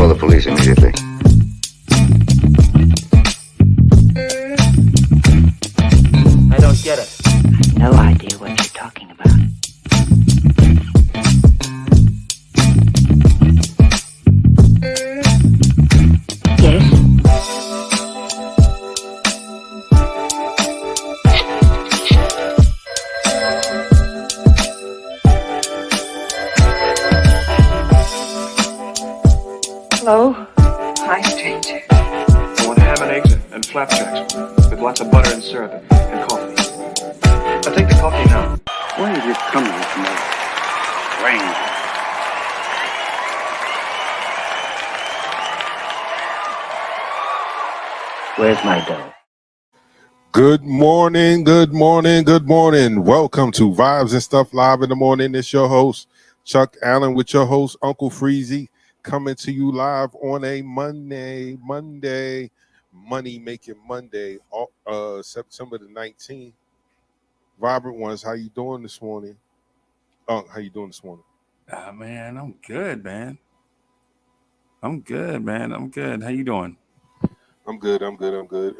Call the police immediately. I don't get it. No idea what you're talking about. Yes? Hello? Hi, stranger. I want ham and eggs and flapjacks with lots of butter and syrup and coffee. I'll take the coffee now. Why have you come here tonight? Rain. Where's my dough? Good morning, good morning, good morning. Welcome to Vibes and Stuff Live in the Morning. It's your host, Chuck Allen, with your host, Uncle Freezy, coming to you live on a Monday, Money Making Monday, September the 19th. Vibrant Ones, how you doing this morning? How you doing this morning? Man, I'm good, man. I'm good. How you doing? I'm good.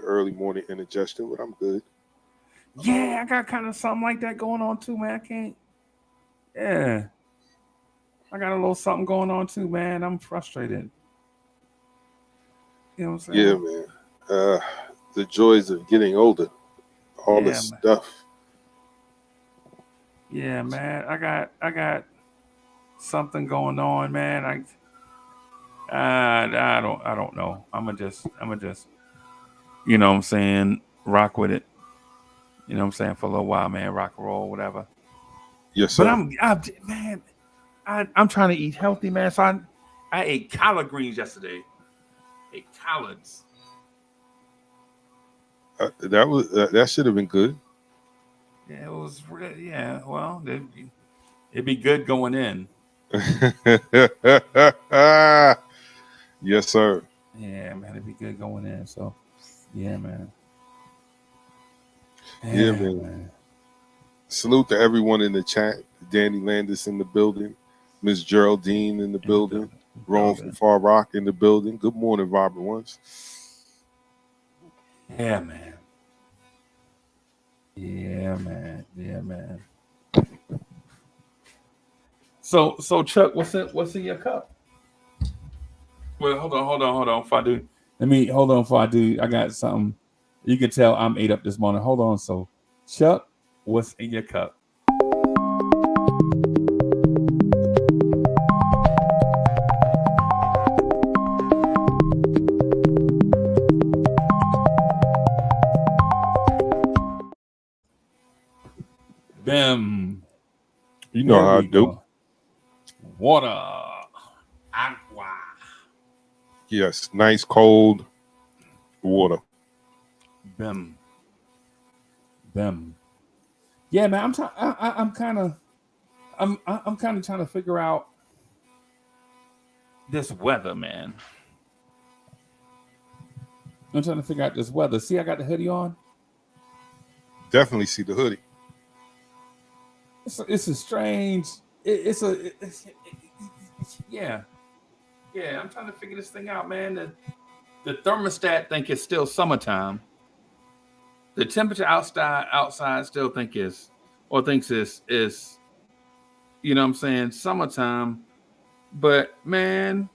Early morning indigestion, but I'm good. Yeah, I got kind of something like that going on too, man. I got a little something going on too, man. I'm frustrated. You know what I'm saying? Yeah, man. The joys of getting older. All this stuff. Yeah, man. I got something going on, man. I don't know. I'm gonna just you know what I'm saying, rock with it. You know what I'm saying, for a little while, man. Rock and roll, whatever. Yes, sir. But I'm trying to eat healthy, man. So I ate collard greens yesterday. Ate collards. That should have been good. Yeah, it was. Yeah, well, it'd be good going in. Yes, sir. Yeah, man, it'd be good going in. So, yeah, man. Yeah, man. Salute to everyone in the chat. Danny Landis in the building. Miss Geraldine in the building. Ron from Far Rock in the building. Good morning, Vibrant Ones. Yeah, man. Yeah, man. So Chuck, what's in your cup? Well, hold on. Before I do, I got something. You can tell I'm ate up this morning. Hold on. So, Chuck, what's in your cup? Bim. You know how I do. Water. Agua. Yes, nice cold water. Bim. Yeah, man. I'm kind of trying to figure out this weather, man. I'm trying to figure out this weather. See, I got the hoodie on. Definitely see the hoodie. It's a strange. Yeah. I'm trying to figure this thing out, man. The thermostat think it's still summertime. The temperature outside still thinks it's you know what I'm saying, summertime. But man,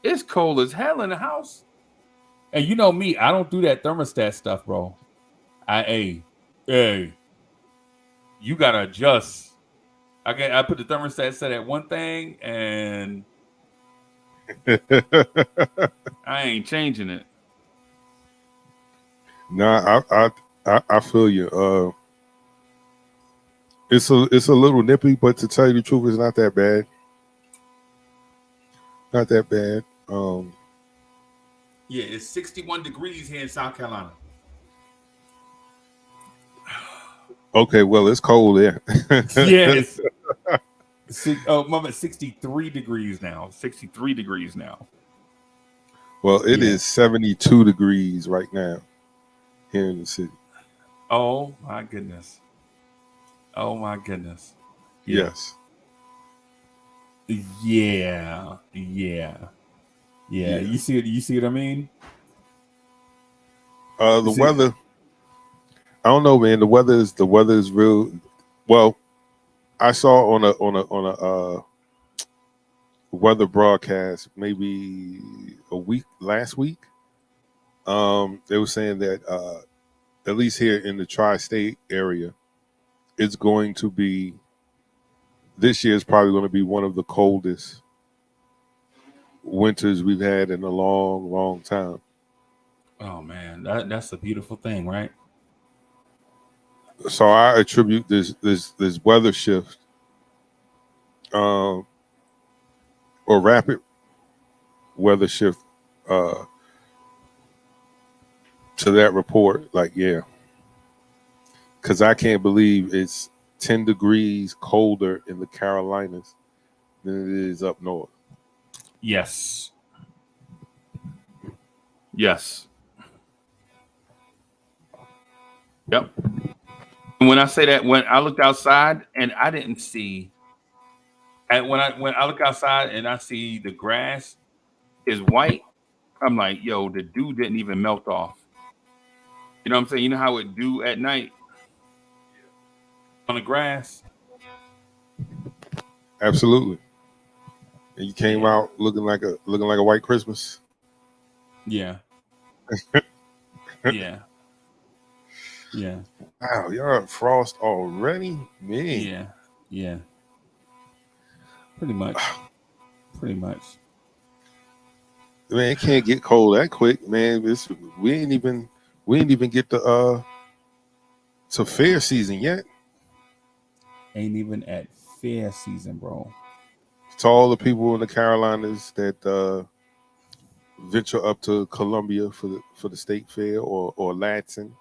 it's cold as hell in the house. And you know me, I don't do that thermostat stuff, bro. Hey, you gotta adjust. I put the thermostat set at one thing, and I ain't changing it. Nah, I feel you. It's a little nippy, but to tell you the truth, it's not that bad. Not that bad. Yeah, it's 61 degrees here in South Carolina. Okay, well, it's cold there. Yes. I'm at 63 degrees now. 63 degrees now. Well, it is 72 degrees right now here in the city. Oh, my goodness. Yes. Yeah. Yeah. You see what I mean? The See- weather. I don't know, man. The weather is real. Well, I saw on a weather broadcast maybe last week. They were saying that at least here in the tri-state area, it's going to be this year is probably going to be one of the coldest winters we've had in a long, long time. Oh man, that's a beautiful thing, right? So I attribute this weather shift, or rapid weather shift, to that report. Like, yeah, because I can't believe it's 10 degrees colder in the Carolinas than it is up north. Yes. Yes. Yep. And when I say that, when I looked outside and I didn't see, and when I look outside and I see the grass is white, I'm like, yo, the dew didn't even melt off. You know what I'm saying? You know how it do at night on the grass? Absolutely. And you came out looking like a white Christmas. Yeah. Yeah. Yeah. Wow, y'all at frost already? Man. Yeah. Yeah. Pretty much. Man, it can't get cold that quick, man. We ain't even get to fair season yet. Ain't even at fair season, bro. To all the people in the Carolinas that venture up to Columbia for the state fair or Ladson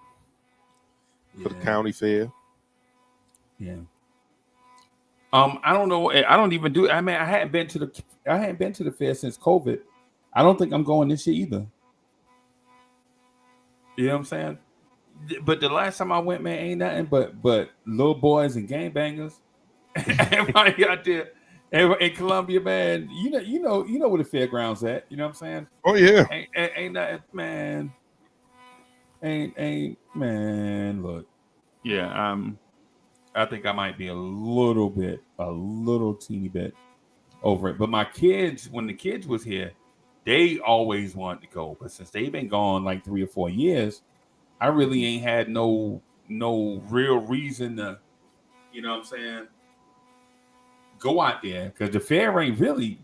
for the county fair. Yeah. I don't know. I don't even do. I mean, I hadn't been to the fair since COVID. I don't think I'm going this year either. You know what I'm saying? But the last time I went, man, ain't nothing but little boys and gangbangers. Everybody out there in Columbia, man. You know where the fairgrounds at. You know what I'm saying? Oh yeah. Ain't nothing, man. Ain't man. Look, yeah. I think I might be a little teeny bit over it. But my kids, when the kids was here, they always wanted to go. But since they've been gone like 3 or 4 years, I really ain't had no real reason to, you know what I'm saying, go out there. Because the fair ain't really.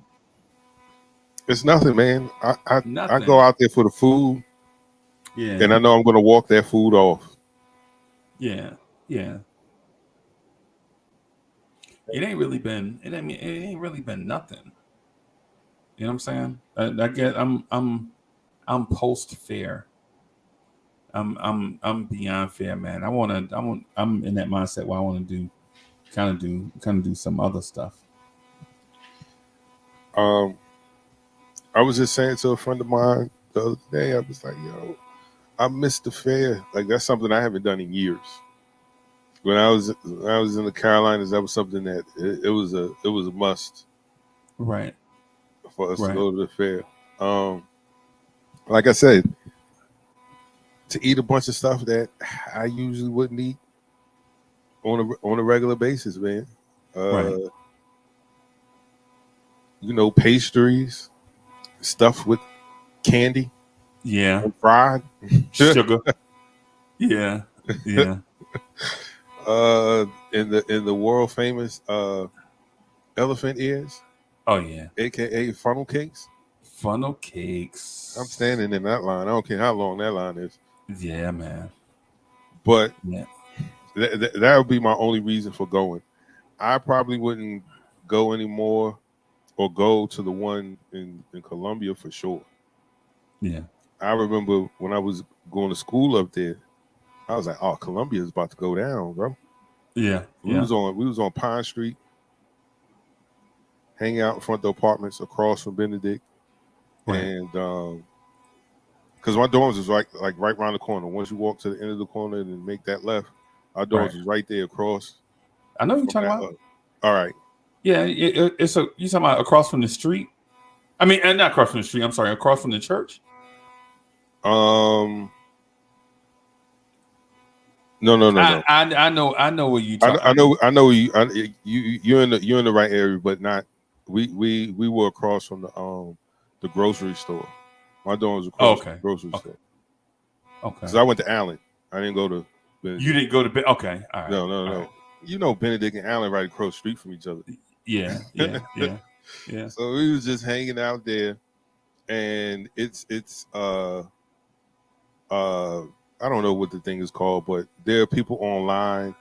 It's nothing, man. I Nothing. go out there for the food. Yeah. And I know I'm gonna walk that food off. Yeah. Yeah. It ain't really been nothing. You know what I'm saying? I get I'm post fair. I'm beyond fair, man. I'm in that mindset where I want to do some other stuff. I was just saying to a friend of mine the other day, I was like, yo, I missed the fair. Like, that's something I haven't done in years. When I was in the Carolinas, that was something that it was a must, Right, for us to go to the fair. Like I said, to eat a bunch of stuff that I usually wouldn't eat on a regular basis, man. Right. You know, pastries, stuff with candy, Yeah, and fried sugar. Yeah, yeah. In the world famous elephant ears, Oh yeah, aka funnel cakes. funnel cakes. I'm standing in that line. I don't care how long that line is. Yeah, man. But Yeah, that would be my only reason for going. I probably wouldn't go anymore or go to the one in Columbia for sure. yeah. I remember when I was going to school up there, I was like, oh, Columbia is about to go down, bro. Yeah, We was on Pine Street, hanging out in front of the apartments across from Benedict. Right. And because my dorms was right around the corner. Once you walk to the end of the corner and make that left, our dorms was right there across. I know you're talking about. All right. Yeah, it's a you talking about across from the street? I mean, and not across from the street. I'm sorry, across from the church. No. I know what you talking. I know you're in the right area, but not. We were across from the grocery store. My door was across from the grocery store. Okay. Because I went to Allen. I didn't go to Benedict. You didn't go to bed. Okay. All right. No. All right. You know Benedict and Allen right across the street from each other. Yeah. So we was just hanging out there, and it's I don't know what the thing is called, but there are people online,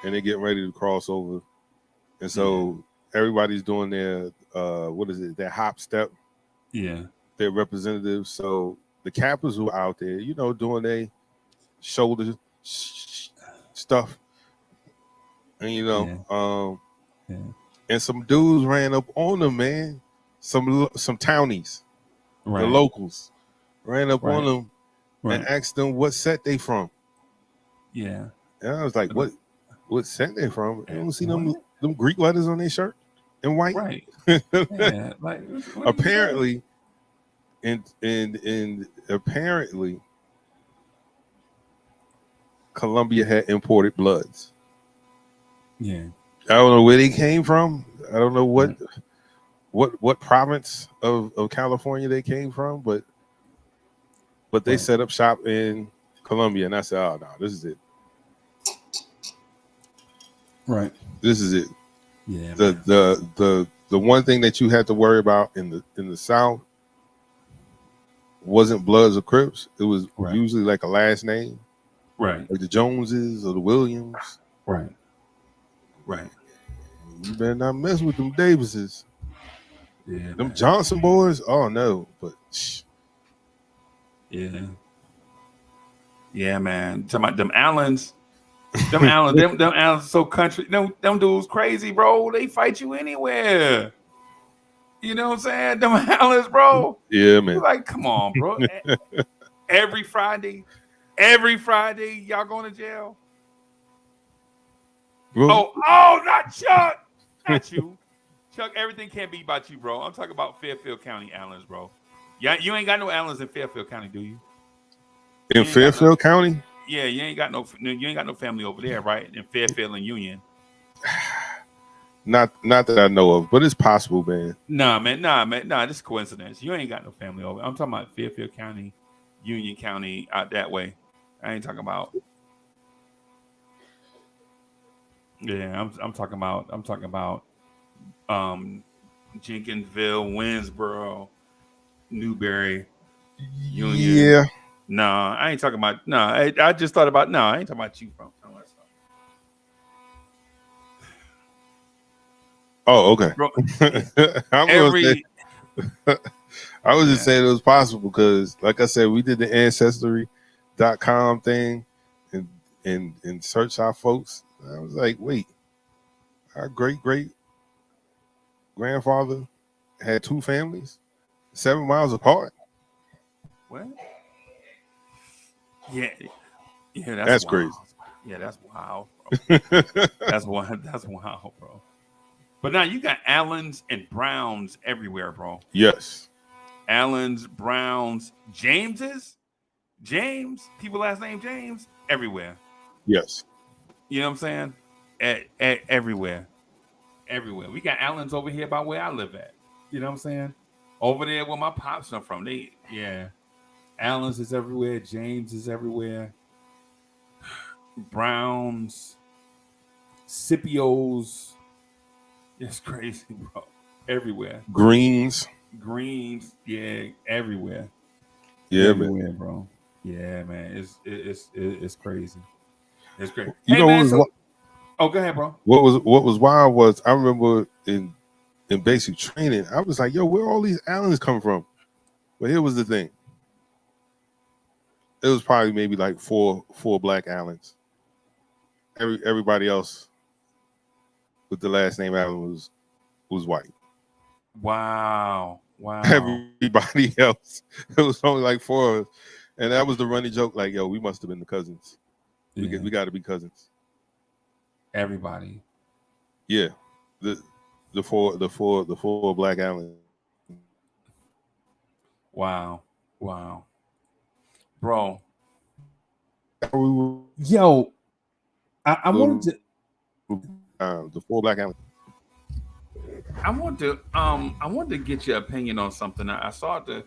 and they're getting ready to cross over, and so everybody's doing their their hop step. Yeah. Their representatives. So the Kappas who are out there, doing their shoulder stuff, and and some dudes ran up on them, man. Some townies, Right. the locals, ran up on them Right. and asked them what set they from. Yeah. And I was like, what set they from? You don't see them Greek letters on their shirt in white? Right. Yeah. Like what Apparently, and apparently Colombia had imported bloods. Yeah. I don't know where they came from. I don't know what province of California they came from, but they set up shop in Colombia, and I said, "Oh no, this is it. Right. This is it." Yeah. The one thing that you had to worry about in the South wasn't Bloods or Crips. It was usually like a last name, right. like the Joneses or the Williams. Right. You better not mess with them Davises. Yeah. Them Johnson boys. Oh no, but yeah. Yeah, man. Talking about them Allens. Them Allens, them Allens so country. Them dudes crazy, bro. They fight you anywhere. You know what I'm saying? Them Allens, bro. Yeah, man. Like, come on, bro. Every Friday, y'all going to jail? Bro. Oh, not Chuck. Not you. Chuck, everything can't be about you, bro. I'm talking about Fairfield County Allens, bro. Yeah, you ain't got no Allens in Fairfield County, do you? In Fairfield County? Yeah, you ain't got no family over there, right? In Fairfield and Union. Not that I know of, but it's possible, man. Nah, this is coincidence. You ain't got no family over. I'm talking about Fairfield County, Union County, out that way. I ain't talking about. Yeah, I'm talking about Jenkinsville, Winsboro, Newberry, Union. Yeah. No, I ain't talking about. No, I just thought about. No, I ain't talking about you, bro. Oh, okay. Bro, I was just saying it was possible because, like I said, we did the Ancestry.com thing and search our folks. I was like, wait, our great grandfather had two families 7 miles apart. What? Yeah, that's crazy. Yeah, that's wild, bro. That's wild, bro. But now you got Allens and Browns everywhere, bro. Yes. Allens, Browns, James, people last name James, everywhere. Yes. You know what I'm saying? Everywhere. We got Allens over here by where I live at. You know what I'm saying? Over there where my pops are from. Allens is everywhere. James is everywhere. Browns, Scipios. It's crazy, bro. Everywhere. Greens, yeah, everywhere. Yeah, everywhere, man. bro. Yeah, man. It's crazy. It's crazy. You know man, what oh, go ahead, bro. What was wild was I remember in basic training, I was like, yo, where all these Allens come from? But here was the thing. It was probably maybe like four black Allens. Everybody else with the last name Allen was white. Wow. Everybody else, it was only like four of us. And that was the running joke, like, yo, we must have been the cousins. We got to be cousins. Everybody. Yeah. the four Black Allen. Wow, bro. We Yo, I wanted to. were, the four Black Allen. I want to get your opinion on something. I start to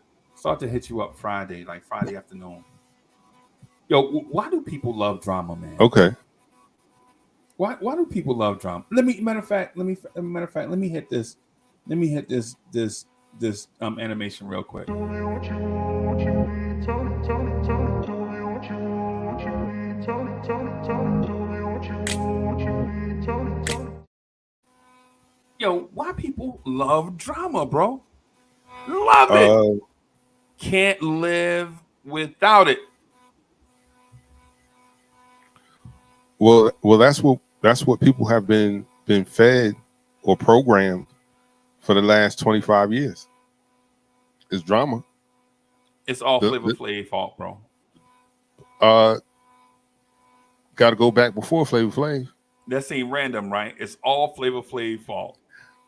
hit you up Friday, like Friday afternoon. Yo, why do people love drama, man? Okay. Why do people love drama? Let me hit this. Let me hit this animation real quick. Yo, why people love drama, bro? Love it. Can't live without it. Well, that's what people have been fed or programmed for the last 25 years. It's drama. It's all Flavor Flav fault, bro. Got to go back before Flavor Flav. That seemed random, right? It's all Flavor Flav fault.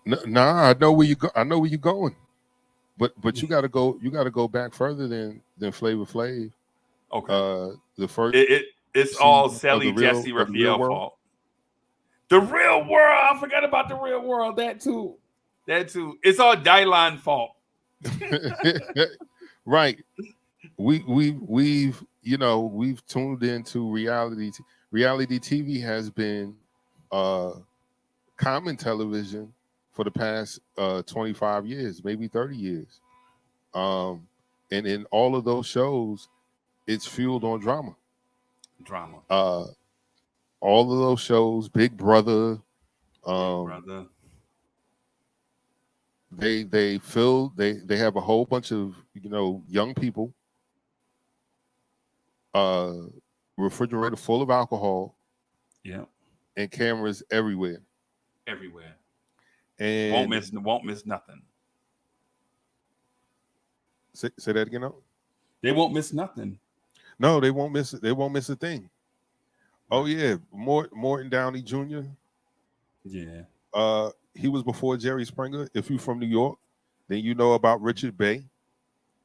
Nah, I know where you go. I know where you're going, but you got to go. You got to go back further than Flavor Flav. Okay. The first. It's all Sally Jesse Raphael fault. The Real World. I forgot about The Real World. That too. It's all Dylan fault. Right. We've tuned into reality. Reality TV has been common television for the past 25 years, maybe 30 years. And in all of those shows, it's fueled on drama. All of those shows, Big Brother, they have a whole bunch of young people, refrigerator full of alcohol, and cameras everywhere, and won't miss nothing. Say that again. No? They won't miss nothing. No, they won't miss it. They won't miss a thing. Oh yeah, Morton Downey Jr. Yeah. He was before Jerry Springer. If you're from New York, then you know about Richard Bay.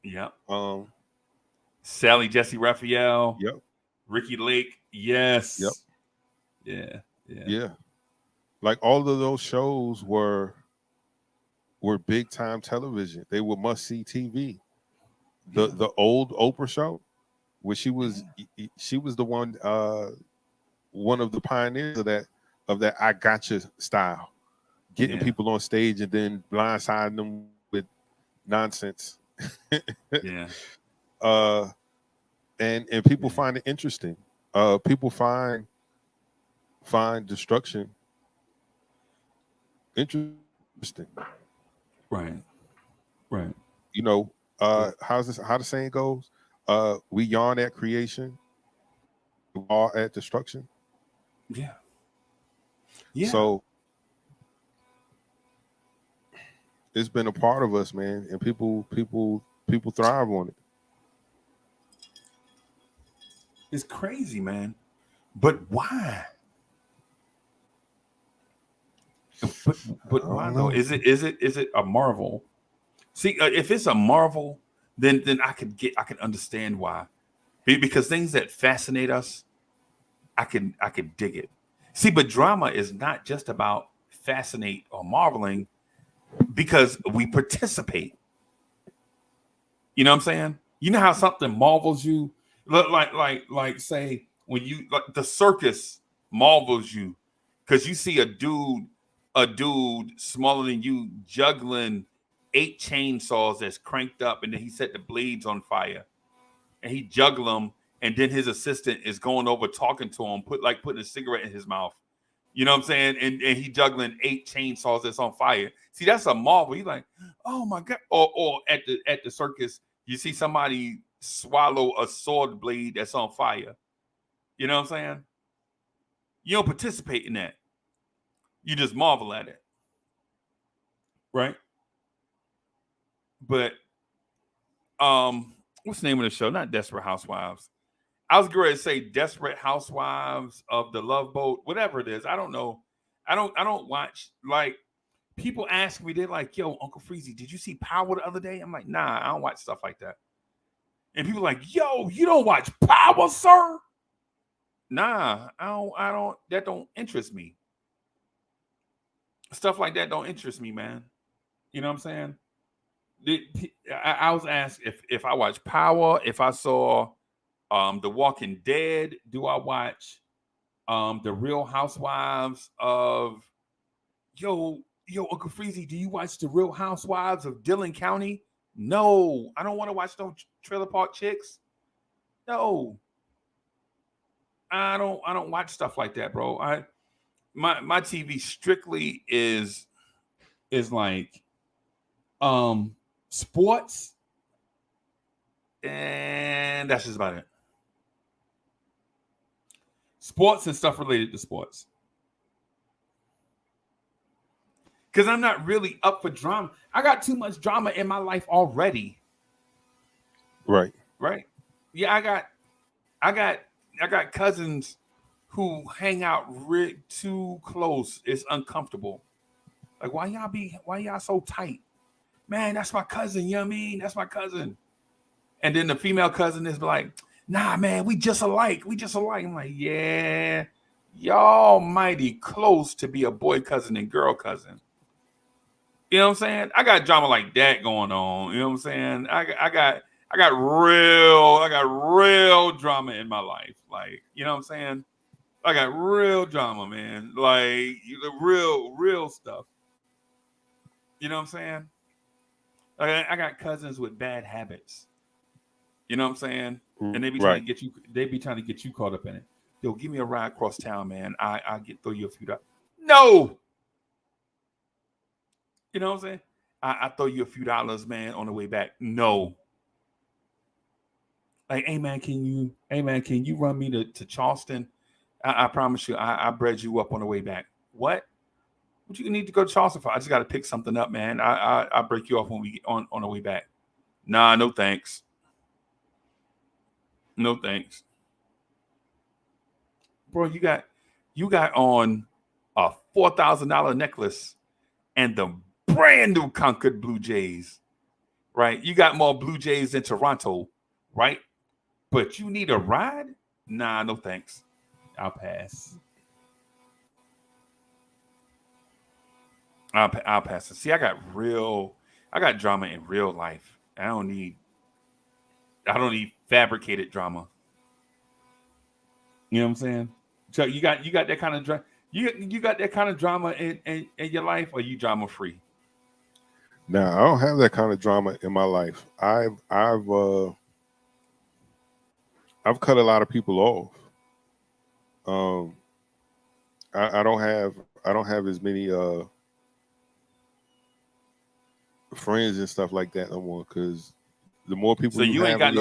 Yep. Sally Jesse Raphael. Yep. Ricky Lake. Yes. Yep. Yeah. Like all of those shows were big time television. They were must see TV. The old Oprah show, where she was the one of the pioneers of that I gotcha style, getting people on stage and then blindsiding them with nonsense. And people find it interesting. People find destruction interesting. Right. How the saying goes? We yawn at creation, we all at destruction. Yeah. So it's been a part of us, man, and people thrive on it. It's crazy, man. But why? But why though? Is it a Marvel? See, if it's a Marvel, then I can understand why. Because things that fascinate us, I can dig it. See, but drama is not just about fascinate or marveling, because we participate. You know what I'm saying? You know how something marvels you? Like say when you like the circus marvels you because you see a dude smaller than you juggling 8 chainsaws that's cranked up, and then he set the blades on fire and he juggle them, and then his assistant is going over talking to him, putting a cigarette in his mouth. You know what I'm saying? And he juggling 8 chainsaws that's on fire. See, that's a marvel. He's like, oh my God. Or at the circus, you see somebody swallow a sword blade that's on fire. You know what I'm saying? You don't participate in that. You just marvel at it. Right? But what's the name of the show? Not Desperate Housewives. I was going to say Desperate Housewives of the Love Boat, whatever it is. I don't know. I don't watch, like, people ask me, they're like, "Yo, Uncle Freezy, did you see Power the other day?" I'm like, "Nah, I don't watch stuff like that." And people are like, "Yo, you don't watch Power, sir?" Nah, I don't. That don't interest me. Stuff like that don't interest me, man. You know what I'm saying? I was asked if I watch Power, if I saw The Walking Dead. Do I watch The Real Housewives of Yo Uncle Freezy? Do you watch The Real Housewives of Dillon County? No, I don't want to watch no Trailer Park Chicks. No, I don't watch stuff like that, bro. My TV strictly is like sports, and that's just about it. Sports and stuff related to sports. Because I'm not really up for drama. I got too much drama in my life already. Right. Right? Yeah, I got cousins who hang out too close. It's uncomfortable. Like, why y'all so tight? Man, that's my cousin, you know what I mean? That's my cousin. And then the female cousin is like, nah, man, we just alike. I'm like, yeah, y'all mighty close to be a boy cousin and girl cousin. You know what I'm saying? I got drama like that going on. You know what I'm saying? I got real drama in my life. Like, you know what I'm saying? I got real drama, man. Like the real stuff. You know what I'm saying? Like, I got cousins with bad habits. You know what I'm saying? And they be trying to get you. They be trying to get you caught up in it. Yo, give me a ride across town, man. I throw you a few dollars. No. You know what I'm saying? I throw you a few dollars, man, on the way back. No. Like, hey man, can you run me to Charleston? I promise you, I bred you up on the way back. What you need to go to Charleston for? I just got to pick something up, man. I break you off when we get on the way back. Nah, no thanks. No thanks. Bro, you got on a $4,000 necklace and the brand new Concord Blue Jays, right? You got more Blue Jays than Toronto, right? But you need a ride? Nah, no thanks. I'll pass. I'll pass. See, I got drama in real life. I don't need fabricated drama. You know what I'm saying? So you got that kind of drama. You got that kind of drama in your life, or you drama free? No, I don't have that kind of drama in my life. I've cut a lot of people off. I don't have as many friends and stuff like that no more, because the more people. So you ain't got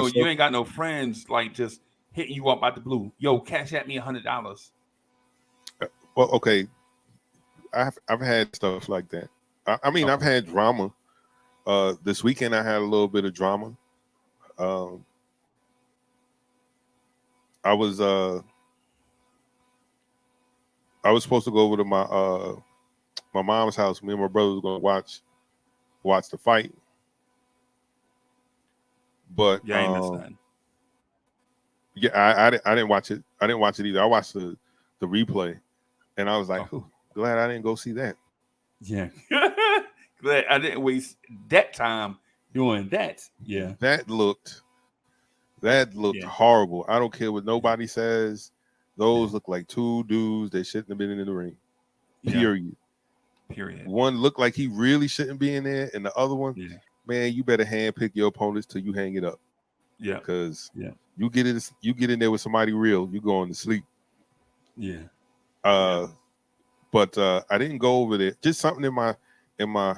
no friends like just hitting you up out the blue. Yo, cash at me $100. Well, okay, I've had stuff like that. I mean, okay. I've had drama. This weekend I had a little bit of drama. I was supposed to go over to my mom's house. Me and my brother was going to watch the fight. But yeah, I missed that. Yeah, I didn't watch it. I didn't watch it either. I watched the replay, and I was like, glad I didn't go see that. Yeah, glad I didn't waste that time doing that. Yeah, that looked horrible. I don't care what nobody says. Those look like two dudes that shouldn't have been in the ring. Period. Period. One looked like he really shouldn't be in there, and the other one, man, you better handpick your opponents till you hang it up. Yeah, because you get in there with somebody real, you going to sleep. Yeah. But I didn't go over there. Just something in my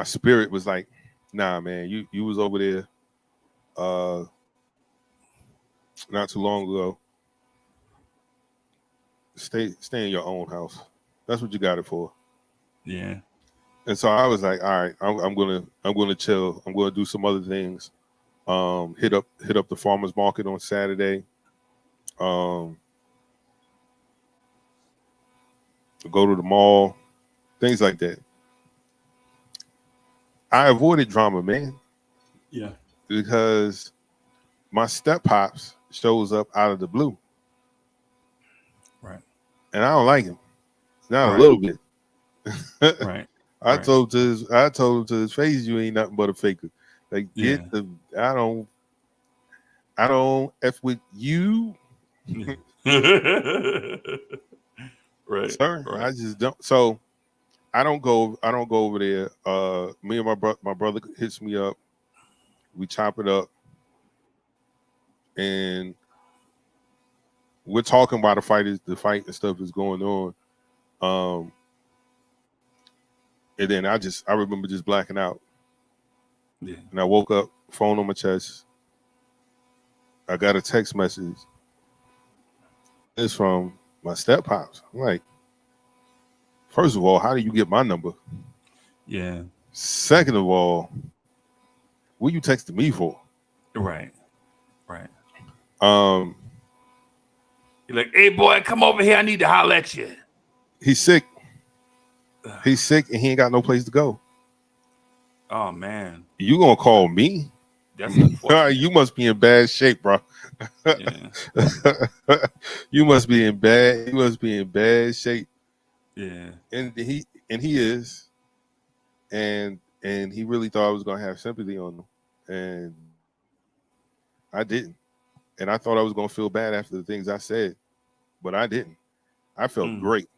spirit was like, nah, man, you was over there not too long ago. Stay in your own house. That's what you got it for. Yeah. And so I was like, all right, I'm gonna chill. I'm gonna do some other things. Hit up the farmers market on Saturday. Go to the mall. things like that. I avoided drama, man, Yeah. because my step pops shows up out of the blue, Right. and I don't like him. Not Right. a little bit. Right. I Right. told him to his face, you ain't nothing but a faker. Like, Yeah. I don't F with you, Right. sir. Right. I just don't. So I don't go over there. Me and my brother hits me up. We chop it up, and we're talking while the fight and stuff is going on. And then I remember just blacking out. Yeah. And I woke up, phone on my chest. I got a text message. It's from my step pops. I'm like, first of all, how do you get my number? Yeah. Second of all, what you texting me for? Right. Right. Um, You're like, hey boy, come over here. I need to holler at you. he's sick. He's sick and he ain't got no place to go. Oh man. You gonna call me? That's unfortunate. You must be in bad shape, bro. Yeah. You must be in bad shape. Yeah. And he is. And he really thought I was gonna have sympathy on him. And I didn't. And I thought I was gonna feel bad after the things I said, but I didn't. I felt great.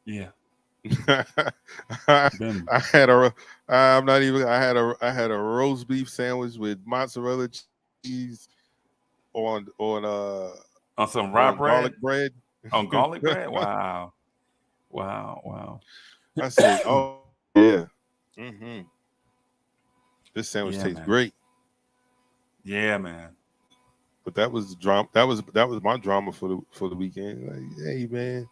Yeah. I had a roast beef sandwich with mozzarella cheese on some raw bread. garlic bread. On garlic bread? Wow. I said, oh yeah. Mm-hmm. This sandwich tastes man. great. Yeah, man. But that was the drama. That was my drama for the weekend. Like, hey man, you know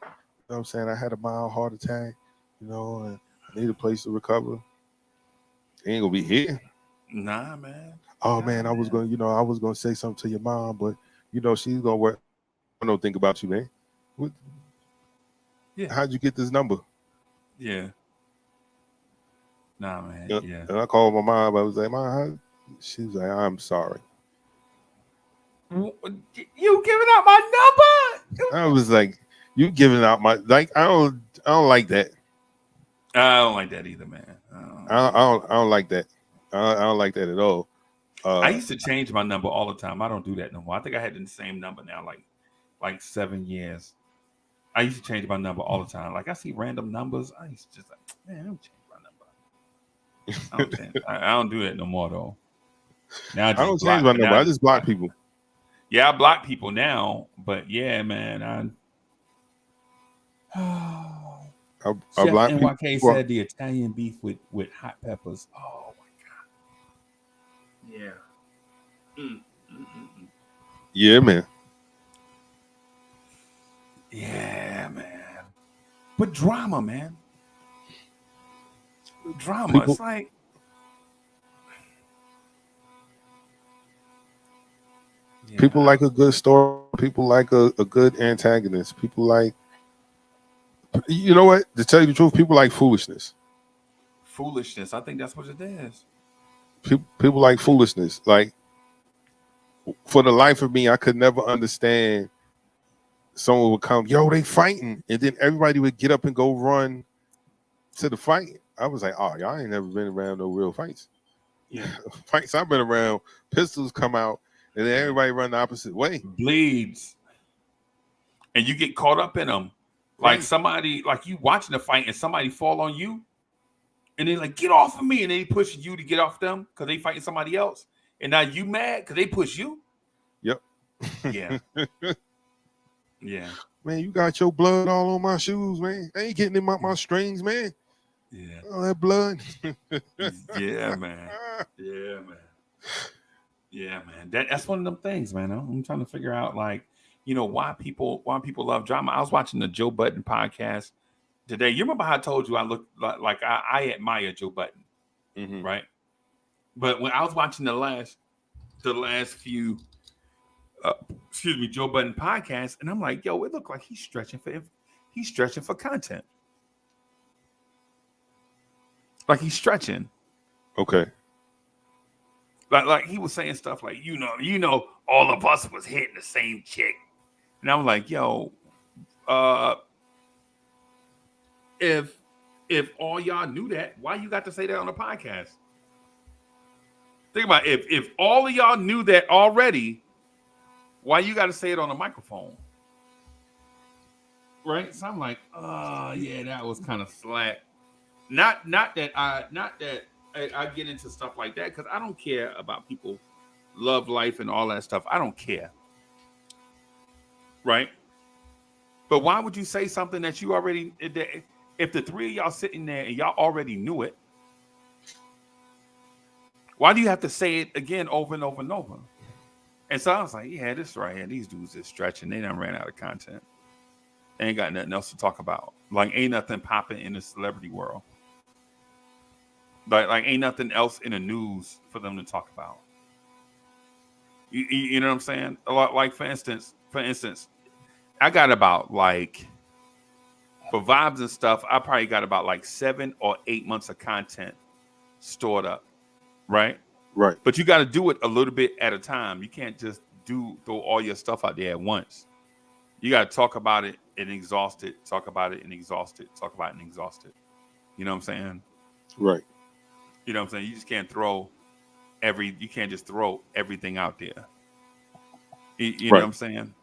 what I'm saying? I had a mild heart attack, and I need a place to recover. Ain't gonna be here. Nah, man. Oh man, I was gonna say something to your mom, but she's gonna work. I don't think about you, man. What? Yeah. How'd you get this number? Yeah. Nah, man. Yeah. And I called my mom. I was like, Mom, she was like, I'm sorry. You giving out my number? I was like, you giving out my I don't like that. I don't like that either, man. I don't like that. I don't like that at all. I used to change my number all the time. I don't do that no more. I think I had the same number now, like 7 years. I used to change my number all the time. Like I see random numbers, I used to just like, man, I don't change my number. I don't do that no more though. Now I don't change my number. I just block people. Yeah, I block people now, but yeah, man, I Chef block NYK people. said the Italian beef with hot peppers. Oh my god. Yeah. Yeah, man. Yeah, man. But drama, man. Drama. People- It's like People like a good story. People like a good antagonist. People like, you know what? To tell you the truth, people like foolishness. foolishness. I think that's what it is. People like foolishness. Like, for the life of me, I could never understand. Someone would come, yo, they fighting, and then everybody would get up and go run to the fight. I was like, oh, y'all ain't never been around no real fights. Yeah. Fights I've been around, pistols come out, and then everybody run the opposite way. Bleeds. And you get caught up in them. Like somebody, like you watching the fight and somebody fall on you. And they're like, get off of me. And they push you to get off them because they fighting somebody else. And now you mad because they push you? Yep. Yeah. Yeah. Man, you got your blood all on my shoes, man. I ain't getting in my strings, man. Yeah. All that blood. Yeah, man. Yeah, man. Yeah, man. That's one of them things, man. I'm trying to figure out, like, you know, why people love drama. I was watching the Joe Budden podcast today. You remember how I told you I look like I admire Joe Budden, right? But when I was watching the last few Joe Budden podcast, and I'm like, yo, it looked like he's stretching for content. Like he's stretching. Okay. Like he was saying stuff like, all of us was hitting the same chick. And I'm like, yo, if all y'all knew that, why you got to say that on the podcast? Think about it. If all of y'all knew that already, why you got to say it on a microphone? Right? So I'm like, yeah, that was kind of slack. Not that I get into stuff like that because I don't care about people love life and all that stuff. I don't care. Right? But why would you say something that you already, if the three of y'all sitting there and y'all already knew it, why do you have to say it again over and over and over? And so I was like, yeah, this right here, these dudes is stretching. They done ran out of content. They ain't got nothing else to talk about. Like, ain't nothing popping in the celebrity world. Like ain't nothing else in the news for them to talk about. You know what I'm saying? A lot, like for instance, I got about like, for Vibes and stuff, I probably got about like 7 or 8 months of content stored up. Right. But you got to do it a little bit at a time. You can't just throw all your stuff out there at once. You got to talk about it and exhaust it. Talk about it and exhaust it. Talk about it and exhaust it. You know what I'm saying? Right. You know what I'm saying? You just can't you can't just throw everything out there. You know what I'm saying?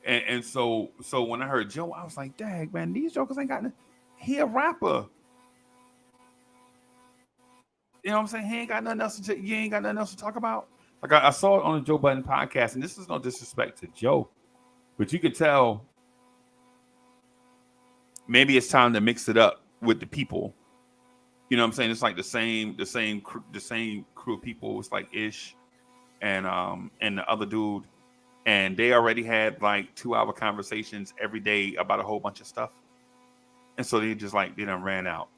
And so when I heard Joe, I was like, dang, man, these jokers ain't got he a rapper. You know what I'm saying? He ain't got nothing else you ain't got nothing else to talk about. Like I saw it on the Joe Budden podcast, and this is no disrespect to Joe, but you could tell maybe it's time to mix it up with the people. You know what I'm saying? It's like the same crew of people. It's like Ish and the other dude, and they already had like 2-hour conversations every day about a whole bunch of stuff, and so they done ran out.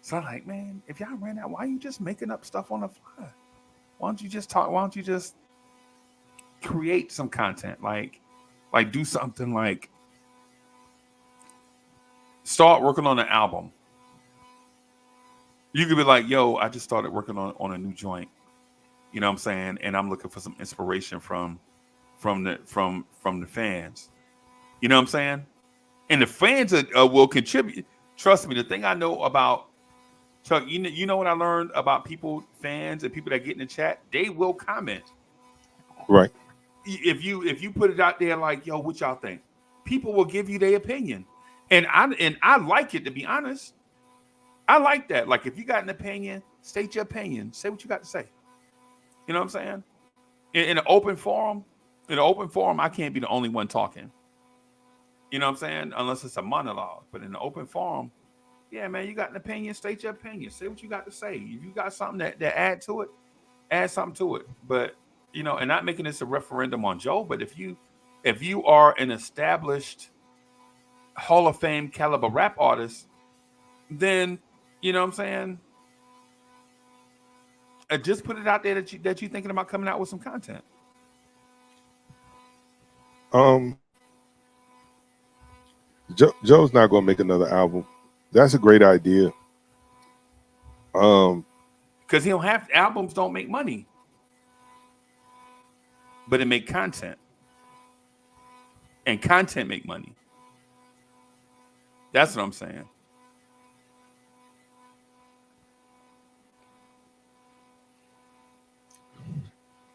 So I'm like, man, if y'all ran out, why are you just making up stuff on the fly? Why don't you just talk? Why don't you just create some content? Like do something like start working on an album. You could be like, yo, I just started working on a new joint. You know what I'm saying? And I'm looking for some inspiration from the fans. You know what I'm saying? And the fans will contribute. Trust me, the thing I know about Chuck, you know what I learned about fans and people that get in the chat? They will comment. Right. If you put it out there like, yo, what y'all think? People will give you their opinion. And I like it, to be honest. I like that. Like, if you got an opinion, state your opinion. Say what you got to say. You know what I'm saying? In an open forum, I can't be the only one talking. You know what I'm saying? Unless it's a monologue. But in an open forum, yeah, man, you got an opinion, state your opinion. Say what you got to say. If you got something that add to it, add something to it. But, and not making this a referendum on Joe, but if you are an established Hall of Fame caliber rap artist, then, you know what I'm saying? Just put it out there that you're thinking about coming out with some content. Joe's not going to make another album. That's a great idea. Because albums don't make money, but it make content, and content make money. That's what I'm saying.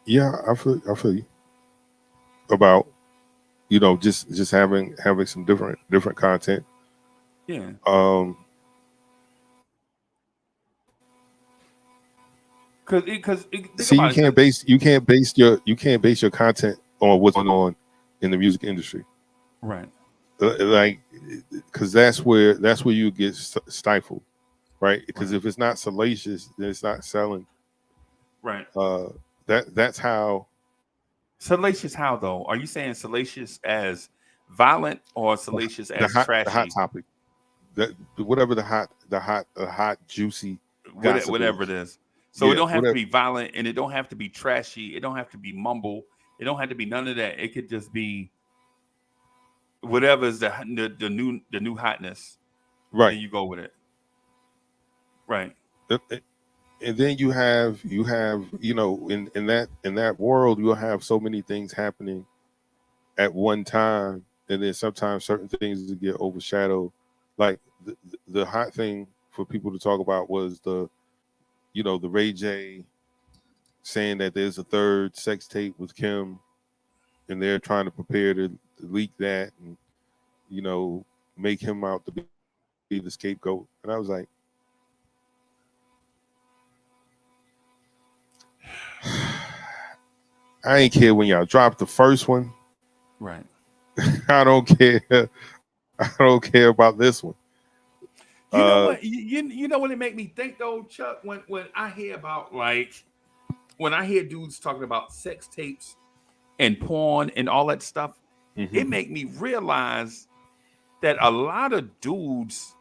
Yeah, I feel you about just having some different content. Yeah. Because see, you can't base your content on what's going on in the music industry, right? Like, because that's where you get stifled, right? Because if it's not salacious, then it's not selling, right? That's how. Salacious how though? Are you saying salacious as violent or salacious as trashy? The hot topic, whatever the hot juicy, whatever it is. So it don't have to be violent, and it don't have to be trashy. It don't have to be mumble. It don't have to be none of that. It could just be whatever is the new hotness, right? And you go with it. Right. And then you have you know, in that world, you'll have so many things happening at one time, and then sometimes certain things get overshadowed. Like the hot thing for people to talk about was the Ray J saying that there's a third sex tape with Kim, and they're trying to prepare to leak that, and make him out to be the scapegoat. And I was like, I ain't care when y'all dropped the first one. Right. I don't care. I don't care about this one. You know what? You know what it make me think though, Chuck? When I hear about when I hear dudes talking about sex tapes and porn and all that stuff, it make me realize that a lot of dudes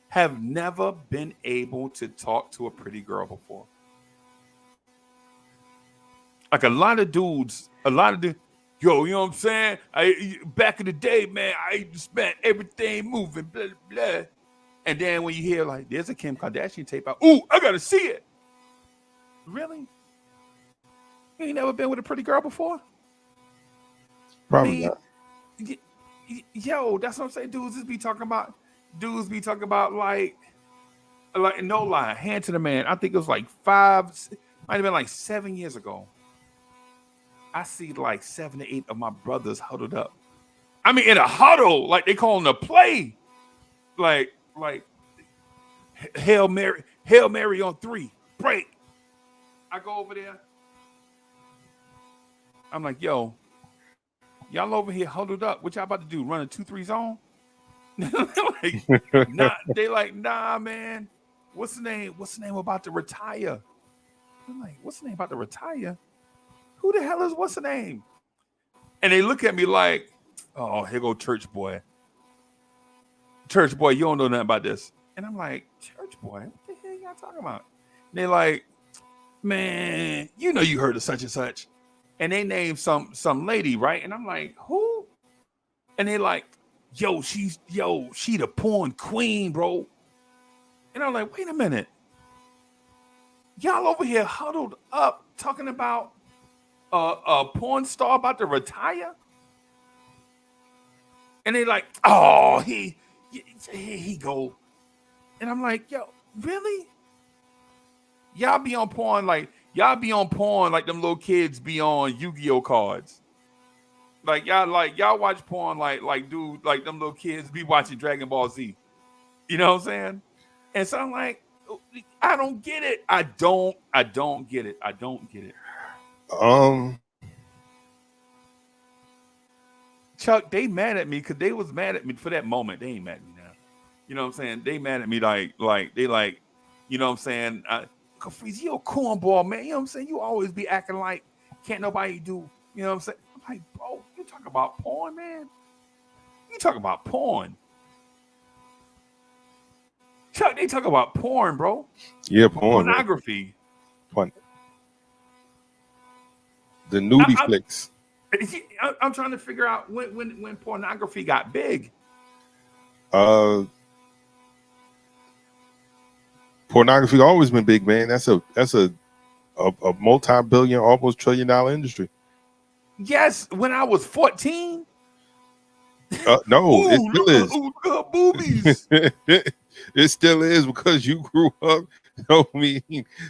have never been able to talk to a pretty girl before. Like a lot of dudes, yo, you know what I'm saying? Back in the day, man, I spent everything moving, blah, blah, blah. And then when you hear like, there's a Kim Kardashian tape out, ooh, I gotta see it. Really? You ain't never been with a pretty girl before? Probably not. Yo, that's what I'm saying. Dudes be talking about like no lie, hand to the man. I think it was like might have been like 7 years ago. I see like 7 to 8 of my brothers huddled up. I mean, in a huddle, like they calling a play, like Hail Mary on 3, break. I go over there. I'm like, yo, y'all over here huddled up. What y'all about to do? Run a 2-3 zone? They like, nah, man. What's the name? What's the name about to retire? I'm like, what's the name about to retire? Who the hell is what's the name? And they look at me like, oh, here go church boy. Church boy, you don't know nothing about this. And I'm like, church boy, what the hell y'all talking about? And they like, man, you know you heard of such and such. And they named some lady, right? And I'm like, who? And they like, she the porn queen, bro. And I'm like, wait a minute. Y'all over here huddled up talking about a porn star about to retire? And they like, oh, he go. And I'm like, yo, really? Y'all be on porn like them little kids be on Yu-Gi-Oh cards. Like y'all watch porn like dude, like them little kids be watching Dragon Ball Z. You know what I'm saying? And so I'm like, I don't get it. I don't get it. I don't get it. Chuck, they mad at me because they was mad at me for that moment. They ain't mad at me now. You know what I'm saying? They mad at me like they like, you know what I'm saying? Freeze, you a cornball, man. You know what I'm saying? You always be acting like can't nobody do, you know what I'm saying? I'm like, bro, you talk about porn, man. You talk about porn. Chuck, they talk about porn, bro. Yeah, porn. Pornography. Porn. The nudie flicks. I'm trying to figure out when pornography got big. Pornography always been big, man. That's a multi-billion, almost $1 trillion industry. Yes, when I was 14. No, ooh, it still is. Ooh, look at boobies. It still is because you grew up. Don't mean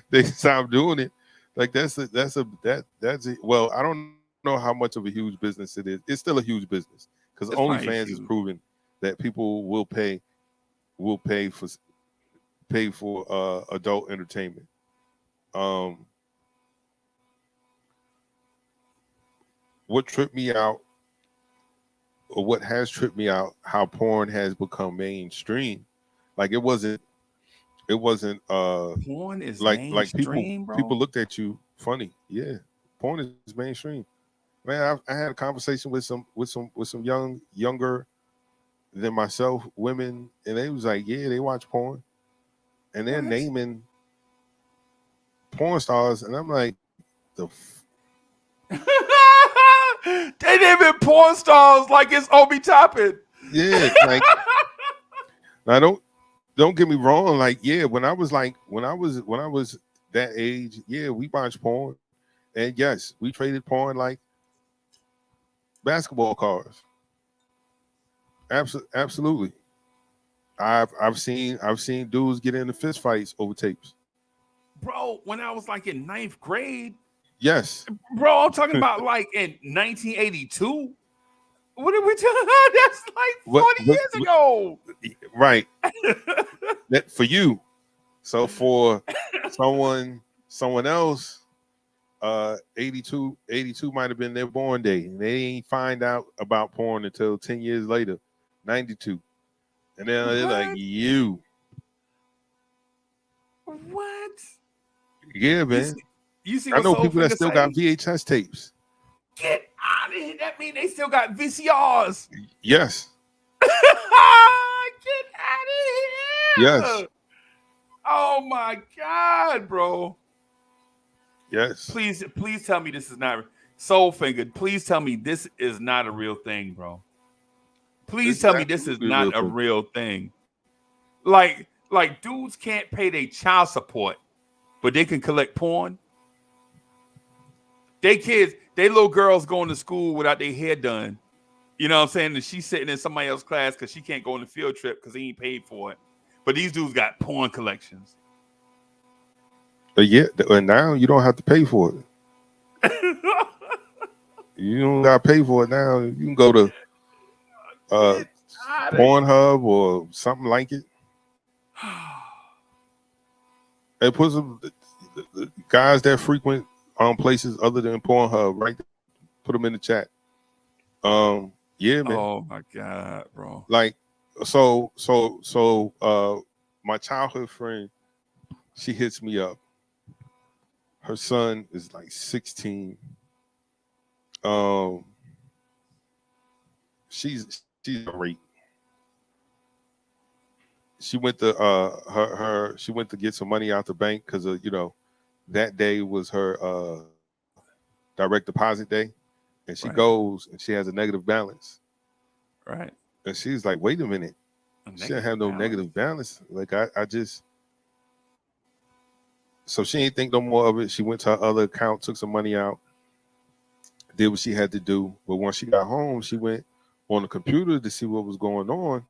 they stopped doing it. Like that's it. Well, I don't know how much of a huge business it is. It's still a huge business because OnlyFans is proven that people will pay for adult entertainment. What tripped me out, or what has tripped me out, how porn has become mainstream. Like it wasn't porn is like mainstream, people looked at you funny. Yeah, porn is mainstream. Man, I had a conversation with some younger than myself women, and they was like, yeah, they watch porn, and they're naming porn stars, and I'm like, they naming porn stars like it's Obi Toppin. Yeah, like I don't get me wrong. Like, yeah, when I was that age, yeah, we watched porn, and yes, we traded porn like basketball cards. Absolutely. I've seen dudes get into fist fights over tapes. Bro, when I was like in 9th grade, Yes. bro, I'm talking about like in 1982. What are we talking about? That's like 40 years ago. Right. That for you. So for someone else, 82 might have been their born day, and they ain't find out about porn until 10 years later, 92. And then they're like, you. What? Yeah, man. You see I know people that Soulfinger still say? got VHS tapes. Get out of here. That means they still got VCRs. Yes. Get out of here. Yes. Oh my God, bro. Yes. Please tell me this is not Soulfinger. Please tell me this is not a real thing, bro. Please tell me this is not a real thing. Like dudes can't pay their child support, but they can collect porn. They little girls going to school without their hair done. You know what I'm saying? And she's sitting in somebody else's class because she can't go on the field trip because he ain't paid for it. But these dudes got porn collections. Yeah, and now you don't have to pay for it. You don't got to pay for it now. You can go to Pornhub or something like it. And put some the guys that frequent places other than Pornhub, right? Put them in the chat. Yeah, man. Oh my God, bro. Like, so my childhood friend, she hits me up. Her son is like 16. She's great. She went to she went to get some money out the bank because that day was her direct deposit day, and she goes and she has a negative balance. Right. And she's like, wait a minute. She didn't have no negative balance. Like I just, so she ain't think no more of it. She went to her other account, took some money out, did what she had to do. But once she got home, she went on the computer to see what was going on.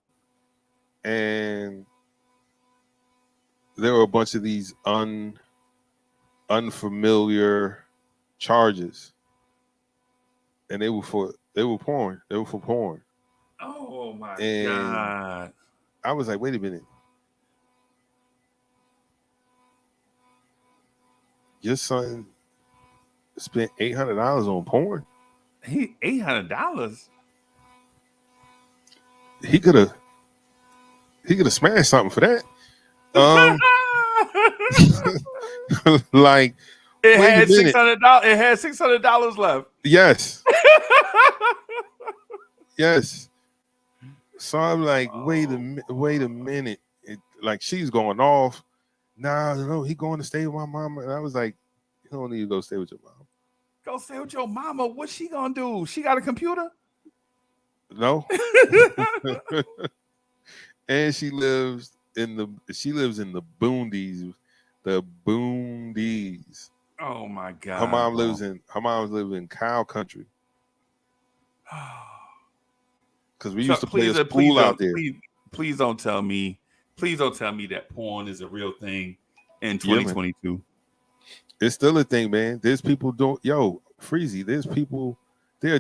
And there were a bunch of these unfamiliar charges. And they were for porn. They were for porn. Oh my And God. I was like, wait a minute. Your son spent $800 on porn. He $800. He could have smashed something for that. Like it had $600. It had $600 left. Yes. Yes. So I'm like, wait a minute. Like she's going off. Nah, no, he going to stay with my mama. And I was like, you don't need to go stay with your mom. Go stay with your mama. What's she gonna do? She got a computer? No. And she lives in the boondies. The boondies. Oh my God. Her mom lives in cow country. Because we used to play a school out there. Please don't tell me that porn is a real thing in 2022. Yeah, it's still a thing, man. There's people Freezy. There are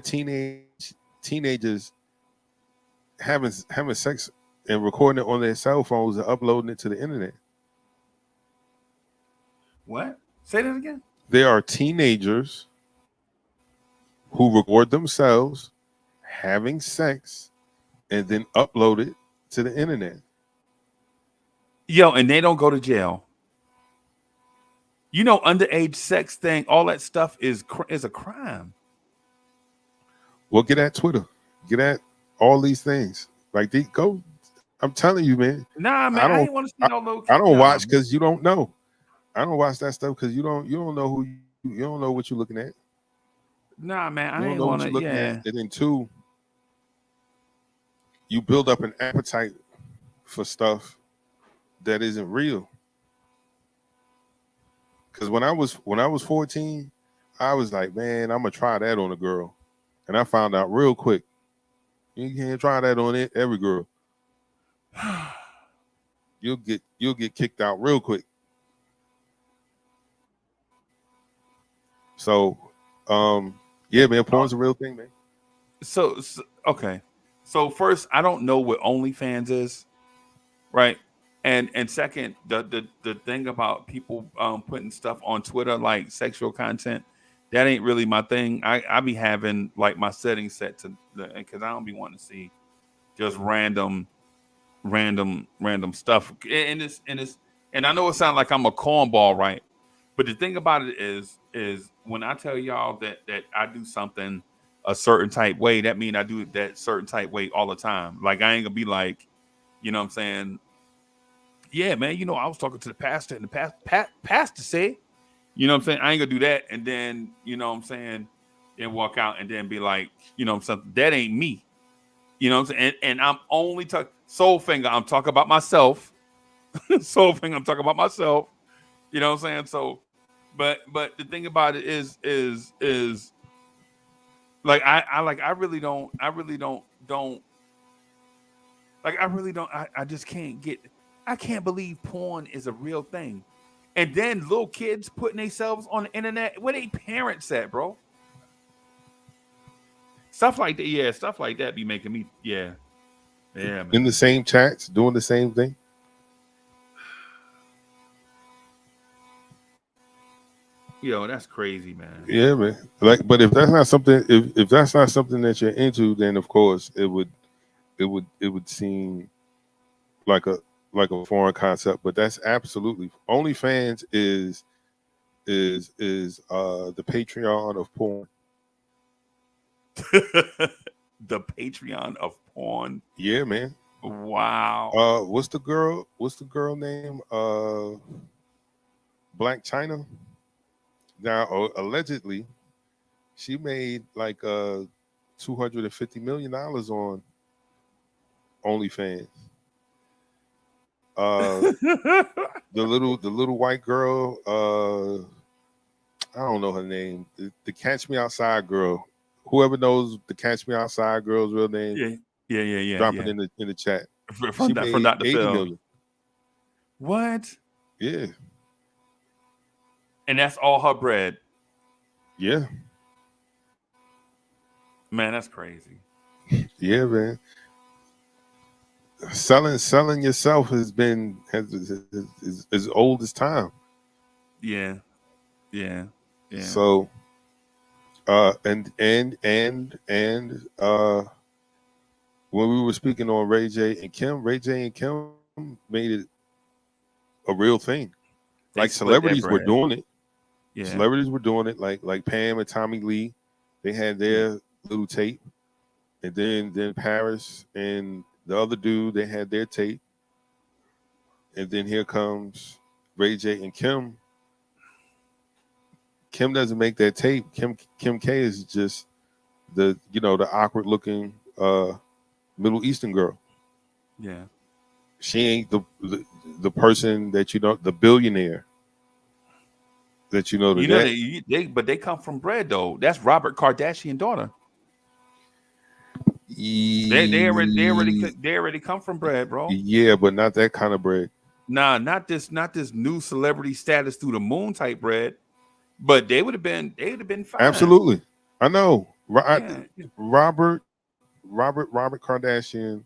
teenagers having sex and recording it on their cell phones and uploading it to the internet. What? Say that again. There are teenagers who record themselves having sex and then upload it to the internet. Yo, and they don't go to jail. Underage sex thing, all that stuff is a crime. Well, get at Twitter. Get at all these things. Like I'm telling you, man. Nah, man, I ain't want to see no little. I don't watch because you don't know. I don't watch that stuff because you don't know you don't know what you're looking at. Nah, man, I ain't want to. Yeah. And then two, you build up an appetite for stuff that isn't real. Because when I was 14, I was like, man, I'm gonna try that on a girl, and I found out real quick you can't try that on every girl. You'll get kicked out real quick. So, yeah, man, porn's a real thing, man. So okay. So first, I don't know what OnlyFans is, right? And second, the thing about people putting stuff on Twitter like sexual content, that ain't really my thing. I be having like my settings set to because I don't be wanting to see just random stuff. And I know it sounds like I'm a cornball, right? But the thing about it is when I tell y'all that I do something a certain type way, that mean I do it that certain type way all the time. Like I ain't gonna be like, you know what I'm saying? Yeah, man, you know, I was talking to the pastor and the pastor said, you know what I'm saying? I ain't gonna do that. And then, you know what I'm saying? Then walk out and then be like, you know, something that ain't me. You know what I'm saying? And I'm only talking Soul Finger, I'm talking about myself. Soul Finger, I'm talking about myself. You know what I'm saying? So, but the thing about it is like I really don't I just can't get. I can't believe porn is a real thing. And then little kids putting themselves on the internet. Where they parents at, bro? Stuff like that. Yeah, stuff like that be making me. Yeah, man. In the same chats, doing the same thing. Yo, that's crazy, man. Yeah, man. Like, but if that's not something, if that's not something that you're into, then of course it would seem like a foreign concept. But that's absolutely OnlyFans is the Patreon of porn. The Patreon of porn. Yeah, man. Wow. What's the girl name? Black China. Now, allegedly, she made like $250 million on OnlyFans. The little white girl, I don't know her name. The Catch Me Outside girl. Whoever knows the Catch Me Outside girl's real name, Yeah. drop it in the chat. From Dr. Phil. Million. What? Yeah. And that's all her bread. Yeah. Man, that's crazy. Yeah, man. Selling yourself has been as old as time. Yeah. So, and when we were speaking on Ray J and Kim made it a real thing. Like celebrities were doing it. Yeah. Celebrities were doing it. Like Pam and Tommy Lee, they had their little tape, and then Paris and the other dude, they had their tape, and then here comes Ray J and Kim. Kim doesn't make that tape. Kim K is just the awkward looking Middle Eastern girl. Yeah. She ain't the person that the billionaire that you know. But they come from bread though. That's Robert Kardashian daughter. They already come from bread, bro. Yeah, but not that kind of bread. Nah, not this new celebrity status through the moon type bread. But they would have been fine. Absolutely. I know. Robert Kardashian.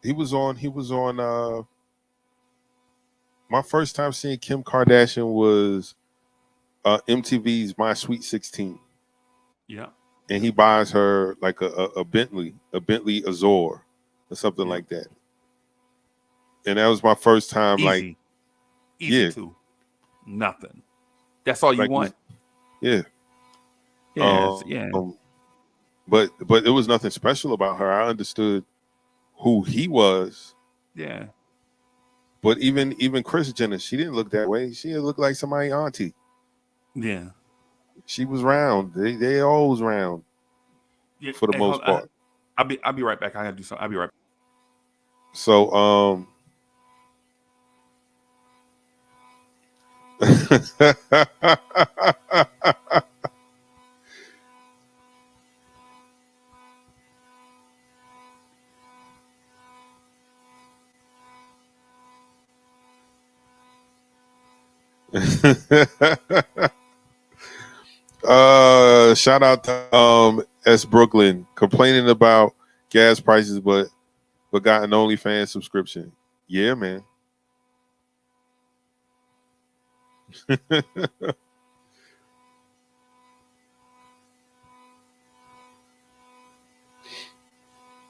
He was on my first time seeing Kim Kardashian was MTV's My Sweet 16. Yeah. And he buys her like a Bentley Azure or something like that. And that was my first time. Easy too. Nothing. That's all you want. Yeah. Yeah. But it was nothing special about her. I understood who he was. Yeah. But even Kris Jenner, she didn't look that way. She looked like somebody's auntie. Yeah. She was round. They always round. Yeah, for the most part. I'll be right back. I gotta do something. I'll be right back. So shout out to S Brooklyn complaining about gas prices, but got an OnlyFans subscription. Yeah, man.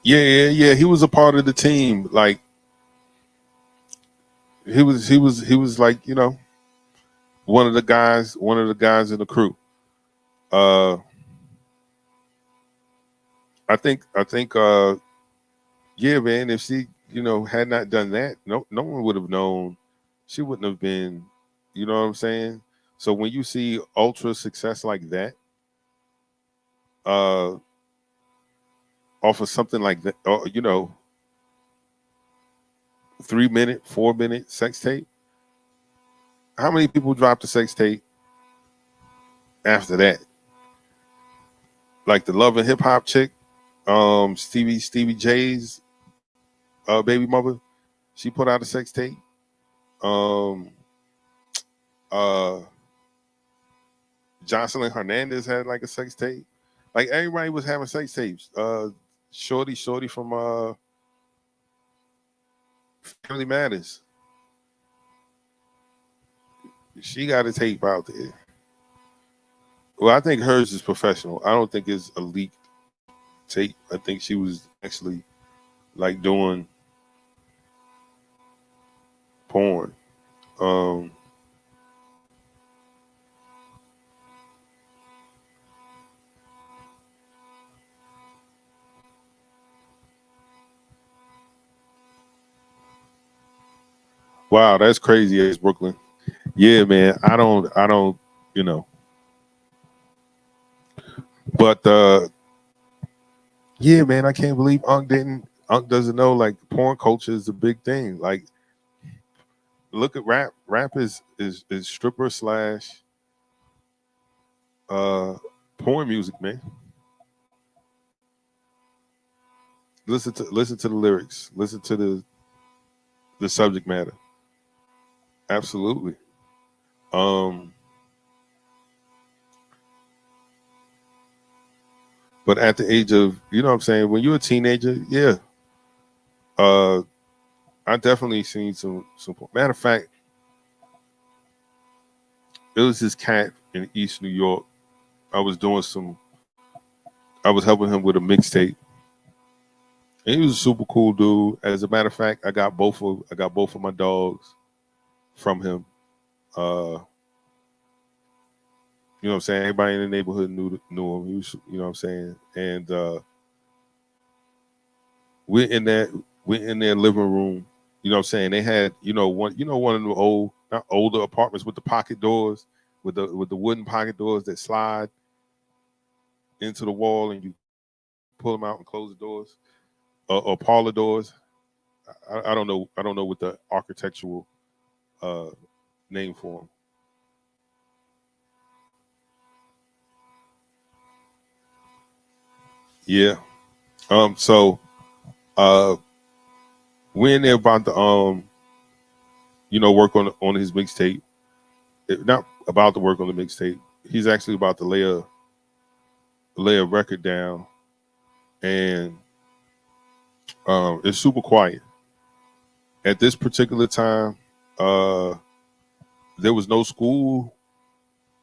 Yeah. He was a part of the team. Like he was like, you know, one of the guys in the crew. I think yeah, man, if she, you know, had not done that, no one would have known. She wouldn't have been, you know what I'm saying? So when you see ultra success like that, off of something like that, or, you know, 3-minute, 4-minute sex tape, how many people dropped a sex tape after that? Like the Love and Hip Hop chick, Stevie J's baby mother, she put out a sex tape. Jocelyn Hernandez had like a sex tape. Like everybody was having sex tapes. Shorty from Family Matters, she got a tape out there. Well, I think hers is professional. I don't think it's a leaked tape. I think she was actually like doing porn. Wow, that's crazy, as Brooklyn. Yeah, man. I don't, you know. But yeah, man, I can't believe Unc doesn't know like porn culture is a big thing. Like look at rap. Rap is stripper slash porn music, man. Listen to the lyrics. Listen to the subject matter. Absolutely. But at the age of, you know what I'm saying, when you're a teenager, yeah. I definitely seen some matter of fact, it was this cat in East New York. I was helping him with a mixtape. And he was a super cool dude. As a matter of fact, I got both of my dogs from him. You know what I'm saying? Everybody in the neighborhood knew him. He was, you know what I'm saying? And we're in their living room. You know what I'm saying? They had, one of the not older apartments with the pocket doors, with the wooden pocket doors that slide into the wall and you pull them out and close the doors, or parlor doors. I don't know what the architectural name for them. Yeah. So we're in there about to work on his mixtape. Not about to work on the mixtape. He's actually about to lay a record down, and it's super quiet. At this particular time, there was no school.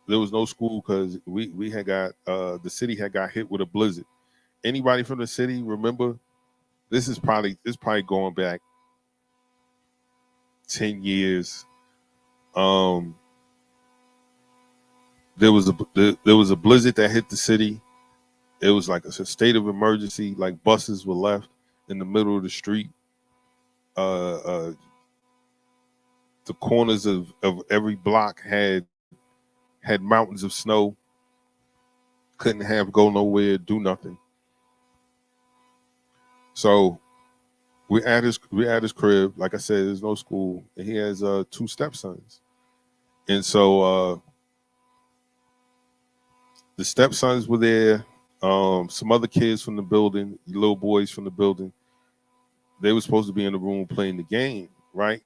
There was no school because we had got the city had got hit with a blizzard. Anybody from the city remember? This is probably going back 10 years. There was a blizzard that hit the city. It was like a state of emergency. Like buses were left in the middle of the street. The corners of every block had mountains of snow. Couldn't go nowhere, do nothing. So we at his crib. Like I said, there's no school, and he has 2 stepsons, and so the stepsons were there. Some other kids from the building, little boys from the building, they were supposed to be in the room playing the game, right?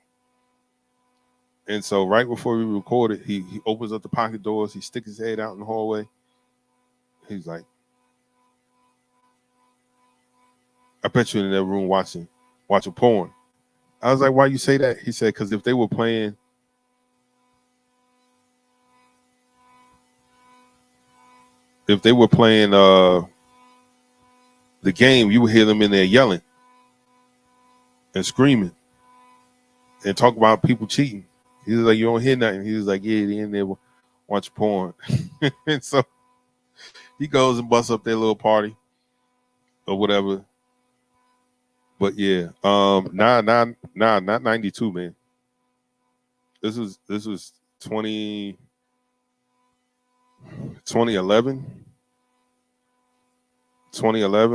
And so right before we recorded, he opens up the pocket doors, he sticks his head out in the hallway. He's like, I bet you in that room watching porn. I was like, why you say that? He said, because if they were playing the game, you would hear them in there yelling and screaming and talk about people cheating. He was like, you don't hear nothing. He was like, yeah, they in there watching porn. And so he goes and busts up their little party or whatever. But yeah, not 92, man. This was 2011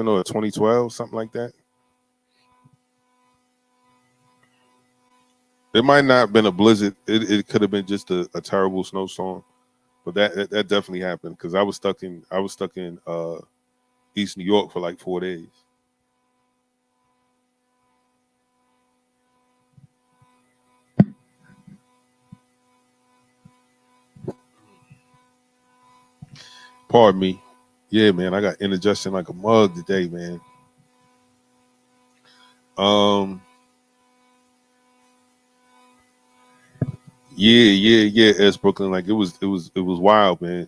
or 2012, something like that. It might not have been a blizzard. It could have been just a terrible snowstorm, but that definitely happened because I was stuck in East New York for like 4 days. Pardon me. Yeah, man, I got indigestion like a mug today, man. Yeah, S Brooklyn. Like it was wild, man.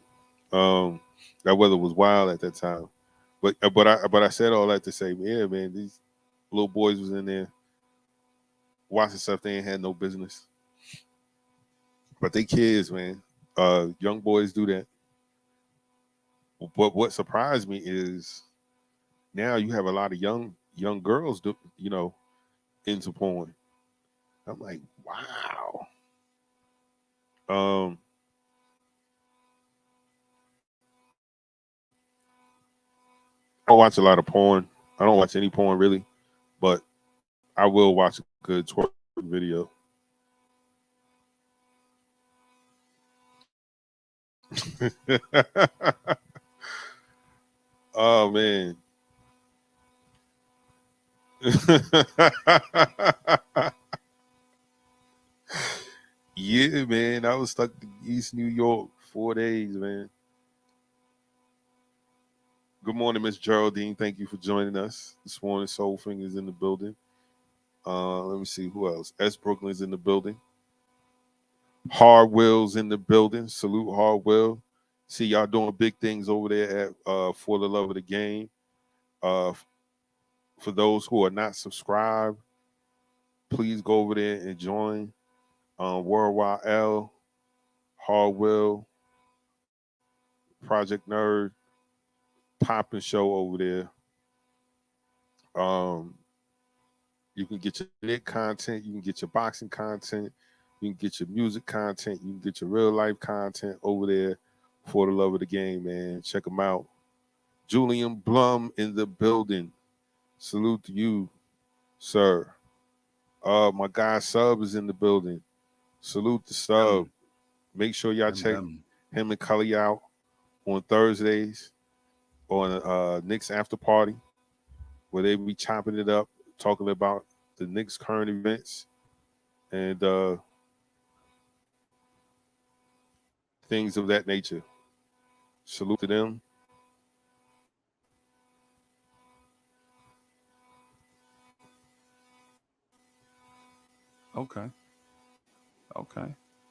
That weather was wild at that time. But I said all that to say, yeah, man, these little boys was in there watching stuff they ain't had no business. But they kids, man. Young boys do that. But what surprised me is now you have a lot of young girls into porn. I'm like, wow. I don't watch a lot of porn. I don't watch any porn really, but I will watch a good twerk video. Oh man. Yeah, man. I was stuck in East New York 4 days, man. Good morning, Miss Geraldine. Thank you for joining us this morning. Soul Fingers in the building. Let me see who else. S Brooklyn's in the building. Hard Will's in the building. Salute Hard Will. See y'all doing big things over there at For the Love of the Game. For those who are not subscribed, please go over there and join. Worldwide L, Hard Will, Project Nerd, Poppin' Show over there. You can get your lit content, you can get your boxing content, you can get your music content, you can get your real life content over there For the Love of the Game, man. Check them out. Julian Blum in the building. Salute to you, sir. My guy Sub is in the building. Salute to Sub. Make sure y'all check him and Cully out on Thursdays on Knicks After Party, where they be chopping it up, talking about the Knicks' current events and things of that nature. Salute to them. Okay.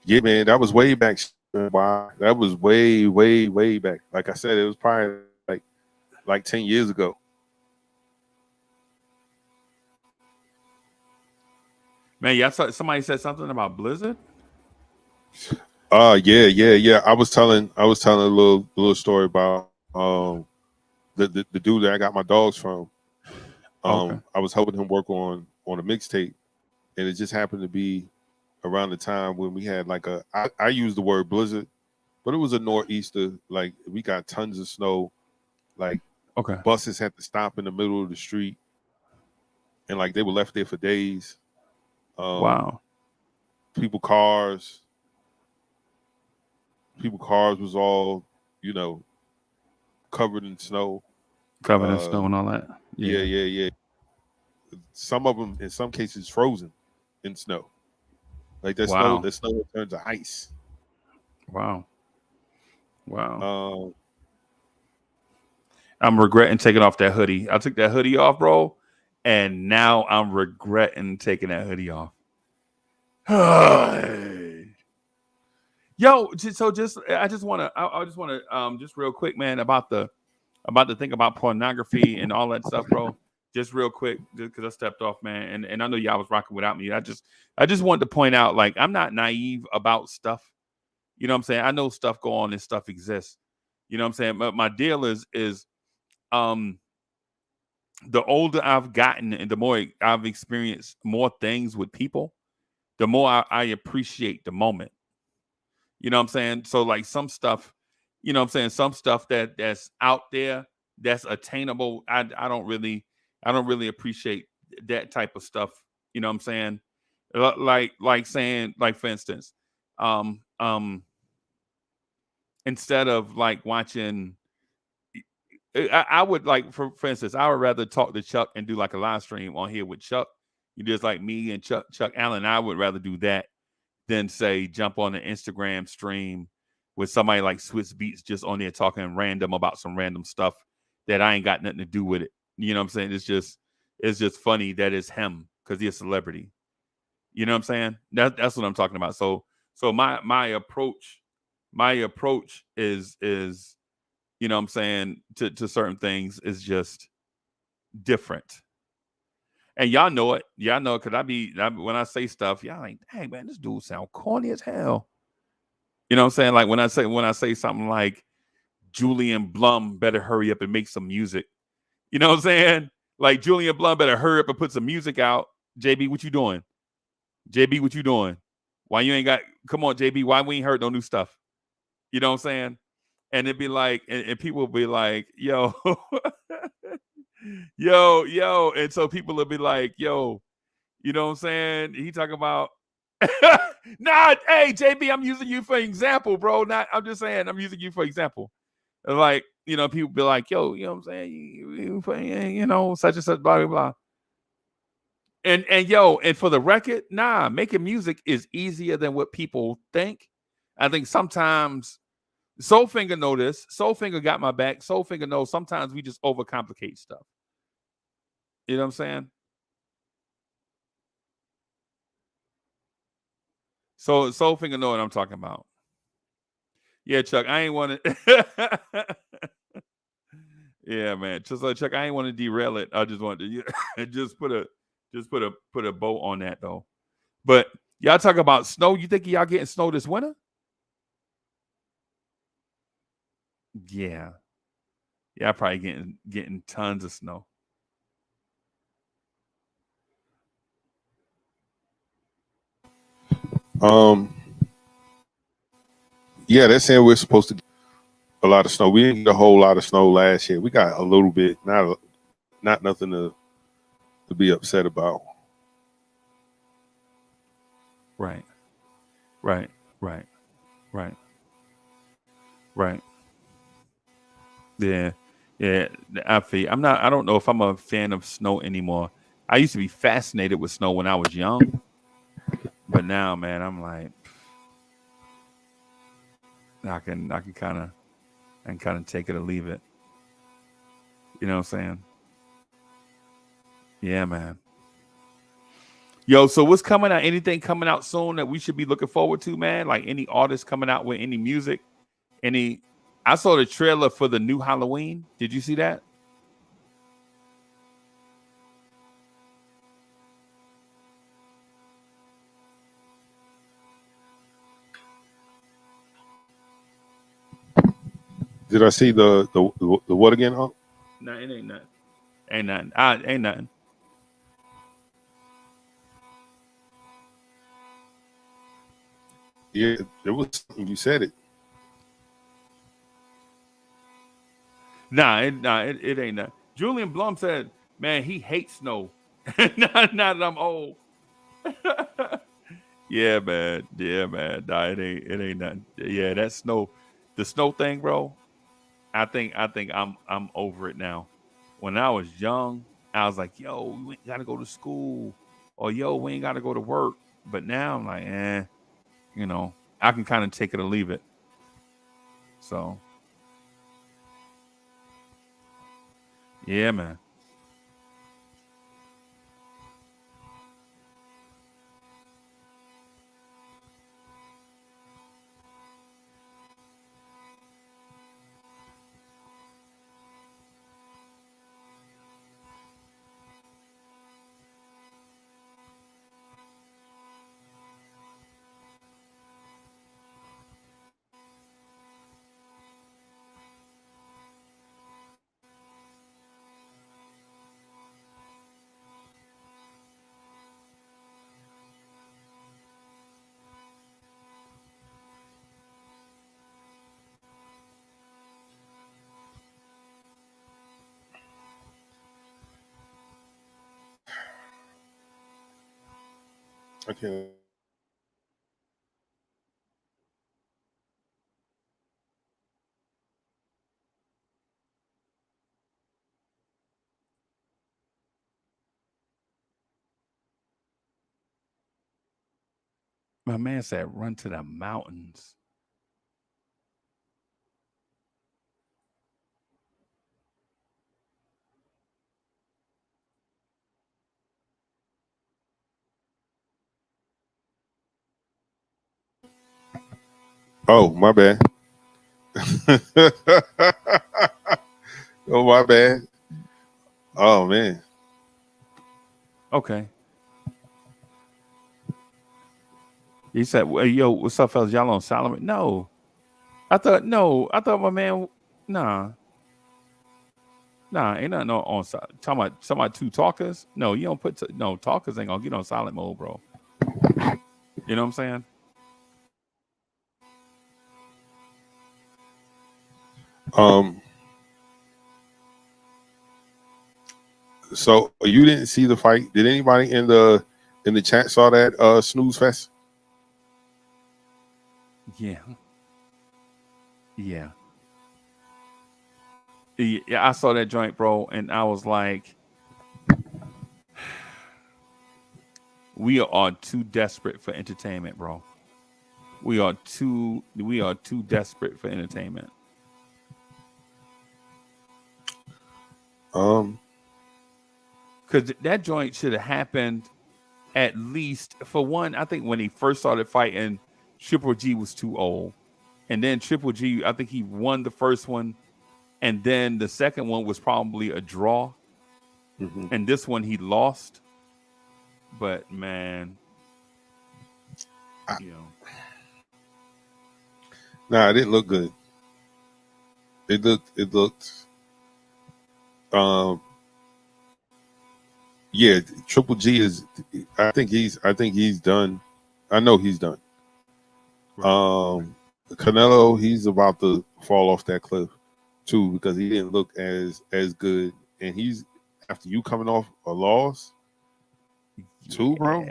Yeah, man, that was way back. Wow, that was way back. Like I said, it was probably like 10 years ago. Man, y'all saw somebody said something about Blizzard. Yeah. I was telling a little story about the dude that I got my dogs from. Okay. I was helping him work on a mixtape, and it just happened to be around the time when we had like I used the word blizzard, but it was a nor'easter. Like we got tons of snow. Like Okay. buses had to stop in the middle of the street. and like they were left there for days. Wow. People cars was all, you know, covered in snow. Covered in snow and all that. Yeah. Some of them, in some cases, frozen in snow. Like the Wow. snow turns to ice. Wow. Um, I'm regretting taking off that hoodie. I took that hoodie off, bro, and now I'm regretting taking that hoodie off. Yo, I just want to just real quick, man, about the thing about pornography and all that stuff, bro. Just real quick, just because I stepped off, man, and I know y'all was rocking without me. I just wanted to point out, like, I'm not naive about stuff. You know what I'm saying? I know stuff go on and stuff exists. You know what I'm saying? But my deal is the older I've gotten and the more I've experienced more things with people, the more I appreciate the moment. You know what I'm saying? So like some stuff, you know what I'm saying, some stuff that's out there that's attainable, I don't really appreciate that type of stuff. You know what I'm saying? Like saying, like, for instance, instead of like watching, I would, like, for instance, I would rather talk to Chuck and do like a live stream on here with Chuck. You just like me and Chuck Allen. I would rather do that than say jump on an Instagram stream with somebody like Swiss Beats just on there talking random about some random stuff that I ain't got nothing to do with it. You know what I'm saying? It's just funny that it's him because he's a celebrity. You know what I'm saying? That's what I'm talking about. So my approach is you know what I'm saying, to certain things is just different. And y'all know it. Y'all know it because when I say stuff, y'all like, dang, man, this dude sound corny as hell. You know what I'm saying? Like when I say something like Julian Blum better hurry up and make some music. You know what I'm saying? Like Julian Blum better hurry up and put some music out. JB, what you doing? JB, what you doing? Why you ain't got, come on, JB, why we ain't heard no new stuff? You know what I'm saying? And it'd be like, and people will be like, yo, yo. And so people will be like, yo, you know what I'm saying? He talking about, nah, hey, JB, I'm using you for example, bro. I'm just saying, I'm using you for example. Like, you know, people be like, yo, you know what I'm saying? You know, such and such, blah, blah, blah. And yo, and for the record, nah, making music is easier than what people think. I think sometimes Soulfinger know this. Soulfinger got my back. Soulfinger knows sometimes we just overcomplicate stuff. You know what I'm saying? So Soulfinger know what I'm talking about. Yeah, Chuck, I ain't want to. Yeah, man. Just like Chuck, I ain't want to derail it. I just wanted to just put a bow on that though. But y'all talk about snow. You think y'all getting snow this winter? Yeah, probably getting tons of snow. Yeah, they're saying we're supposed to get a lot of snow. We didn't get a whole lot of snow last year. We got a little bit, not nothing to be upset about. Right. Yeah. I don't know if I'm a fan of snow anymore. I used to be fascinated with snow when I was young, but now, man, I'm like, I can kind of take it or leave it. You know what I'm saying? Yeah, man. Yo, so what's coming out? Anything coming out soon that we should be looking forward to, man? Like any artists coming out with any music? I saw the trailer for the new Halloween. Did you see that? Did I see the what again, huh? No, it ain't nothing. Ain't nothing. Yeah, there was something. You said it. It ain't nothing. Julian Blum said, man, he hates snow. Not that I'm old. Yeah, man. Yeah, man. Nah, it ain't nothing. Yeah, that snow, the snow thing, bro. I think I'm over it now. When I was young, I was like, yo, we ain't gotta go to school. Or yo, we ain't gotta go to work. But now I'm like, I can kind of take it or leave it. So yeah, man. Okay. My man said run to the mountains. Oh, my bad. Oh, my bad. Oh man. Okay. He said, well, yo, what's up, fellas? Y'all on Solomon? No. I thought my man, nah. Nah, ain't nothing on talking about two talkers. No, you don't no talkers ain't gonna get on silent mode, bro. You know what I'm saying? Um. So you didn't see the fight? Did anybody in the chat saw that snooze fest? Yeah. Yeah. Yeah, I saw that joint, bro, and I was like, we are too desperate for entertainment, bro. We are too desperate for entertainment. Because that joint should have happened at least for one. I think when he first started fighting, Triple G was too old, and then Triple G, I think he won the first one, and then the second one was probably a draw, and this one he lost. But man, Nah, it didn't look good. It looked. Yeah, Triple G is. I think he's done. I know he's done. Canelo, he's about to fall off that cliff too because he didn't look as good, and he's after you coming off a loss too, bro.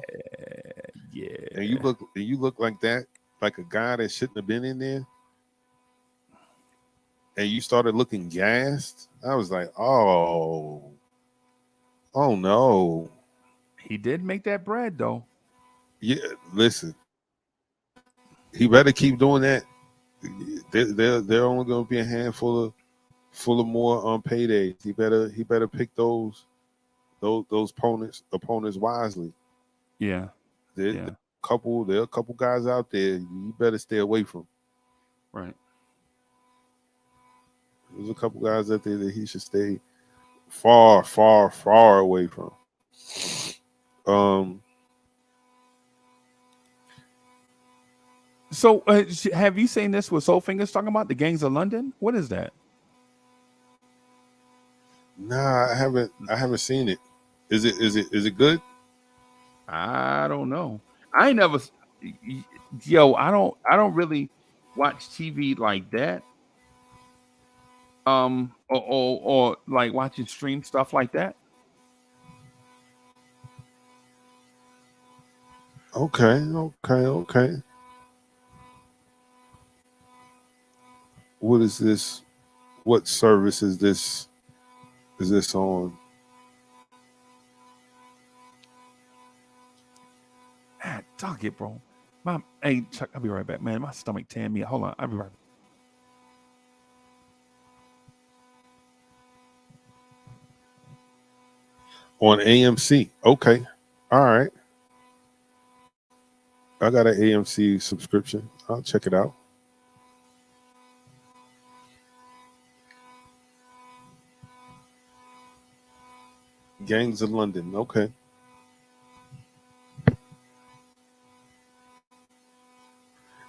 Yeah, and you look like that, like a guy that shouldn't have been in there, and you started looking gassed. I was like, oh no. He did make that bread though. Yeah, listen, he better keep doing that. There only going to be a handful of more paydays. He better pick those opponents wisely. Yeah. There are a couple guys out there you better stay away from. Right. There's a couple guys out there that he should stay far, far, far away from. So have you seen this with Soul Fingers talking about the gangs of London? What is that? Nah, I haven't seen it. Is it good? I don't know. I ain't never. Yo, I don't really watch TV like that. Or like watching stream stuff like that. Okay. What is this? What service is this? Is this on? Ah, dog it, bro. Hey, Chuck, I'll be right back, man. My stomach tearing me. Hold on, I'll be right back. On AMC. Okay. All right. I got an AMC subscription. I'll check it out. Gangs of London. Okay.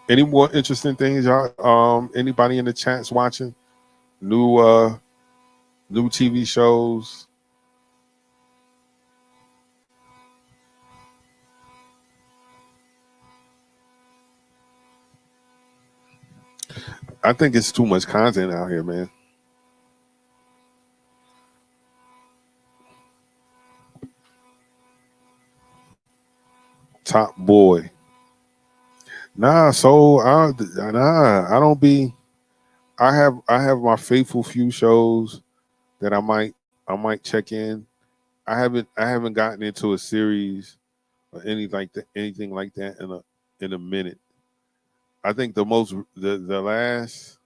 Any more interesting things, y'all? Anybody in the chats watching? New TV shows. I think it's too much content out here, man. Top Boy. Nah, I don't be. I have my faithful few shows that I might check in. I haven't gotten into a series or anything like that in a minute. I think the last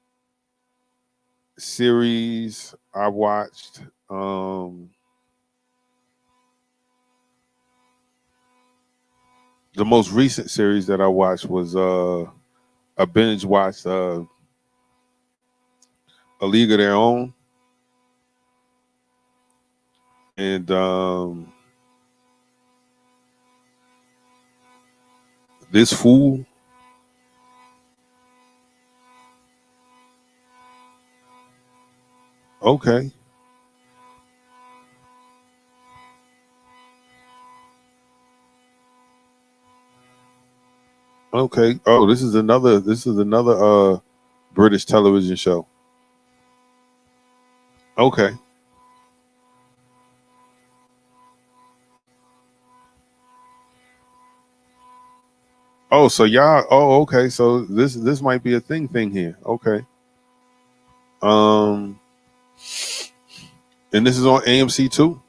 series I watched, the most recent series that I watched was I binge watched A League of Their Own, and This Fool. Okay. Okay. Oh, this is another British television show. Okay. Oh, so y'all. Oh, okay. So this might be a thing here. Okay. Um, and this is on AMC too.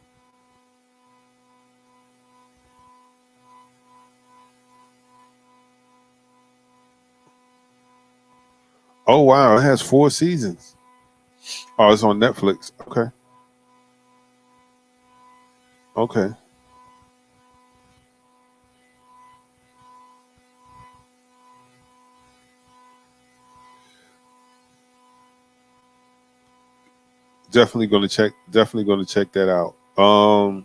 Oh wow, it has 4 seasons. Oh, it's on Netflix. Okay. Okay. Definitely gonna check that out. Oh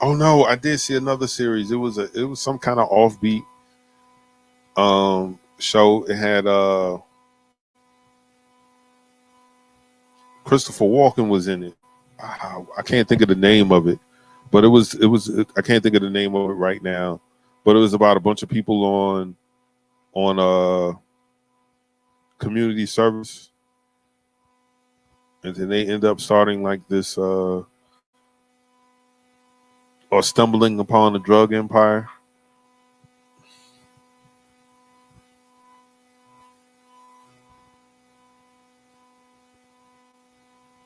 no, I did see another series. It was some kind of offbeat show. It had Christopher Walken was in it. I can't think of the name of it, but I can't think of the name of it right now. But it was about a bunch of people on community service, and then they end up starting like this or stumbling upon a drug empire.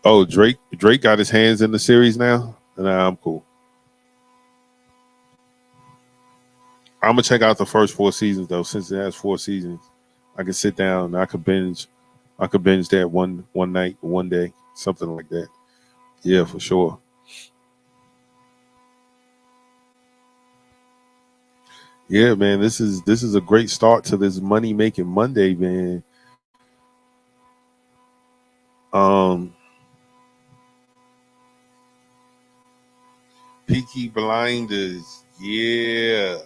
Oh, Drake got his hands in the series now. Nah, I'm cool. I'm gonna check out the first 4 seasons though, since it has 4 seasons. I can sit down and I could binge that one night, one day, something like that. Yeah, for sure. Yeah, man, this is a great start to this money making Monday, man. Um, Peaky Blinders, yeah.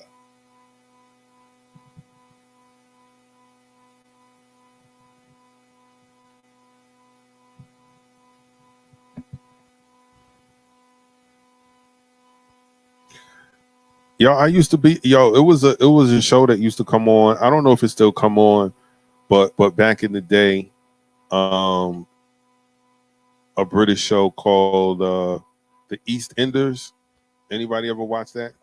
Yo, I used to be yo. It was a show that used to come on. I don't know if it still come on, but back in the day, um, a British show called the East Enders. Anybody ever watch that?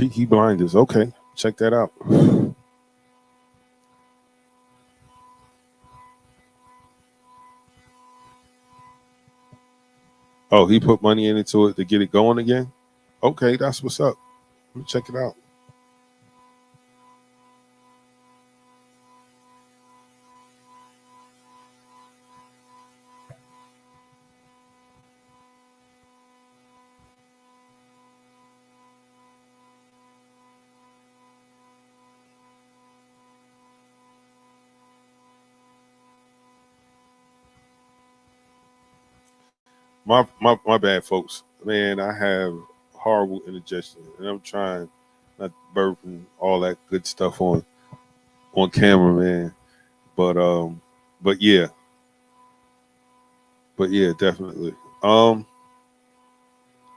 Peaky Blinders. Okay, check that out. Oh, he put money into it to get it going again. Okay, that's what's up. Let me check it out. My bad, folks. Man, I have horrible indigestion, and I'm trying not to burp and all that good stuff on camera, man. But but yeah, definitely.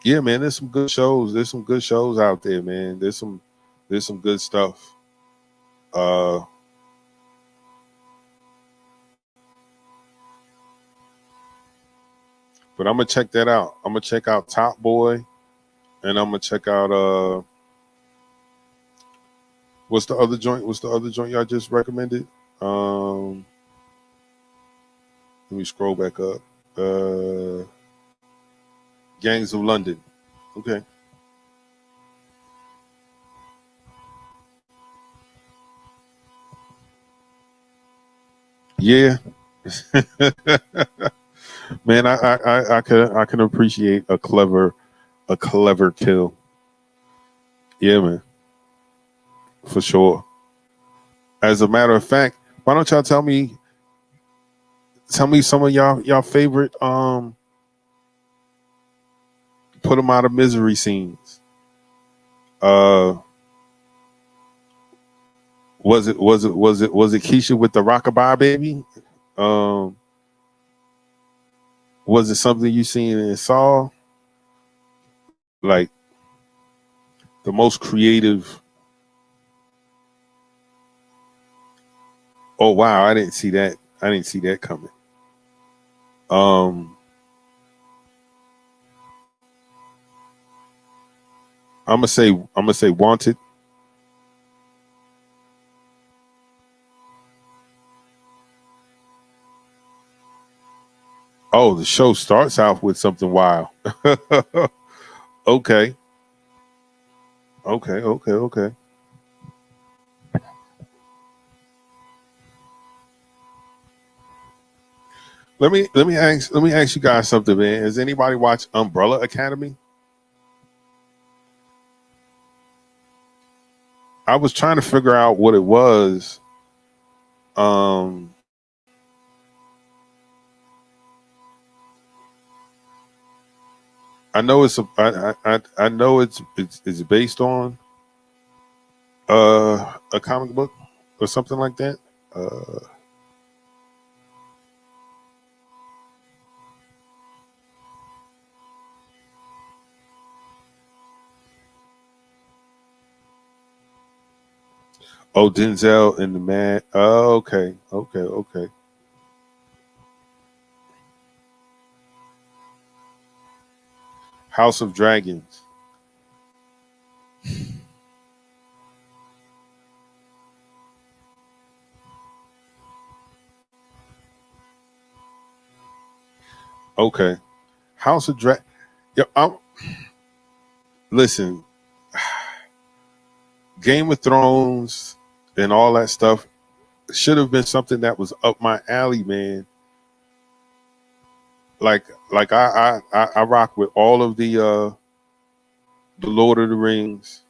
Yeah, man. There's some good shows. There's some good shows out there, man. There's some good stuff. Uh, but I'm gonna check that out. I'm gonna check out Top Boy, and I'm gonna check out what's the other joint? What's the other joint y'all just recommended? Let me scroll back up. Gangs of London. Okay. Yeah. Man, I can appreciate a clever kill. Yeah, man, for sure. As a matter of fact, why don't y'all tell me some of y'all favorite put them out of misery scenes. Was it Keisha with the rockabye baby? Um, was it something you seen and saw? Like the most creative. Oh wow, I didn't see that. I didn't see that coming. Um, I'm gonna say Wanted. Oh, the show starts off with something wild. Okay, okay. Let me ask you guys something, man. Has anybody watched Umbrella Academy? I was trying to figure out what it was. Um, I know I know it's based on a comic book or something like that. Uh, oh, Denzel and the man. Oh, okay. House of Dragons. Okay, House of Drag. Yeah, listen. Game of Thrones and all that stuff should have been something that was up my alley, man. Like I rock with all of the Lord of the Rings.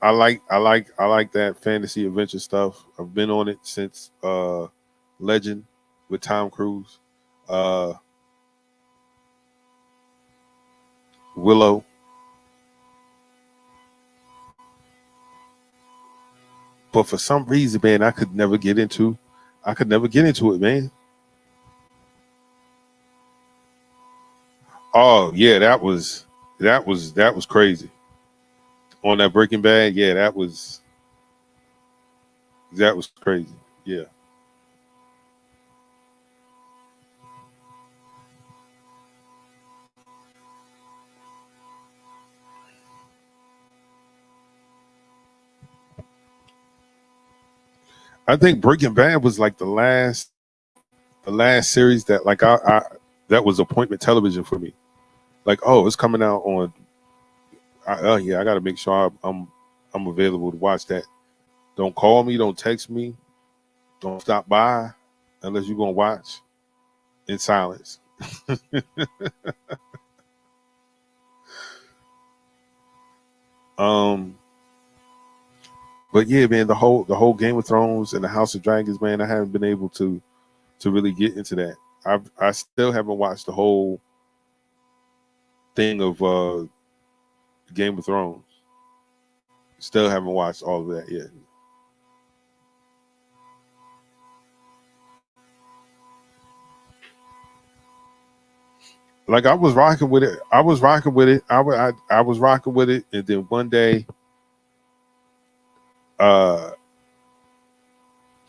I like that fantasy adventure stuff. I've been on it since Legend with Tom Cruise. Uh Willow. But for some reason, man, I could never get into it, man. Oh yeah, that was crazy. On that Breaking Bad, yeah, that was crazy. Yeah. I think Breaking Bad was like the last series that like I that was appointment television for me. Like, oh, it's coming out on. Oh yeah, I got to make sure I'm available to watch that. Don't call me, don't text me, don't stop by unless you're gonna watch in silence. Um, but yeah, man, the whole Game of Thrones and the House of Dragons, man, I haven't been able to really get into that. I still haven't watched the whole thing of Game of Thrones. Still haven't watched all of that yet. Like I was rocking with it. I was rocking with it. I was rocking with it, and then one day, uh,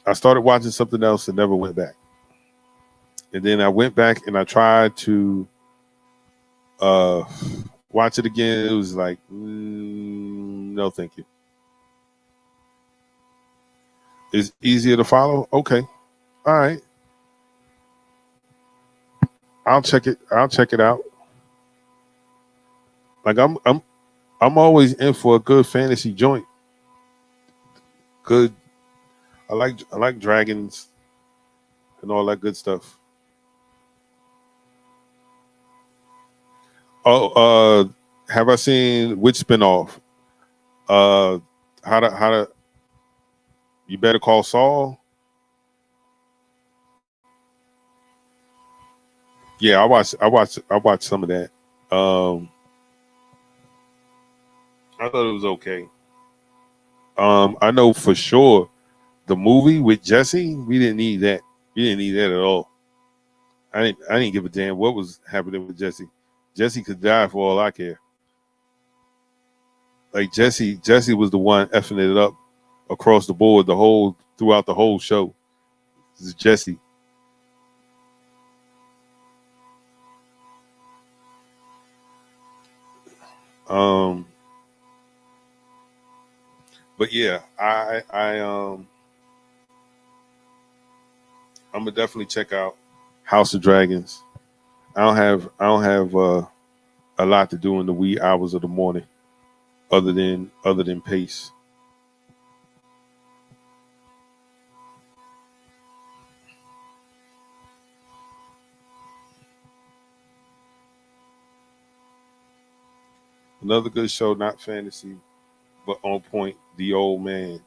I started watching something else and never went back. And then I went back and I tried to watch it again. It was like, no, thank you. It's easier to follow. Okay, all right. I'll check it. I'll check it out. Like I'm always in for a good fantasy joint. Good. I like dragons and all that good stuff. Oh, have I seen which spinoff? Uh, how to you better call Saul? Yeah, I watched some of that. I thought it was okay. I know for sure the movie with Jesse, we didn't need that. We didn't need that at all. I didn't give a damn what was happening with Jesse. Jesse could die for all I care. Like Jesse was the one effing it up across the board throughout the whole show. This is Jesse. Um, but yeah, I'm gonna definitely check out House of Dragons. I don't have a lot to do in the wee hours of the morning, other than pace. Another good show, not fantasy, but on point. The Old Man.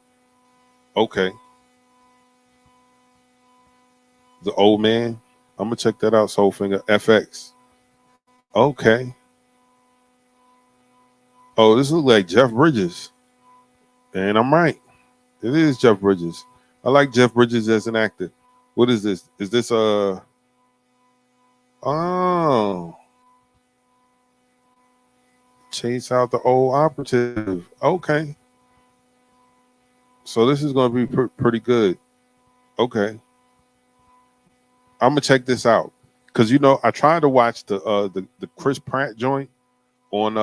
Okay, The Old Man. I'm gonna check that out. Soulfinger FX. Okay. Oh, this looks like Jeff Bridges, and I'm right. It is Jeff Bridges. I like Jeff Bridges as an actor. What is this? Is this a? Oh, chase out the old operative. Okay, so this is going to be pretty good. Okay, I'm gonna check this out because I tried to watch the Chris Pratt joint on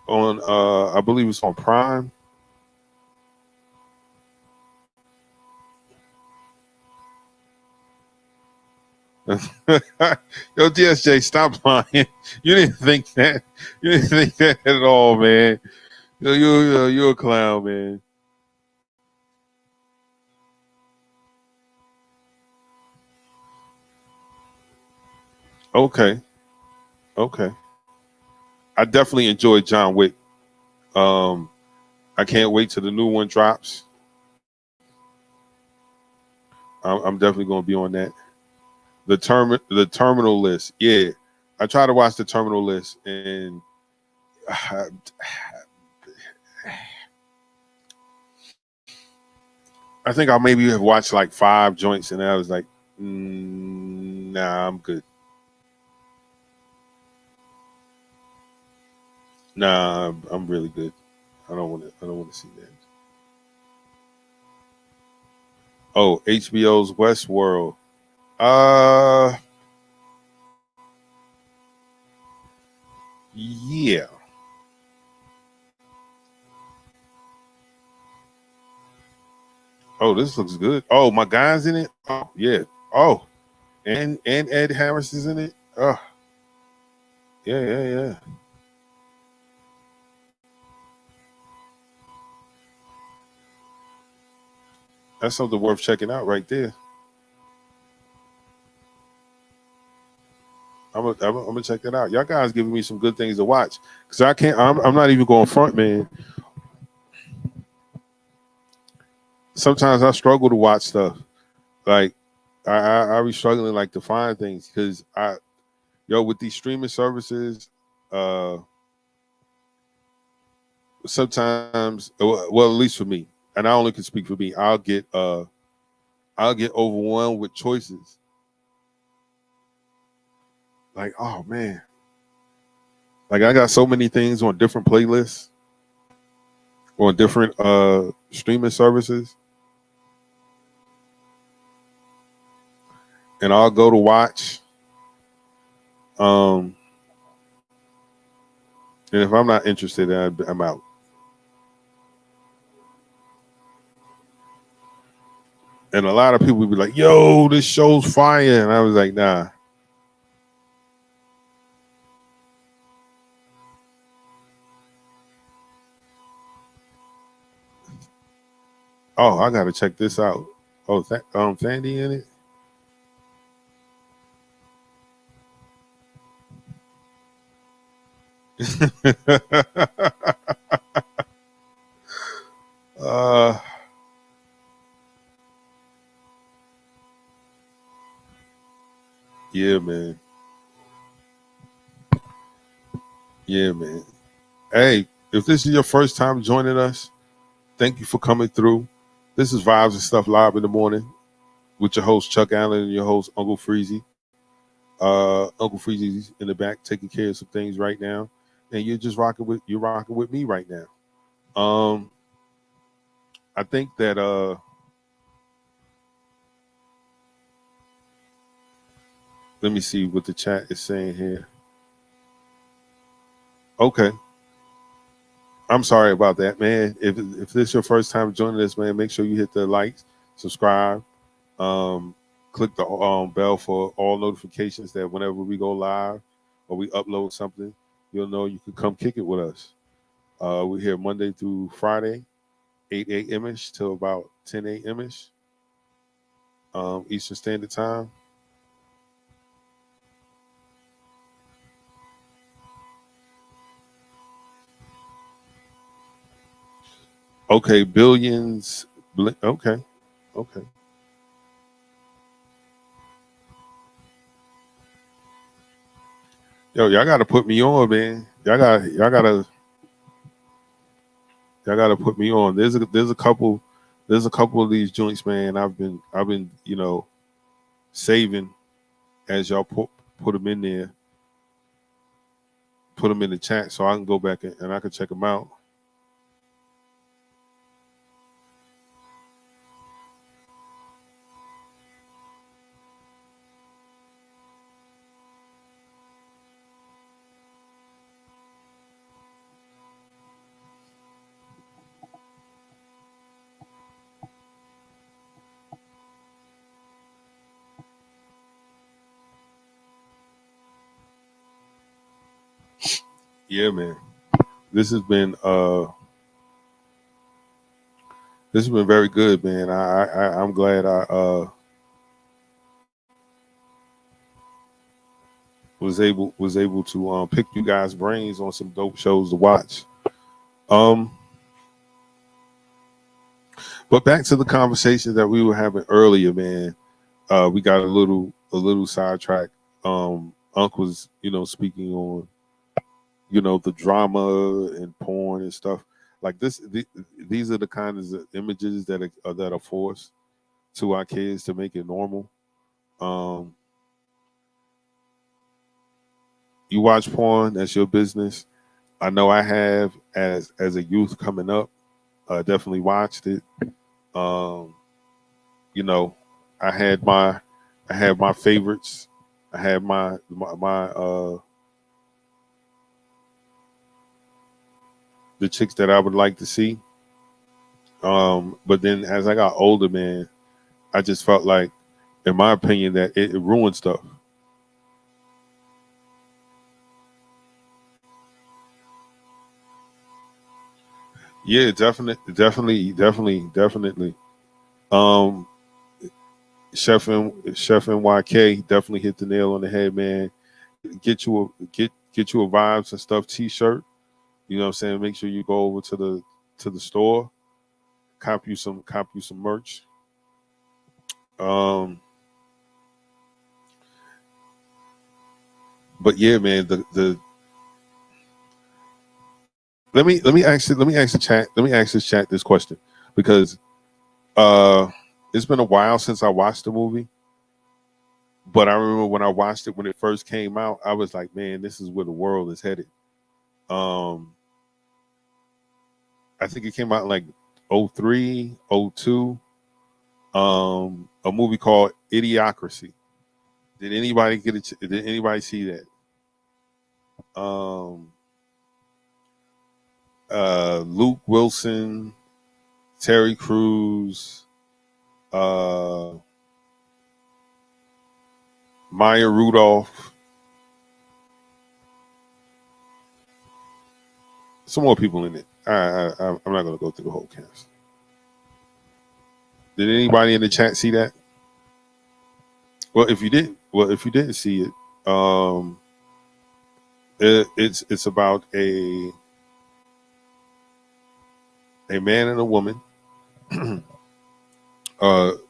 I believe it's on Prime. Yo, DSJ, stop lying. You didn't think that. You didn't think that at all, man. You're a clown, man. Okay, okay. I definitely enjoyed John Wick. Um, I can't wait till the new one drops. I'm definitely going to be on that. The Terminal List. Yeah, I tried to watch the Terminal List, and I think I maybe have watched like 5 joints, and I was like, nah, I'm good. Nah, I'm really good. I don't want to. I don't want to see that. Oh, HBO's Westworld. Uh, yeah. Oh, this looks good. Oh, my guy's in it. Oh, yeah. Oh, and Ed Harris is in it. Oh, yeah. That's something worth checking out right there. I'm gonna check that out. Y'all guys giving me some good things to watch because I can't. I'm not even going front, man. Sometimes I struggle to watch stuff. Like I be struggling like to find things because with these streaming services, uh, sometimes well at least for me, and I only can speak for me. I'll get overwhelmed with choices. Like, oh man, like I got so many things on different playlists on different streaming services, and I'll go to watch. And if I'm not interested, I'm out. And a lot of people would be like, "Yo, this show's fire," and I was like, "Nah." Oh, I gotta check this out. Oh, Fandy in it. uh, yeah, man. Yeah, man. Hey, if this is your first time joining us, thank you for coming through. This is Vibes and Stuff Live in the Morning with your host Chuck Allen and your host Uncle Freezy. Uncle Freezy's in the back taking care of some things right now, and you're rocking with me right now. I think that let me see what the chat is saying here. Okay. I'm sorry about that, man. If this is your first time joining us, man, make sure you hit the likes, subscribe, click the bell for all notifications that whenever we go live or we upload something, you'll know you can come kick it with us. We're here Monday through Friday, 8 a.m.ish till about 10 a.m.ish, Eastern Standard Time. Okay, billions. Okay. Yo, y'all gotta put me on, man. Y'all gotta put me on. There's a couple of these joints, man. I've been saving as y'all put them in there, put them in the chat so I can go back and I can check them out. Yeah, man. This has been very good, man. I'm glad I was able to pick you guys' brains on some dope shows to watch. But back to the conversation that we were having earlier, man. We got a little sidetracked. Unc was, speaking on, the drama and porn and stuff like this. These are the kinds of images that are forced to our kids to make it normal. You watch porn, that's your business. I know I have as a youth coming up. Definitely watched it. I had my favorites. I had my the chicks that I would like to see. But then as I got older, man, I just felt like, in my opinion, that it ruined stuff. Yeah, definitely. Um, Chef NYK definitely hit the nail on the head, man. Get you a Vibes and Stuff T-shirt. You know what I'm saying? Make sure you go over to the store, cop you some merch. But yeah, man, the let me ask this chat this question, because it's been a while since I watched the movie, but I remember when I watched it when it first came out, I was like, man, this is where the world is headed. I think it came out in like 03, 02. A movie called Idiocracy. Did anybody did anybody see that? Luke Wilson, Terry Crews, Maya Rudolph, some more people in it. I'm not going to go through the whole cast. Did anybody in the chat see that? Well, if you didn't see it, it's about a man and a woman,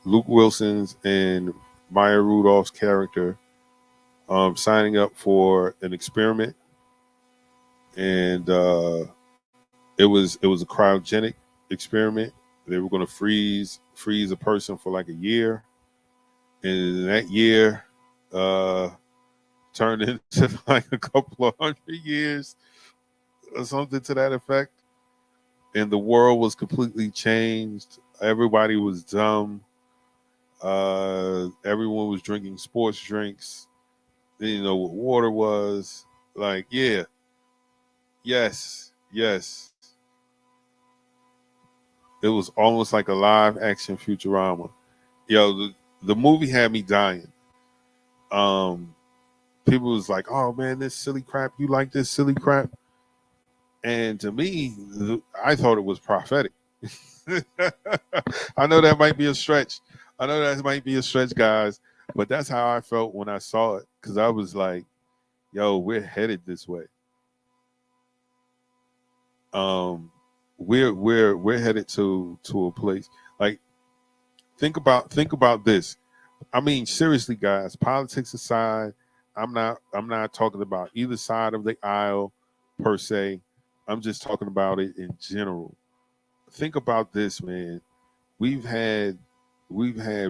Luke Wilson's and Maya Rudolph's character, signing up for an experiment, and it was a cryogenic experiment. They were going to freeze a person for like a year, and that year turned into like a couple of 100 years or something to that effect. And the world was completely changed. Everybody was dumb. Everyone was drinking sports drinks. They didn't know what water was. Like, yeah. Yes. It was almost like a live action Futurama. Yo, the movie had me dying. People was like, oh man, this silly crap. You like this silly crap? And to me, I thought it was prophetic. I know that might be a stretch. Guys, but that's how I felt when I saw it. Because I was like, yo, we're headed this way. We're headed to a place. Like, think about this. I mean, seriously, guys, politics aside, I'm not talking about either side of the aisle per se. I'm just talking about it in general. Think about this, man. We've had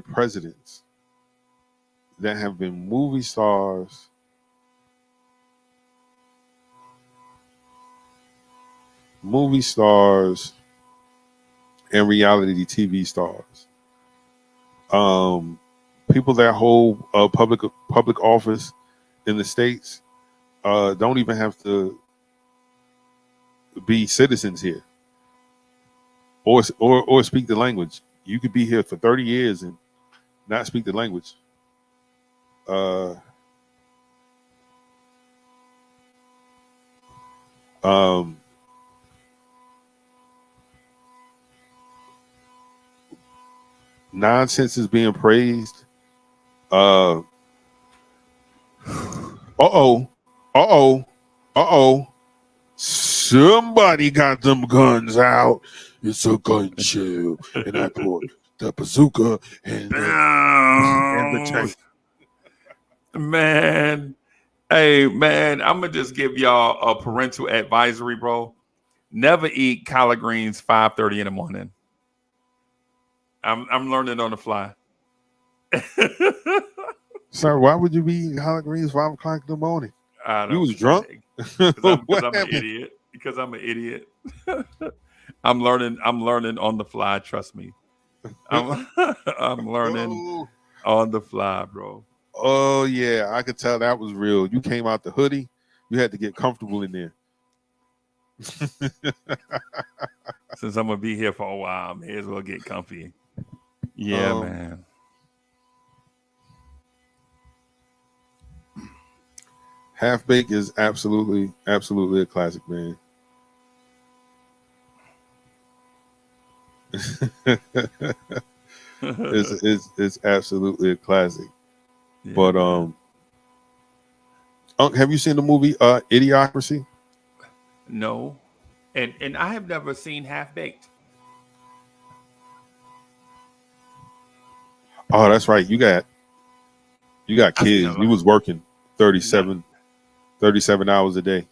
presidents that have been movie stars, and reality TV stars. People that hold public office in the States don't even have to be citizens here or speak the language. You could be here for 30 years and not speak the language. Nonsense is being praised. Somebody got them guns out. It's a gun show. And I brought the bazooka and the tank. Man. Hey, man, I'm going to just give y'all a parental advisory, bro. Never eat collard greens 5:30 in the morning. I'm learning on the fly. Sir, why would you be eating collard greens 5 o'clock in the morning? You was drunk? Because I'm an idiot. I'm learning on the fly, trust me. I'm learning on the fly, bro. Oh yeah, I could tell that was real. You came out the hoodie. You had to get comfortable in there. Since I'm gonna be here for a while, may as well get comfy. Yeah, Um, man. Half Baked is absolutely a classic, man. It's absolutely a classic. Yeah, But man. have you seen the movie Idiocracy? No, and I have never seen Half Baked. Oh, that's right. You got I've seen kids. a You lot. was working 37 hours a day.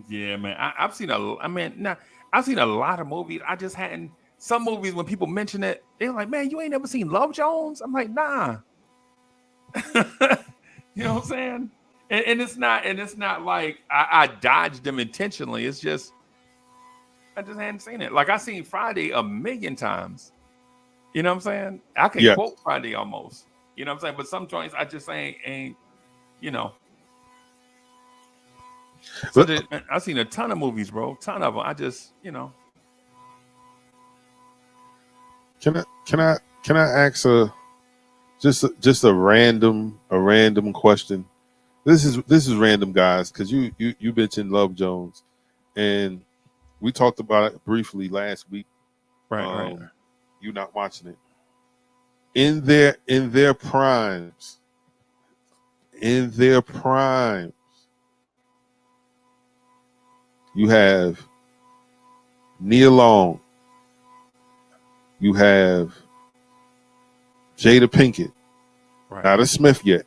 Yeah, man. I've seen a. I mean, now I've seen a lot of movies. I just hadn't. Some movies, when people mention it, they're like, "Man, you ain't never seen Love Jones?" I'm like, "Nah." You know what I'm saying? And it's not like I dodged them intentionally. It's just I just hadn't seen it. Like I seen Friday a million times. You know what I'm saying? I can Yeah. quote Friday almost. You know what I'm saying? But some joints I just ain't you know. So I've seen a ton of movies, bro. Ton of them. I just, Can I ask just a random question? This is random, guys, because you mentioned Love Jones, and we talked about it briefly last week. right. You not watching it in their primes. You have Nia Long. You have Jada Pinkett. Right. Not a Smith yet.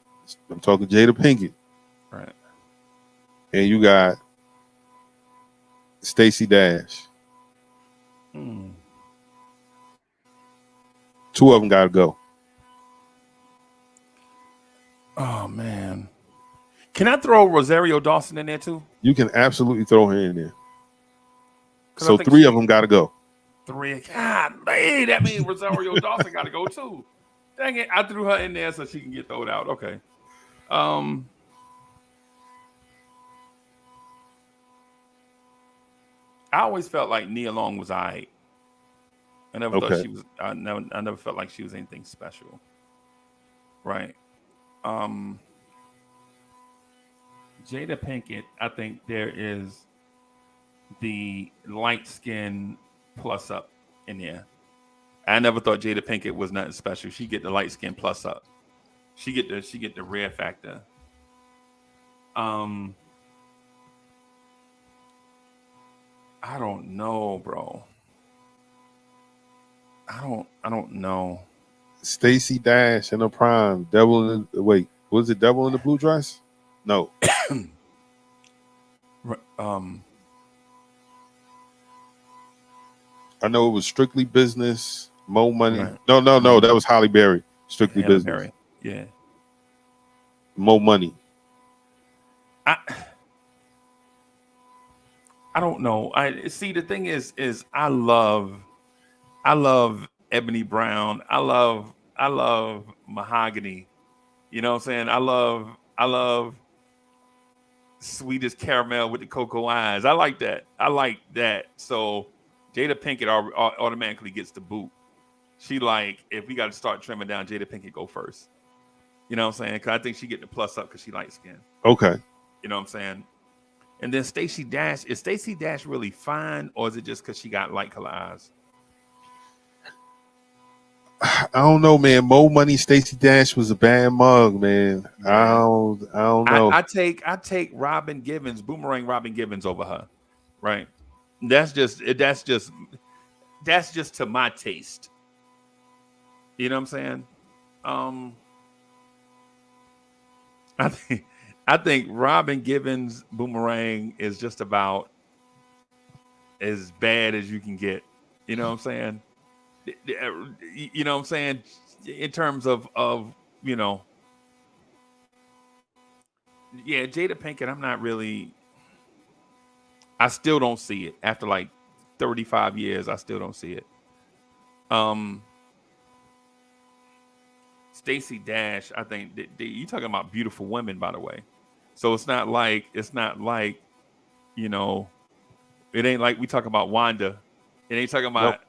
I'm talking Jada Pinkett. Right. And you got Stacey Dash. Two of them got to go. Oh man. Can I throw Rosario Dawson in there too? You can absolutely throw her in there. 'Cause So I think three of them got to go. Three. God, hey, that means Rosario Dawson got to go too. Dang it! I threw her in there so she can get thrown out. Okay. I always felt like Nia Long was alright. I never thought she was. I never felt like she was anything special. Right. Jada Pinkett. I think there is the light skin plus up in there. I never thought Jada Pinkett was nothing special. She get the light skin plus up. She get the rare factor. I don't know, bro. I don't know. Stacey Dash in her prime. Was it Devil in the Blue Dress? No. I know it was Strictly Business, Mo Money. Right. No, that was Halle Berry. Strictly Halle Business. Berry. Yeah. Mo Money. I don't know. I see. The thing is I love Ebony Brown. I love Mahogany. You know what I'm saying? I love Sweetest Caramel with the cocoa eyes. I like that. So Jada Pinkett automatically gets the boot. She like, if we got to start trimming down, Jada Pinkett go first. You know what I'm saying? Because I think she get the plus up because she light skin. Okay. You know what I'm saying? And then Stacey Dash. Is Stacey Dash really fine, or is it just because she got light color eyes? I don't know, man. Mo Money, Stacey Dash was a bad mug, man. I don't know. I take Robin Givens, Boomerang Robin Givens over her. Right. That's just to my taste. You know what I'm saying? I think Robin Givens Boomerang is just about as bad as you can get. You know what I'm saying? You know what I'm saying? In terms of yeah, Jada Pinkett, I'm not really. I still don't see it after like 35 years. I still don't see it. Stacey Dash, I think you talking about beautiful women, by the way. So it's not like, it ain't like we talk about Wanda It ain't talking about.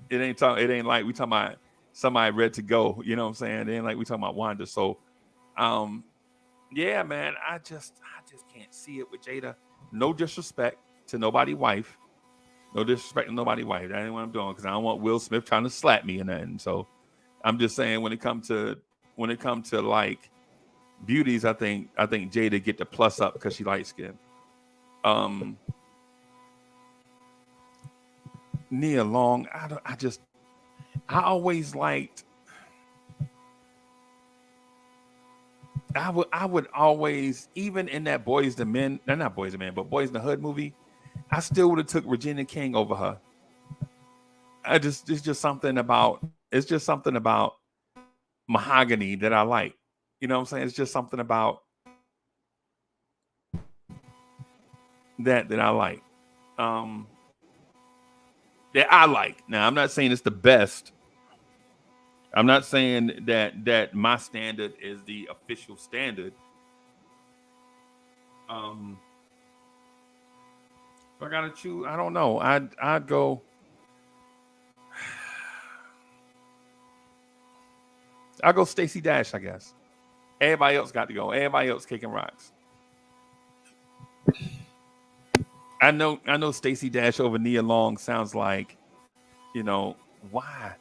It ain't talking. It ain't like we talking about somebody ready to go. You know what I'm saying? It ain't like we talking about Wanda. So, yeah, man. I just can't see it with Jada. No disrespect to nobody wife. No disrespect to nobody wife. That ain't what I'm doing because I don't want Will Smith trying to slap me and nothing. So, I'm just saying when it comes to like beauties, I think Jada get the plus up because she light skinned. Nia Long, I always liked. I would always, even in that Boys to Men, no, not Boys to Men, but Boys in the Hood movie, I still would have took Regina King over her. It's just something about mahogany that I like. You know what I'm saying? It's just something about that I like. That I like. Now, I'm not saying it's the best. I'm not saying that my standard is the official standard. If I gotta choose, I don't know. I'd go. I'll go Stacey Dash, I guess. Everybody else got to go. Everybody else kicking rocks. I know Stacey Dash over Nia Long sounds like, why?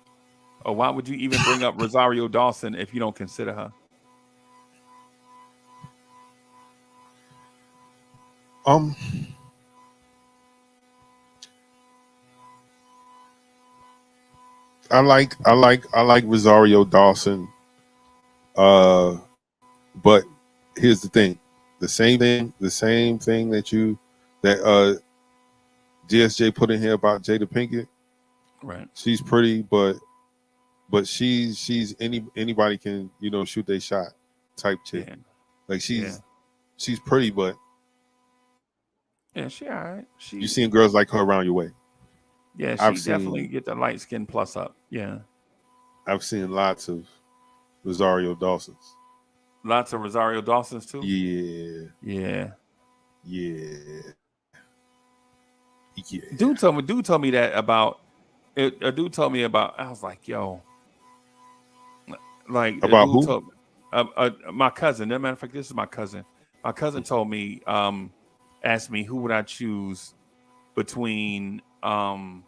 Or why would you even bring up Rosario Dawson if you don't consider her? I like Rosario Dawson. But here's the thing. The same thing that GSJ put in here about Jada Pinkett. Right. She's pretty, but she's anybody can, shoot their shot type chick. Yeah. Like she's pretty, but yeah, she all right. You seen girls like her around your way. Yeah, she definitely get the light skin plus up. Yeah. I've seen lots of Rosario Dawsons. Lots of Rosario Dawsons too? Yeah. Yeah. Yeah. Yeah. Dude told me that about it. A dude told me about, I was like, yo. Like about who? Told, my cousin. As a matter of fact, this is my cousin. My cousin told me, asked me who would I choose between A.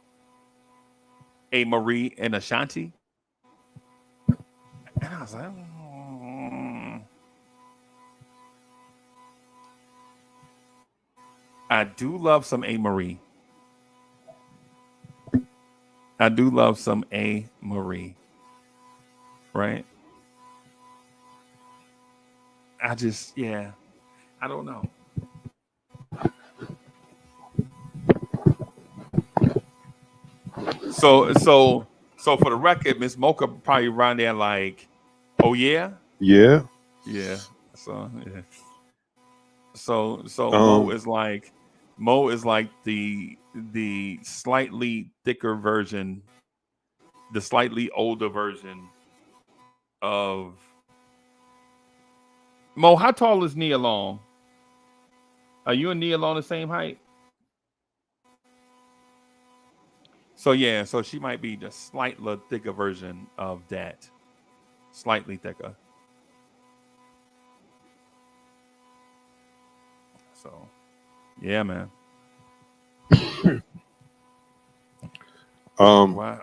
Marie and Ashanti. And I was like, I do love some A. Marie. I do love some A. Marie. Right? I don't know. So for the record, Miss Mocha probably around there like, oh yeah? Yeah. Yeah. So yeah. So Mo is like the slightly thicker version, the slightly older version of Mo. How tall is Nia Long? Are you and Nia Long the same height? So yeah, so she might be the slightly thicker version of that. Slightly thicker. So yeah, man. Wow.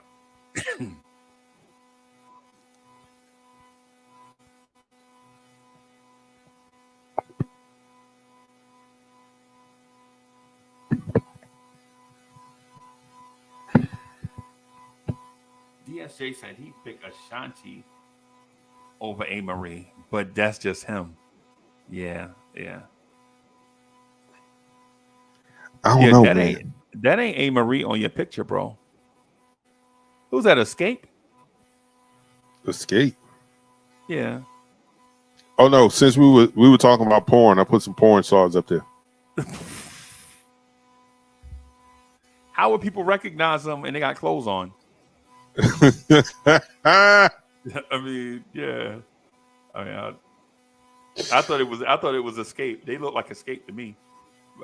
DSJ said he picked Ashanti over A. Marie, but that's just him. Yeah. I don't know, man. That ain't A. Marie on your picture, bro. Who's that? Escape? Escape? Yeah. Oh no! Since we were talking about porn, I put some porn stars up there. How would people recognize them and they got clothes on? I mean, yeah. I mean, I thought it was Escape. They look like Escape to me.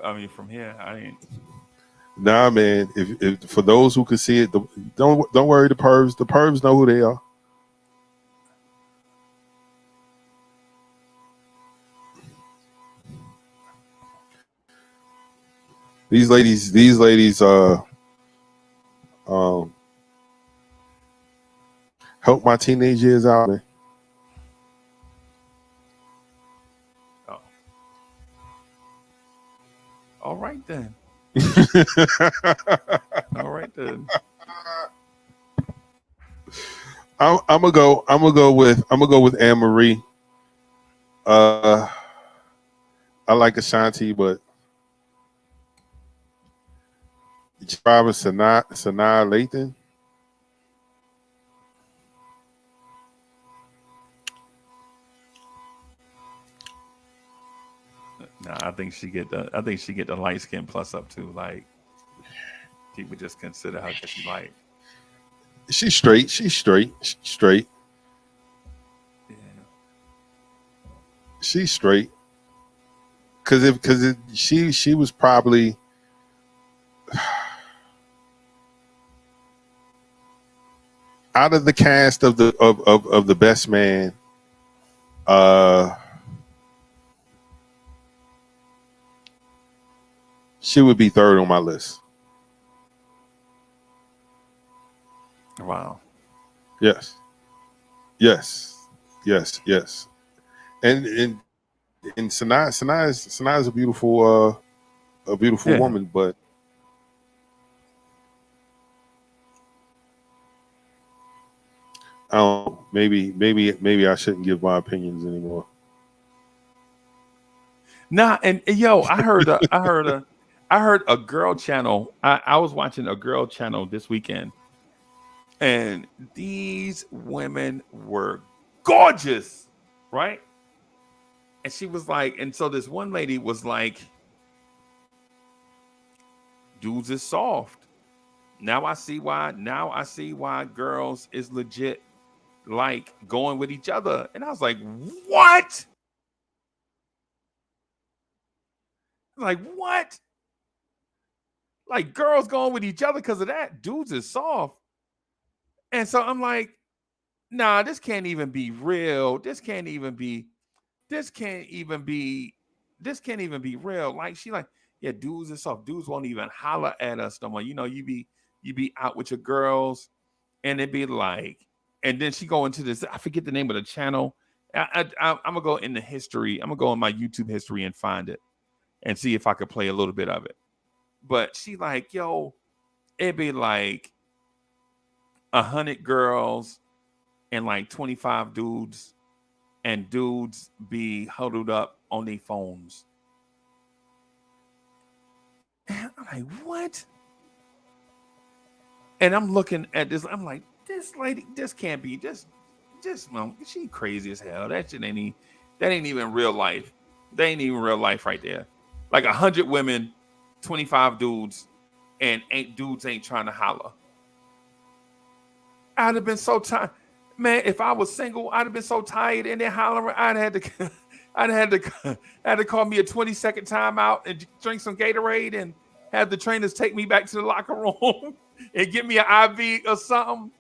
I mean, from here, I ain't. Nah, man. If for those who can see it, don't worry. The pervs know who they are. These ladies um help my teenage years out, man. Oh. All right then. All right then. I'm gonna go with Anne Marie. I like Ashanti, but driving Sanaa Lathan. Nah, I think she get the light skin plus up too. Like people just consider her because she light. She's straight. She's straight. Yeah. She's straight. Because she was probably out of the cast of the Best Man. She would be third on my list. Wow. Yes. And Sanaa is a beautiful Yeah. woman, but I don't know, maybe I shouldn't give my opinions anymore. Nah, and yo, I heard a girl channel. I was watching a girl channel this weekend, and these women were gorgeous, right? And she was like, and so this one lady was like, dudes is soft. Now I see why girls is legit like going with each other. And I was like, what? Like, what? Like girls going with each other because of that? Dudes is soft. And so I'm like, nah, this can't even be real. This can't even be real. Like she like, yeah, dudes is soft. Dudes won't even holler at us no more. You know, you be out with your girls and it be like, and then she go into this, I forget the name of the channel. I'm gonna go in the history. I'm gonna go in my YouTube history and find it and see if I could play a little bit of it. But she like, yo, it'd be like 100 girls and like 25 dudes, and dudes be huddled up on their phones. And I'm like, what? And I'm looking at this. I'm like, this lady, this can't be. No, she crazy as hell. That ain't even real life. That ain't even real life right there. Like 100 women, 25 dudes, and dudes ain't trying to holler. I'd have been so tired. Man, if I was single, I'd have been so tired and then hollering. I'd had to call me a 20-second timeout and drink some Gatorade and have the trainers take me back to the locker room and give me an IV or something.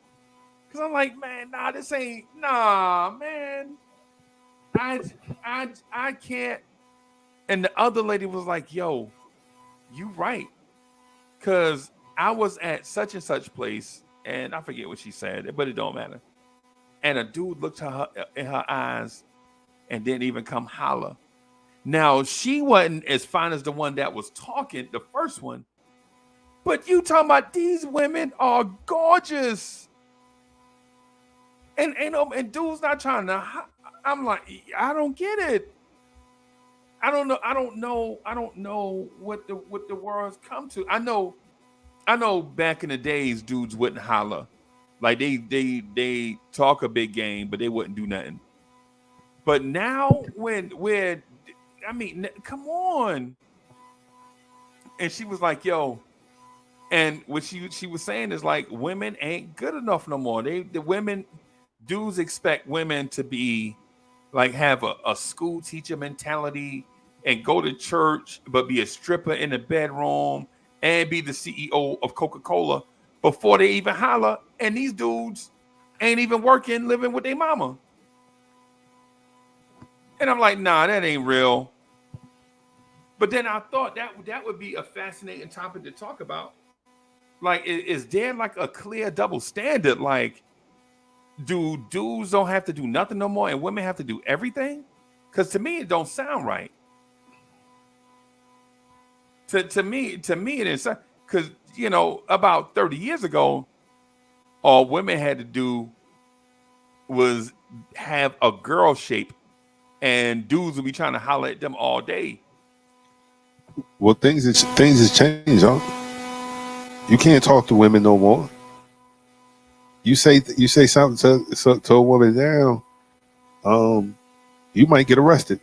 Cause I'm like, man, this ain't man. I can't. And the other lady was like, yo, you right. Cause I was at such and such place, and I forget what she said, but it don't matter. And a dude looked her in her eyes and didn't even come holler. Now, she wasn't as fine as the one that was talking, the first one. But you talking about these women are gorgeous. And dude's not trying to. I'm like, I don't get it. I don't know what the world's come to. I know back in the days, dudes wouldn't holler. Like they talk a big game, but they wouldn't do nothing. But now come on. And she was like, yo, and what she was saying is like, women ain't good enough no more. Dudes expect women to be like, have a school teacher mentality and go to church, but be a stripper in the bedroom and be the CEO of Coca-Cola before they even holler. And these dudes ain't even working, living with their mama. And I'm like, nah, that ain't real. But then I thought that would be a fascinating topic to talk about. Like, is there like a clear double standard? Like, do dudes don't have to do nothing no more and women have to do everything? Because to me, it don't sound right. To me, it is, because, you know, about 30 years ago, all women had to do was have a girl shape, and dudes would be trying to holler at them all day. Well, things has changed, huh? You can't talk to women no more. You say something to a woman now, you might get arrested.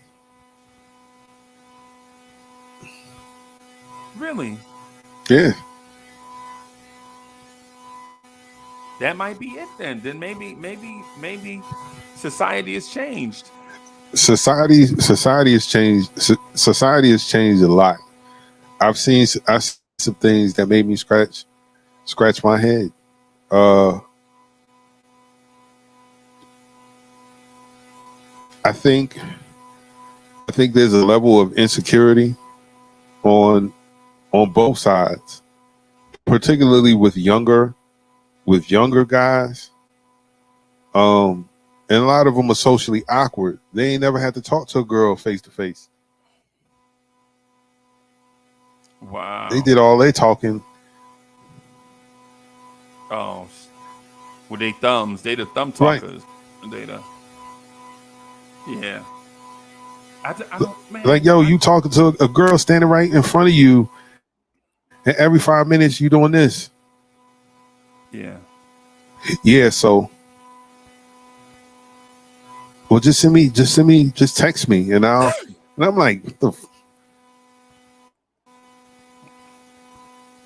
Really? Yeah. That might be it then. Then maybe society has changed. Society has changed. Society has changed a lot. I've seen some things that made me scratch my head. I think there's a level of insecurity on both sides, particularly with younger guys. And a lot of them are socially awkward. They ain't never had to talk to a girl face to face. Wow. They did all their talking. Oh, with their thumbs. They the thumb Right. talkers. They the, yeah. I don't, man. Like, yo, you talking to a girl standing right in front of you, and every 5 minutes you doing this. Yeah. Yeah, so, well, just text me, and I'm like,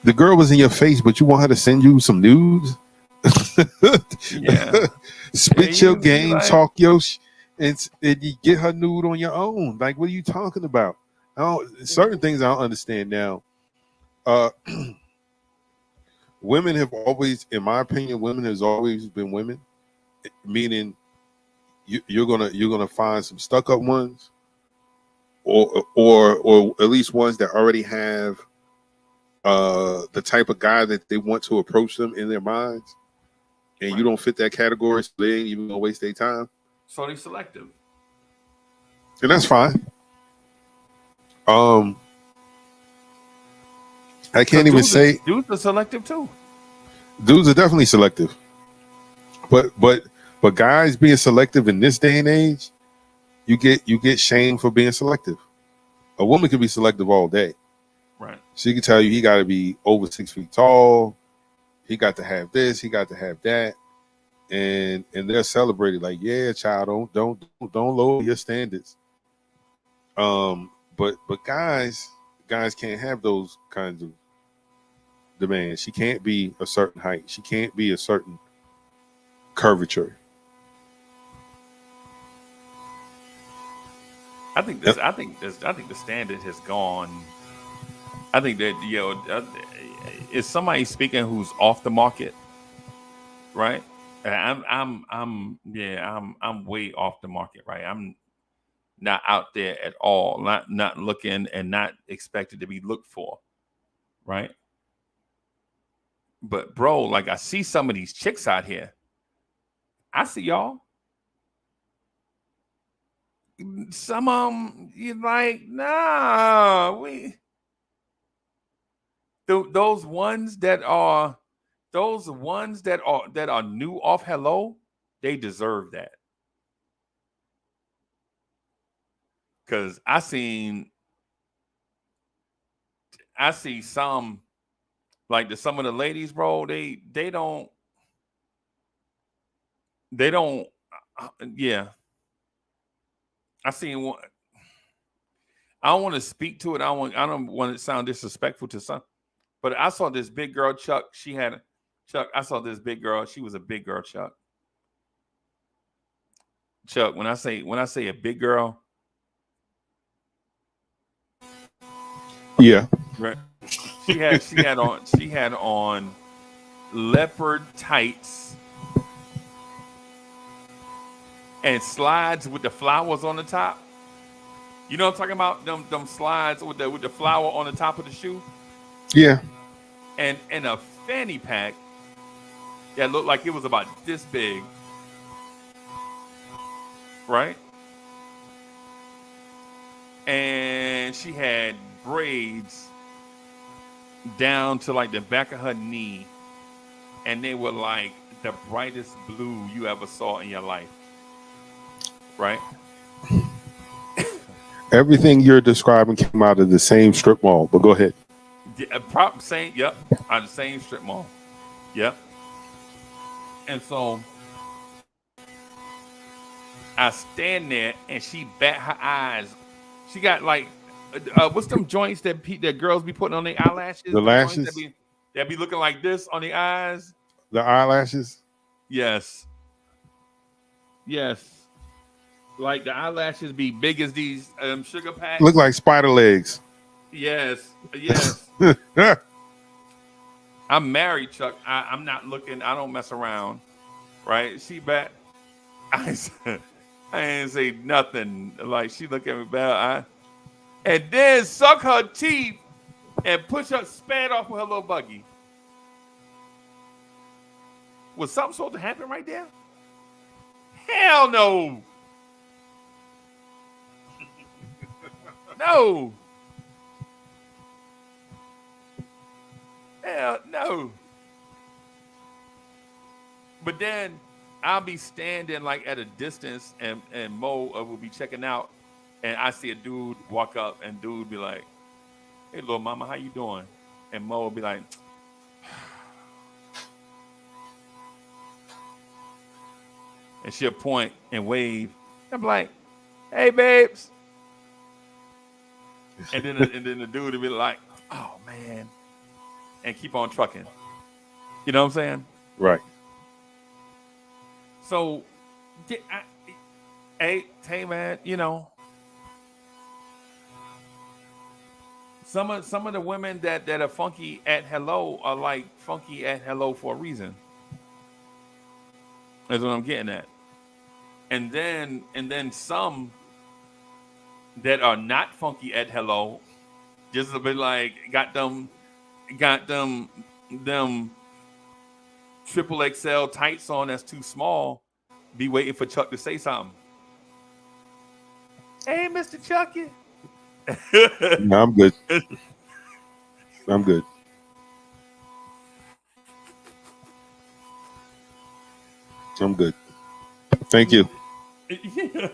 the girl was in your face, but you want her to send you some nudes? Yeah. Spit Yeah, your you game, like- talk your and you get her nude on your own. Like, what are you talking about? Certain things I don't understand now. Women have always, in my opinion, women has always been women. Meaning, you're gonna find some stuck up ones, or at least ones that already have the type of guy that they want to approach them in their minds, and you don't fit that category, so they ain't even gonna waste their time. So they selective. And that's fine. I can't even say Dudes are selective too. dudes are definitely selective, but guys being selective in this day and age, you get shamed for being selective. A woman can be selective all day. Right. She can tell you he got to be over 6 feet tall, he got to have this, he got to have that, and they're celebrated like, yeah, child, don't lower your standards. But guys can't have those kinds of demands. She can't be a certain height. She can't be a certain curvature. I think the standard has gone. I think that is somebody speaking who's off the market, right? I'm way off the market, right? I'm not out there at all, not looking and not expected to be looked for, right? But bro, like I see some of these chicks out here. I see y'all. Some of them, you're like, nah, those ones that are new off Hello, they deserve that. Cause I see some, like some of the ladies, bro, they don't yeah. I seen one. I don't want to speak to it. I don't want to sound disrespectful to some, but I saw this big girl, Chuck. I saw this big girl. She was a big girl, Chuck. Chuck, when I say a big girl, Yeah. right? She had on leopard tights and slides with the flowers on the top. You know what I'm talking about? Them slides with the flower on the top of the shoe. Yeah. And a fanny pack that looked like it was about this big. Right? And she had braids down to like the back of her knee. And they were like the brightest blue you ever saw in your life. Right? Everything you're describing came out of the same strip mall, but go ahead. Yep, out of the same strip mall. Yep. And so I stand there and she bat her eyes. She got like, what's them joints that girls be putting on their eyelashes? The lashes? That be looking like this on the eyes? The eyelashes? Yes. Yes. Like the eyelashes be big as these sugar packs. Look like spider legs. Yes. Yes. I'm married, Chuck. I'm not looking. I don't mess around. Right? She back. I ain't say nothing. Like she look at me bad. And then suck her teeth and push her spad off with her little buggy. Was something supposed to happen right there? Hell no. No. Hell no. But then I'll be standing like at a distance and Mo will be checking out and I see a dude walk up and dude be like, "Hey little mama, how you doing?" And Mo will be like, and she'll point and wave. I'm like, "Hey babes." And then the dude will be like, "Oh man," and keep on trucking. You know what I'm saying? Right. So, hey man, you know, some of the women that are funky at hello are like funky at hello for a reason. That's what I'm getting at. And then some that are not funky at hello, just a bit like got them triple XL tights on that's too small, be waiting for Chuck to say something. Hey, Mr. Chucky. No, I'm good. I'm good. I'm good. Thank you. Yeah.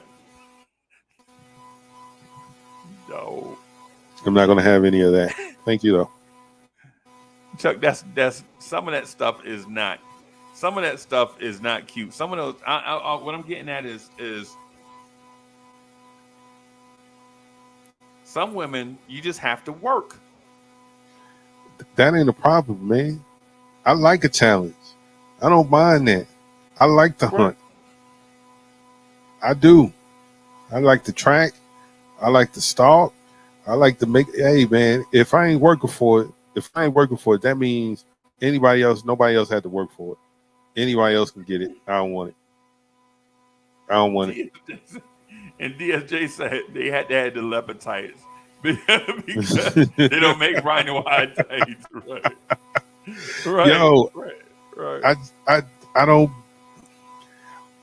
No. I'm not going to have any of that. Thank you, though. Chuck, that's some of that stuff is not. Some of that stuff is not cute. Some of those. What I'm getting at is some women you just have to work. That ain't a problem, man. I like a challenge. I don't mind that. I like to hunt. I do. I like to track. I like to stalk. I like to make. Hey, man, if I ain't working for it, that means nobody else had to work for it. Anybody else can get it. I don't want it. And DSJ said they had to have the leopard tights because they don't make rhino hide tights. Right. Yo, right. I don't.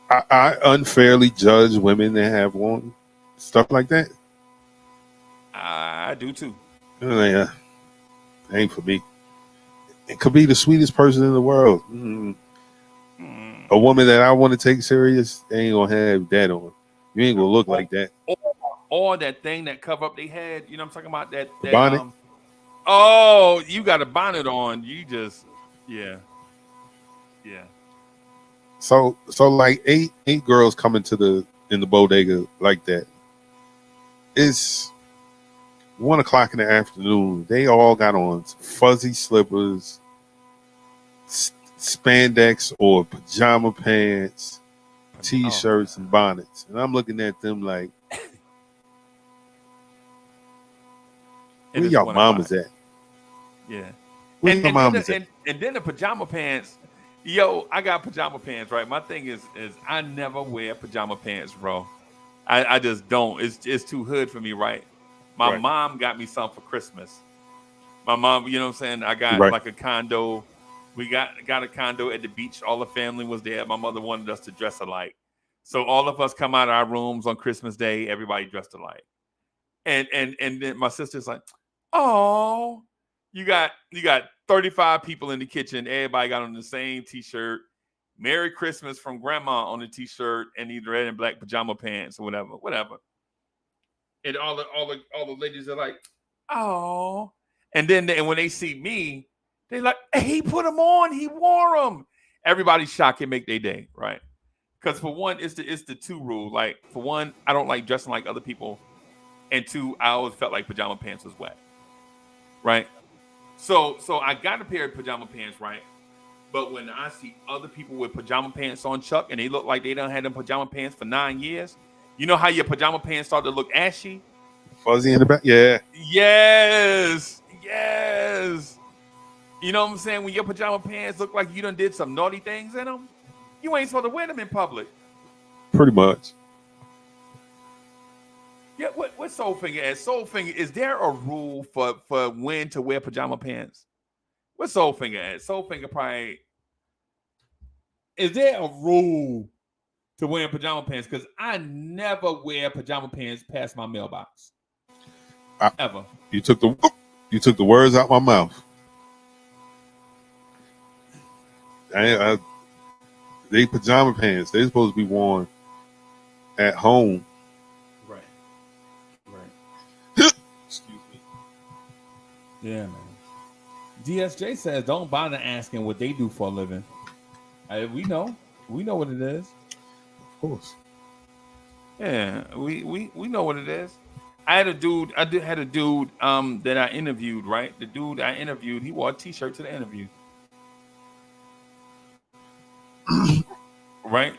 I unfairly judge women that have on stuff like that. I do too. Yeah, ain't for me. It could be the sweetest person in the world. A woman that I want to take serious, they ain't gonna have that on. You ain't gonna look like that. Or that thing that cover up their head. You know what I'm talking about? That bonnet. Oh, you got a bonnet on. You just, yeah. So like eight girls coming in the bodega like that. It's 1:00 in the afternoon. They all got on fuzzy slippers, spandex or pajama pants, t-shirts and bonnets. And I'm looking at them like, where y'all mamas at? Yeah. Where's And my and, mom then is the, at? and then the pajama pants. Yo, I got pajama pants, right? My thing is I never wear pajama pants, bro. I just don't. It's too hood for me, right? My Right. mom got me some for Christmas. My mom, you know what I'm saying? I got Right. like a condo. We got a condo at the beach. All the family was there. My mother wanted us to dress alike. So all of us come out of our rooms on Christmas Day, everybody dressed alike. And then my sister's like, "Oh, you got 35 people in the kitchen. Everybody got on the same t-shirt. Merry Christmas from grandma on the t-shirt and these red and black pajama pants or whatever." And all the ladies are like, "Oh." And when they see me, they like, "Hey, he put them on. He wore them." Everybody's shocked and make their day, right? Because for one, it's the two rule. Like for one, I don't like dressing like other people, and two, I always felt like pajama pants was wet, right? So I got a pair of pajama pants, right? But when I see other people with pajama pants on, Chuck, and they look like they done had them pajama pants for 9 years, you know how your pajama pants start to look ashy? Fuzzy in the back. Yeah. Yes. Yes. You know what I'm saying? When your pajama pants look like you done did some naughty things in them, you ain't supposed to wear them in public. Pretty much. Yeah, what Soulfinger at? Soulfinger, is there a rule for when to wear pajama pants? What Soulfinger at? Soulfinger probably. Is there a rule to wearing pajama pants? Because I never wear pajama pants past my mailbox. Ever. You took the words out my mouth. They pajama pants. They're supposed to be worn at home. Right. Excuse me. Yeah, man. DSJ says, "Don't bother asking what they do for a living." We know what it is. Of course. Yeah, we know what it is. I had a dude that I interviewed, right? The dude I interviewed, he wore a t-shirt to the interview. Right?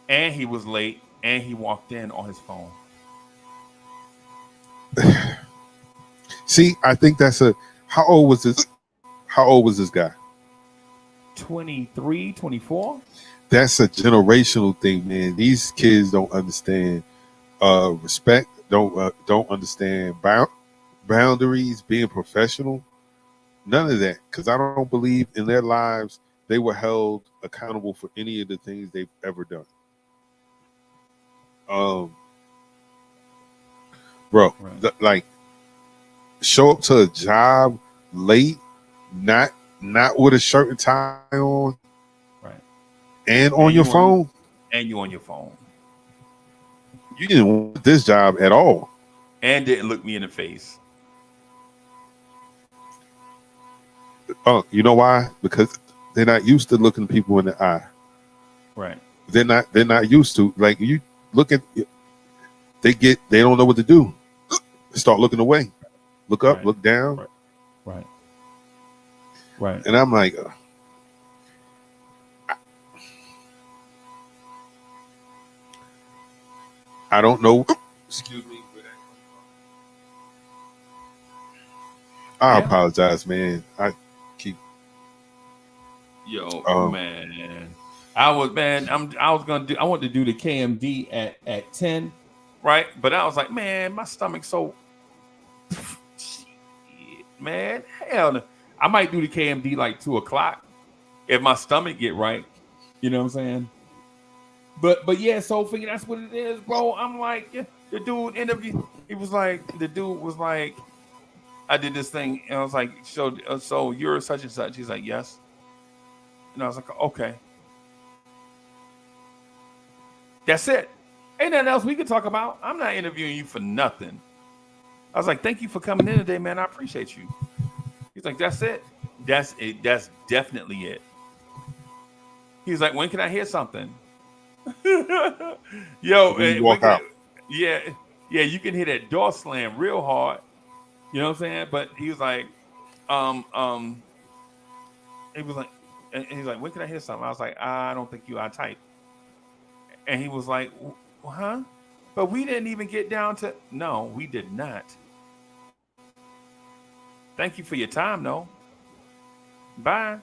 And he was late and he walked in on his phone. See, I think that's how old was this guy? 23, 24? That's a generational thing, man. These kids don't understand respect, don't understand boundaries, being professional. None of that, because I don't believe in their lives they were held accountable for any of the things they've ever done. Bro, Right. like show up to a job late, not with a shirt and tie on, Right. and on your phone. And you on your phone. You didn't want this job at all. And didn't look me in the face. You know why? Because they're not used to looking people in the eye. Right. They're not used to, like, you look at, they don't know what to do. Start looking away. Look up, Right. look down. Right. And I'm like, I don't know. Excuse me. I apologize, man. I Man. I was wanted to do the KMD at 10, right? But I was like, man, my stomach's so shit, man. Hell no. I might do the KMD like 2:00 if my stomach get right. You know what I'm saying? But yeah, so figure that's what it is, bro. I'm like, the dude interviewed. The dude was like, I did this thing, and I was like, so you're such and such. He's like, yes. And I was like, okay. That's it. Ain't nothing else we could talk about. I'm not interviewing you for nothing. I was like, thank you for coming in today, man. I appreciate you. He's like, that's it. That's it. That's definitely it. He's like, when can I hear something? Yo, when you walk out. Yeah, you can hear that door slam real hard. You know what I'm saying? But he was like, he was like, and he's like, when can I hear something? I was like, I don't think you are tight. And he was like, well, huh? But we didn't even get down to, no, we did not. Thank you for your time, though. Bye.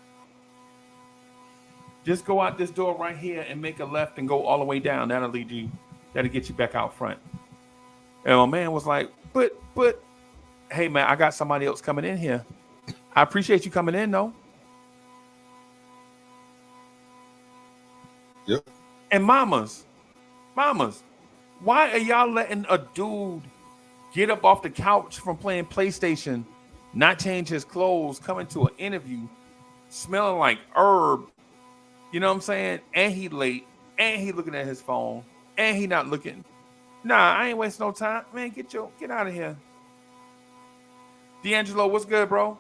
Just go out this door right here and make a left and go all the way down. That'll get you back out front. And my man was like, but, hey man, I got somebody else coming in here. I appreciate you coming in though. Yep. And mamas, why are y'all letting a dude get up off the couch from playing PlayStation, not change his clothes, come into an interview, smelling like herb? You know what I'm saying? And he late, and he looking at his phone, and he not looking. Nah, I ain't wasting no time. Man, get out of here. D'Angelo, what's good, bro?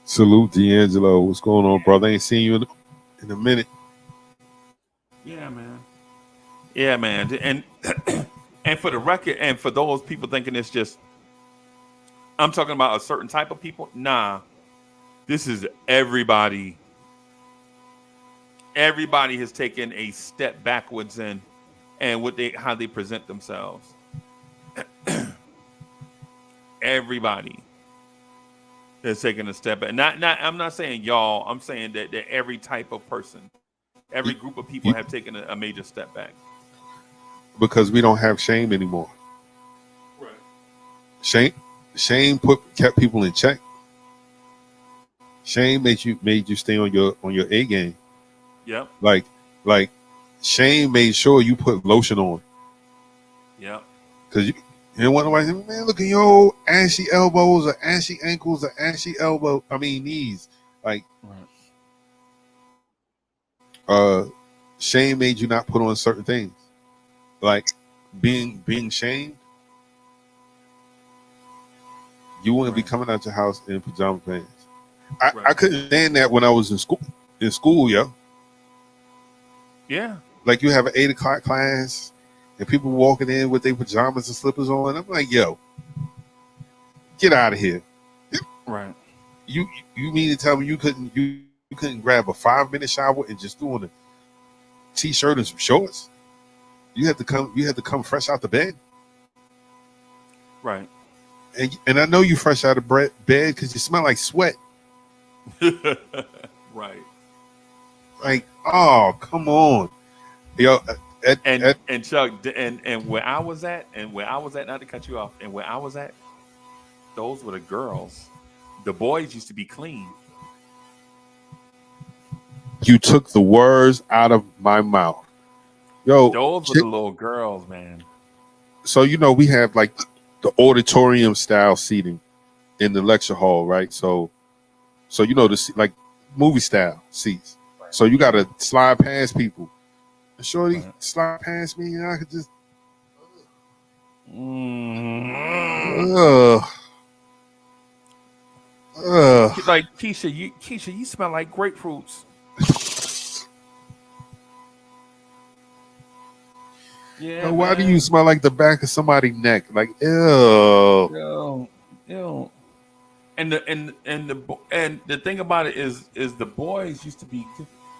Salute, D'Angelo. What's going on, brother? Ain't seen you in a minute. Yeah, man. Yeah, man. And and for the record, and for those people thinking it's just, I'm talking about a certain type of people. Nah, this is everybody. Everybody has taken a step backwards in and how they present themselves. Everybody has taken a step back. I'm not saying y'all. I'm saying that every type of person, every group of people have taken a major step back. Because we don't have shame anymore. Right. Shame kept people in check. Shame made you stay on your A game. Yep. Like shame made sure you put lotion on. Yep. Because you didn't want nobody to say, man, look at your ashy elbows or ashy ankles or ashy knees. Like, right. Shame made you not put on certain things. Like being shamed, you wouldn't be coming out your house in pajama pants. I couldn't stand that when I was in school, yo. Yeah. Like you have an 8 o'clock class and people walking in with their pajamas and slippers on. I'm like, yo, get out of here. Right. You mean to tell me you couldn't grab a 5-minute shower and just do on a t-shirt and some shorts? You had to come fresh out the bed. Right. And I know you fresh out of bed because you smell like sweat. Right. Like, oh, come on. Yo, and Chuck, and where I was at, not to cut you off, and where I was at, those were the girls. The boys used to be clean. You took the words out of my mouth. Yo, those were the little girls, man. So, we have like the auditorium style seating in the lecture hall, right? So the like movie style seats. Right. So you got to slide past people. And shorty slide past me, and I could just. Like Keisha, you smell like grapefruits. Yeah. Why do you smell like the back of somebody's neck? Like, ew. Ew. And the thing about it is the boys used to be.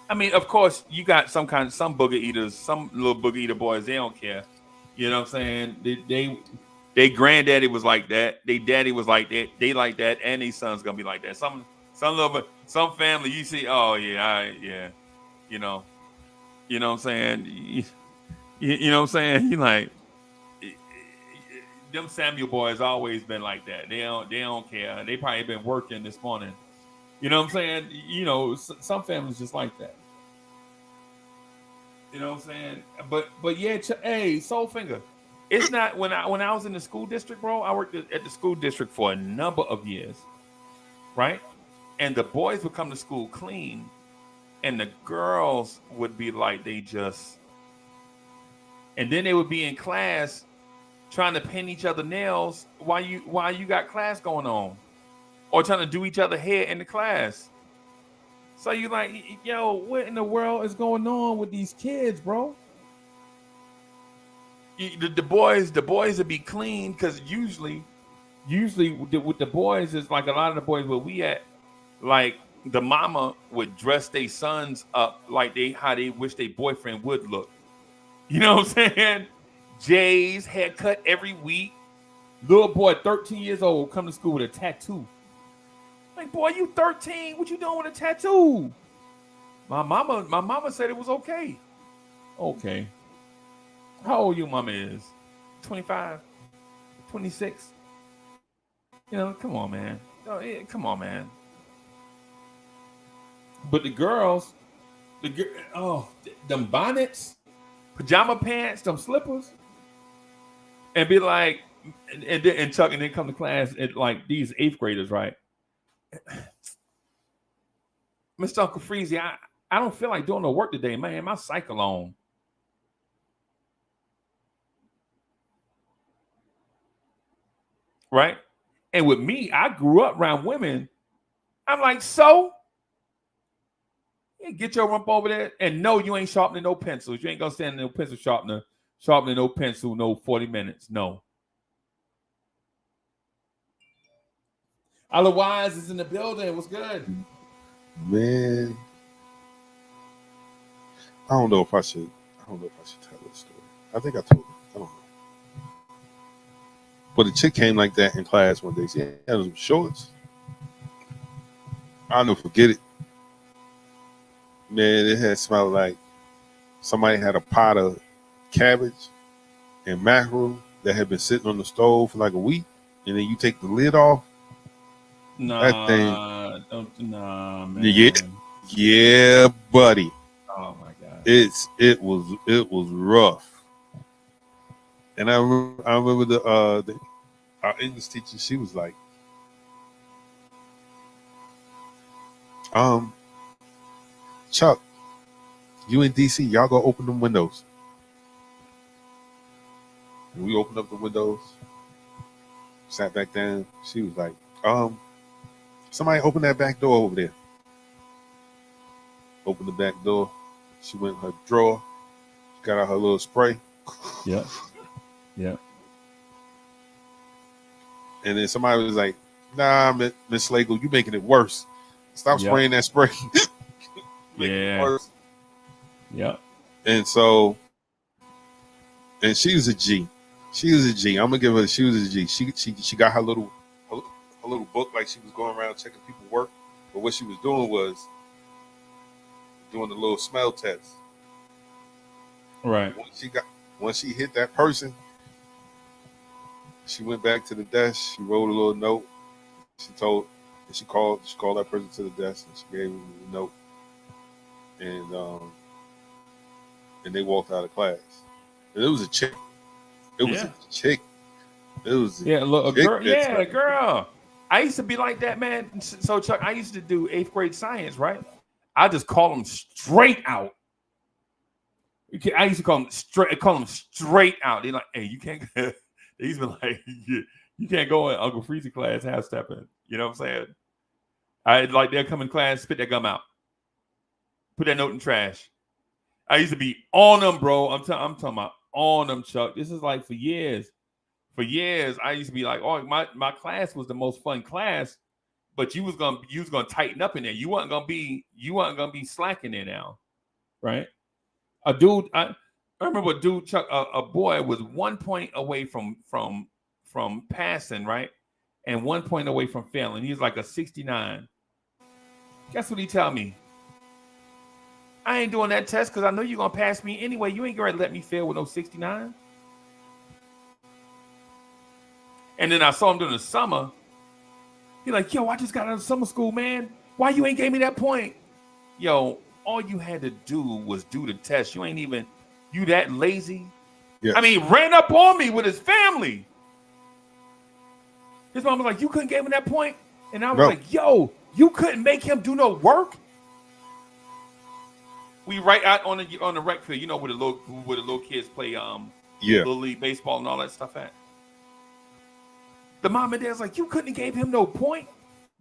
I mean, of course, you got some booger eaters, some little booger eater boys. They don't care. You know what I'm saying? They granddaddy was like that. They daddy was like that. They like that, and their son's gonna be like that. Some family you see. Oh yeah, yeah. You know what I'm saying? You know what I'm saying? You like them Samuel boys always been like that. They don't care. They probably been working this morning. You know what I'm saying? Some families just like that. You know what I'm saying? But yeah, hey, Soulfinger. It's not when I was in the school district, bro. I worked at the school district for a number of years, right? And the boys would come to school clean, and the girls would be like and then they would be in class trying to pin each other nails while you got class going on, or trying to do each other hair in the class. So you like, yo, what in the world is going on with these kids, bro? The boys would be clean because usually with the boys is like a lot of the boys where we at, like the mama would dress their sons up like how they wish their boyfriend would look. You know what I'm saying? Jay's haircut every week, Little boy, 13 years old, come to school with a tattoo. Like, boy, you 13? What you doing with a tattoo? My mama said it was okay. Okay. How old your mama is? 25? 26? You know, come on, man. Come on, man. But the girls, them bonnets, pajama pants, them slippers, and be like, and Chuck, and then come to class at like these 8th graders, right? Mr. Uncle Freezy, I don't feel like doing no work today, man. My cycle on. Right? And with me, I grew up around women. I'm like, so? Yeah, get your rump over there. And no, you ain't sharpening no pencils. You ain't going to stand in no pencil sharpening no pencil, no 40 minutes. No. Otherwise, is in the building. What's good? Man, I don't know if I should tell this story. I think I told it. I don't know. But a chick came like that in class one day. She had some shorts. I'll never forget it. Man, it had smelled like somebody had a pot of cabbage and mackerel that had been sitting on the stove for like a week, and then you take the lid off. That thing. Nah, man. Yeah, buddy. Oh my God. It was rough. And I remember our English teacher. She was like, Chuck, you in DC? Y'all go open them windows. And we opened up the windows. Sat back down. She was like, somebody open that back door over there. Opened the back door. She went in her drawer. She got out her little spray. Yeah. Yeah. And then somebody was like, nah, Miss Slagle, you making it worse. Stop spraying that spray. Yeah. It worse. Yeah. And she was a G. She was a G. I'm gonna give her. She was a G. She got her little book, like she was going around checking people's work. But what she was doing was doing the little smell test. Right. Once she hit that person, she went back to the desk. She wrote a little note. She called that person to the desk, and she gave him the note. And they walked out of class. And it was a chick. It was a chick. It was a girl. I used to be like that, man. So Chuck, I used to do 8th grade science, right? I just call them straight out. I used to call them straight out. They're like, hey, you can't. They used to be like, you can't go in Uncle Freezy class half stepping. You know what I'm saying? They'll come in class, spit that gum out, put that note in trash. I used to be on them, bro. I'm talking about on them, Chuck. This is like for years. For years, I used to be like, oh, my class was the most fun class, but you was gonna tighten up in there. You weren't gonna be slacking there now, right? A dude, I remember a dude, Chuck, a boy was 1 point away from passing, right, and 1 point away from failing. He was like a 69. Guess what he tell me? I ain't doing that test because I know you're gonna pass me anyway. You ain't gonna let me fail with no 69. And then I saw him during the summer. He like, yo, I just got out of summer school, man. Why you ain't gave me that point? Yo, all you had to do was do the test. You that lazy? Yeah. I mean, he ran up on me with his family. His mom was like, you couldn't give him that point? And I was like, yo, you couldn't make him do no work? We right out on the rec field, you know, where the little kids play Little League baseball and all that stuff at. The mom and dad's like, you couldn't have gave him no point?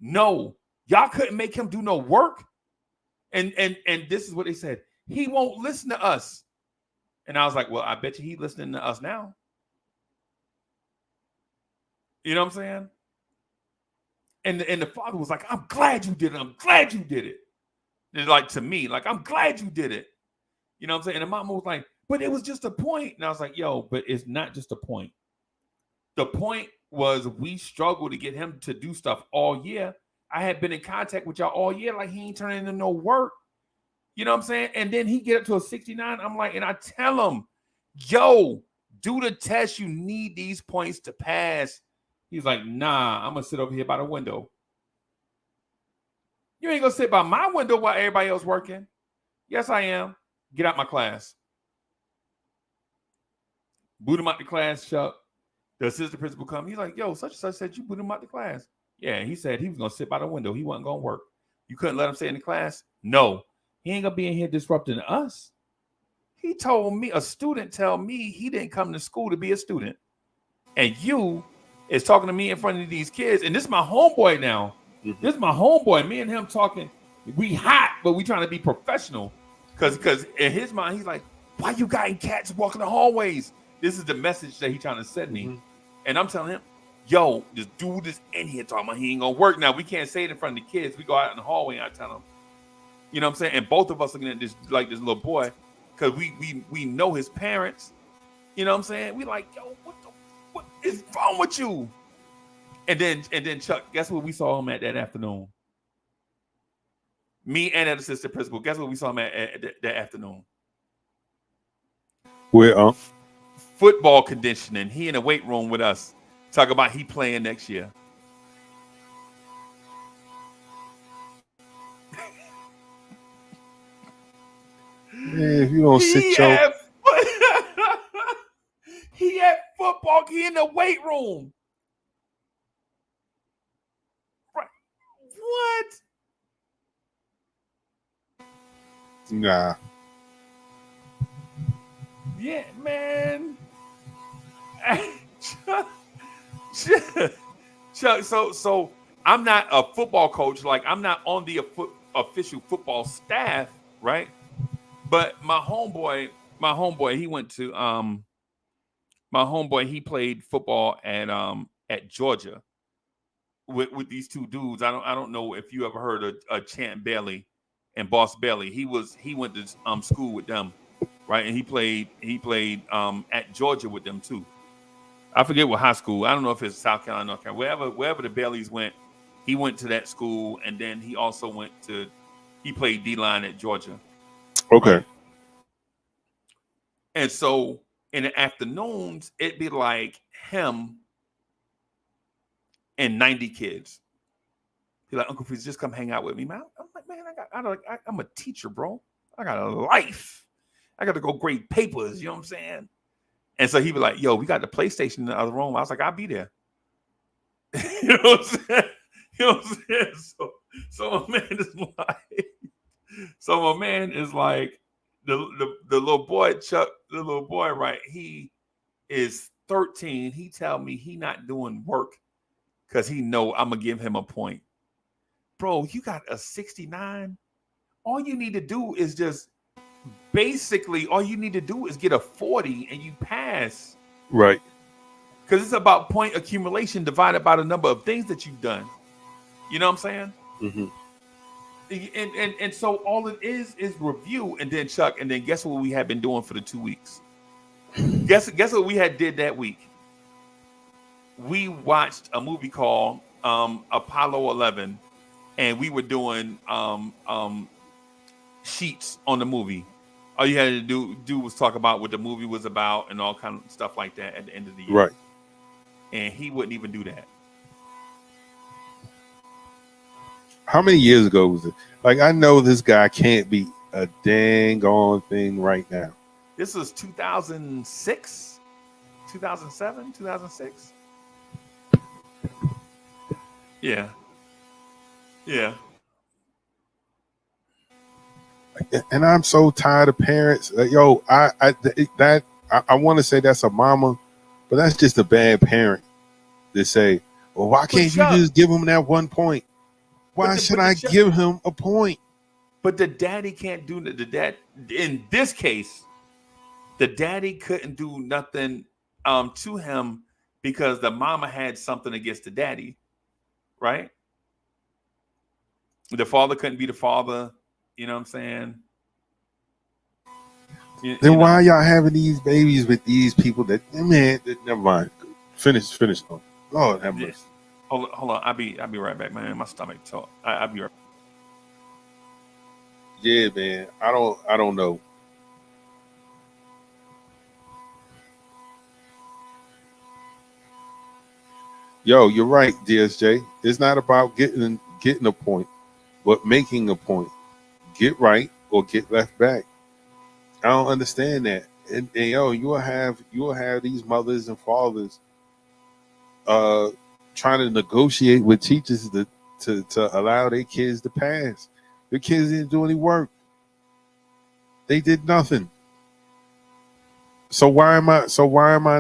No. Y'all couldn't make him do no work? And this is what they said. He won't listen to us. And I was like, well, I bet you he's listening to us now. You know what I'm saying? And the father was like, I'm glad you did it. I'm glad you did it. And like to me, like, I'm glad you did it. You know what I'm saying? And the mama was like, but it was just a point. And I was like, yo, but it's not just a point. The point was we struggled to get him to do stuff all year. I had been in contact with y'all all year, like he ain't turning into no work. You know what I'm saying? And then he get up to a 69. I'm like, and I tell him, yo, do the test. You need these points to pass. He's like, nah, I'm gonna sit over here by the window. You ain't gonna sit by my window while everybody else working. Yes, I am. Get out my class. Boot him out the class, Chuck. The assistant principal come. He's like, yo, such and such said you boot him out the class. Yeah, he said he was gonna sit by the window. He wasn't gonna work. You couldn't let him stay in the class? No. He ain't gonna be in here disrupting us. He told me, a student tell me he didn't come to school to be a student. And you is talking to me in front of these kids. And this is my homeboy now. Mhm. This is my homeboy. Me and him talking. We hot, but we trying to be professional. Because in his mind, he's like, why you got cats walking the hallways? This is the message that he trying to send me. Mhm. And I'm telling him, yo, this dude is in here talking about he ain't gonna work. Now, we can't say it in front of the kids. We go out in the hallway and I tell him, you know what I'm saying? And both of us looking at this like this little boy, because we know his parents. You know what I'm saying? We like, yo, what is wrong with you? And then Chuck, guess what we saw him at that afternoon? Me and that assistant principal, guess what we saw him at that afternoon? Where Football conditioning. He in the weight room with us. Talk about he playing next year. man, if you don't sit your he had football. He in the weight room. Right. What? nah. Yeah, man. Chuck, so I'm not a football coach. Like, I'm not on the official football staff, right? But my homeboy, he went to he played football at Georgia with these two dudes. I don't know if you ever heard of Champ Bailey and Boss Bailey. He went to school with them, right? And he played at Georgia with them too. I forget what high school. I don't know if it's South Carolina, North Carolina, wherever the Baileys went. He went to that school, and then he also he played D-line at Georgia. Okay. Right? And so in the afternoons, it'd be like him and 90 kids. He's like, Uncle Freeze, just come hang out with me, man. I'm like, man, I'm a teacher, bro. I got a life. I got to go grade papers. You know what I'm saying? And so he'd be like, yo, we got the PlayStation in the other room. I was like, I'll be there. You know what I'm saying? You know what I'm saying? So my man is like, the little boy, Chuck, the little boy, right? He is 13. He tell me he not doing work because he know I'm gonna give him a point. Bro, you got a 69. All you need to do is just basically get a 40 and you pass. Right. Because it's about point accumulation divided by the number of things that you've done. You know what I'm saying? Mm-hmm. And so all it is review, and then Chuck, and then guess what we had been doing for the 2 weeks? Guess what we had did that week? We watched a movie called Apollo 11, and we were doing sheets on the movie. All you had to do was talk about what the movie was about and all kind of stuff like that at the end of the year. Right. And he wouldn't even do that. How many years ago was it? Like, I know this guy can't be a dang on thing right now. This was 2006, 2007, 2006. Yeah. Yeah. And I'm so tired of parents. Yo, I want to say that's a mama, but that's just a bad parent to say, well, why can't you just give him that 1 point? Why should I give him a point? But the daddy can't do the dad. In this case, the daddy couldn't do nothing to him because the mama had something against the daddy, right? The father couldn't be the father. You know what I'm saying? Then why y'all having these babies with these people that, man, never mind. Finish. Lord have Yeah. mercy. Hold on. I'll be right back, man. My stomach talk. I'll be right. Yeah, man. I don't know. Yo, you're right, DSJ. It's not about getting a point, but making a point. Get right or get left back. I don't understand that. And yo, you will have these mothers and fathers uh trying to negotiate with teachers to allow their kids to pass. Their kids didn't do any work. They did nothing. So why am I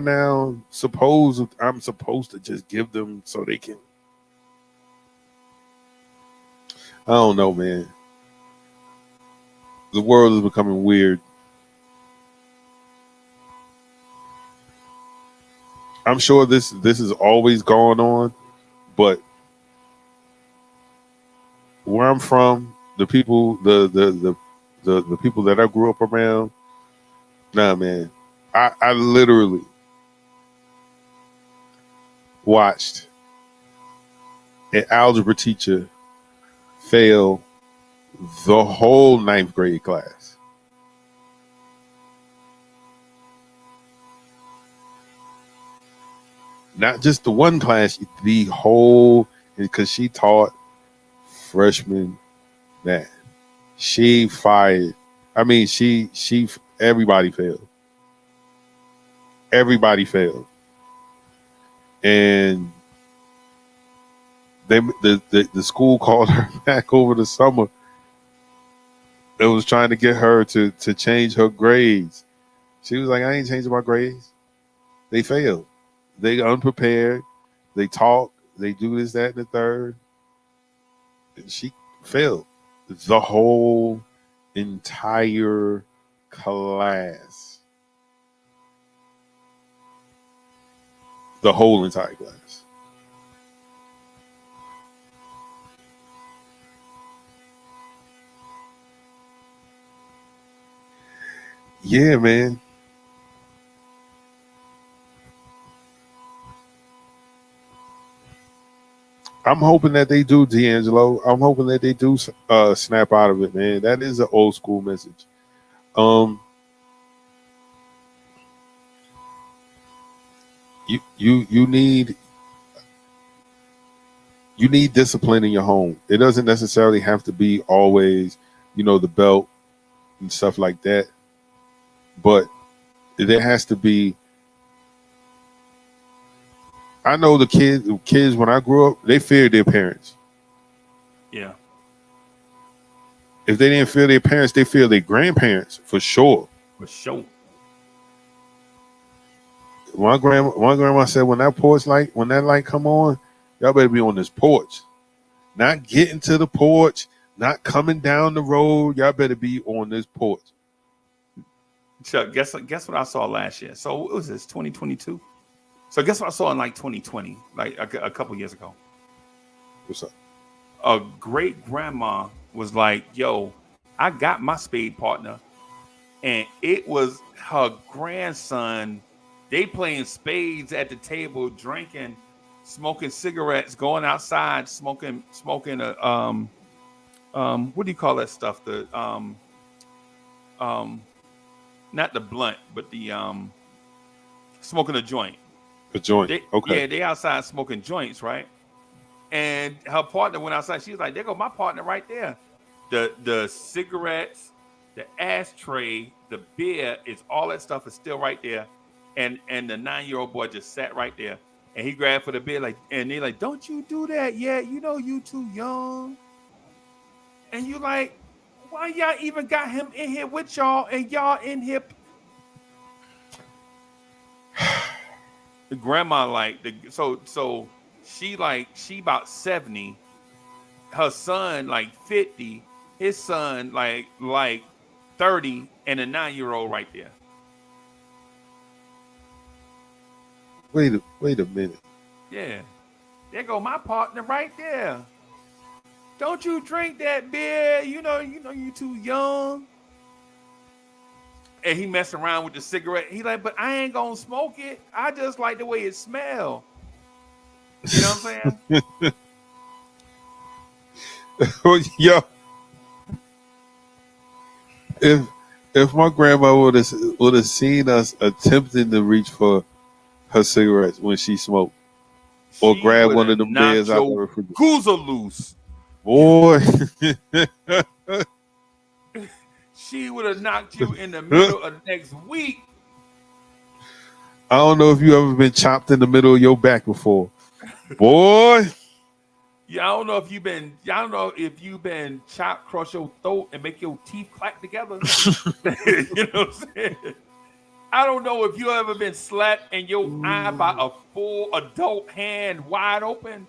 now I'm supposed to just give them so they can. I don't know, man. The world is becoming weird. I'm sure this is always going on, but where I'm from, the people the people that I grew up around, nah, man. I literally watched an algebra teacher fail the whole ninth grade class. Not just the one class, the whole, because she taught freshman math. She fired. I mean, she everybody failed. Everybody failed. And the school called her back over the summer. It was trying to get her to change her grades. She was like, I ain't changing my grades. They failed. They unprepared. They talk. They do this, that, and the third. And she failed the whole entire class. The whole entire class. Yeah, man. I'm hoping that they do, D'Angelo. I'm hoping that they do snap out of it, man. That is an old school message. Um, you need discipline in your home. It doesn't necessarily have to be always, the belt and stuff like that. But there has to be. I know the kids when I grew up, they feared their parents. Yeah. If they didn't fear their parents, they fear their grandparents for sure. For sure. My grandma said when that light come on, y'all better be on this porch. Not getting to the porch, not coming down the road. Y'all better be on this porch. Chuck, guess what I saw last year? So what was this, 2022? So guess what I saw in like 2020, like a couple years ago? What's up? A great grandma was like, yo, I got my spade partner. And it was her grandson. They playing spades at the table, drinking, smoking cigarettes, going outside, smoking a what do you call that stuff? The not the blunt, but the smoking a joint. A joint. Okay. Yeah, they outside smoking joints, right? And her partner went outside. She was like, there go my partner right there. The cigarettes, the ashtray, the beer, all that stuff is still right there. And the 9-year-old boy just sat right there. And he grabbed for the beer, and they like, don't you do that yet? You too young. And you like, why y'all even got him in here with y'all and y'all in here? The grandma so she about 70, her son like 50, his son like 30, and a 9-year-old right there. Wait a minute. Yeah, there go my partner right there. Don't you drink that beer? You know you too young. And he messing around with the cigarette. He like, but I ain't gonna smoke it. I just like the way it smell. You know what I'm saying? Yo, if my grandma would have seen us attempting to reach for her cigarettes when she smoked, or She grab would one have of them knocked beers out the your refrigerator, goozle loose. boy. She would have knocked you in the middle of next week. I don't know if you ever been chopped in the middle of your back before, boy. Yeah, I don't know if you've been chopped across your throat and make your teeth clack together. You know what I'm saying? I don't know if you ever been slapped in your eye by a full adult hand wide open,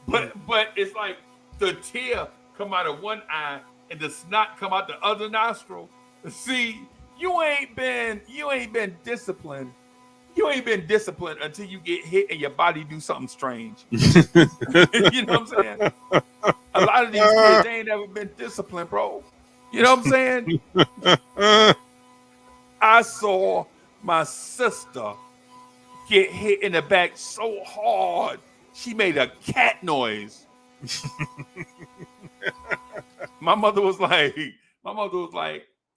but it's like the tear come out of one eye and the snot come out the other nostril. See, you ain't been disciplined. You ain't been disciplined until you get hit and your body do something strange. You know what I'm saying? A lot of these kids, they ain't never been disciplined, bro. You know what I'm saying? I saw my sister get hit in the back so hard, she made a cat noise. My mother was like,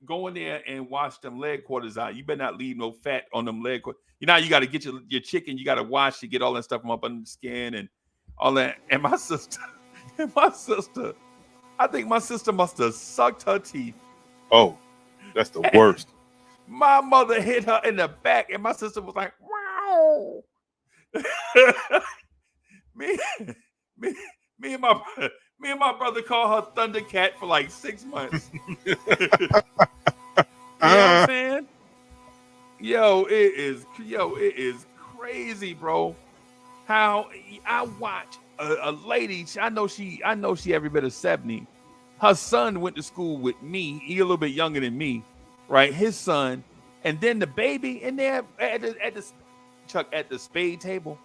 go in there and wash them leg quarters out. You better not leave no fat on them leg quarters. You know, you got to get your chicken, you got to wash to get all that stuff from up under the skin and all that. And my sister, I think my sister must have sucked her teeth. Oh, that's the worst. My mother hit her in the back, and my sister was like, wow. me and my brother called her Thundercat for like 6 months. You know what I'm saying? Yo, it is crazy, bro. How I watch a lady. I know she every bit of 70. Her son went to school with me. He a little bit younger than me, right? His son, and then the baby in there at the spade table.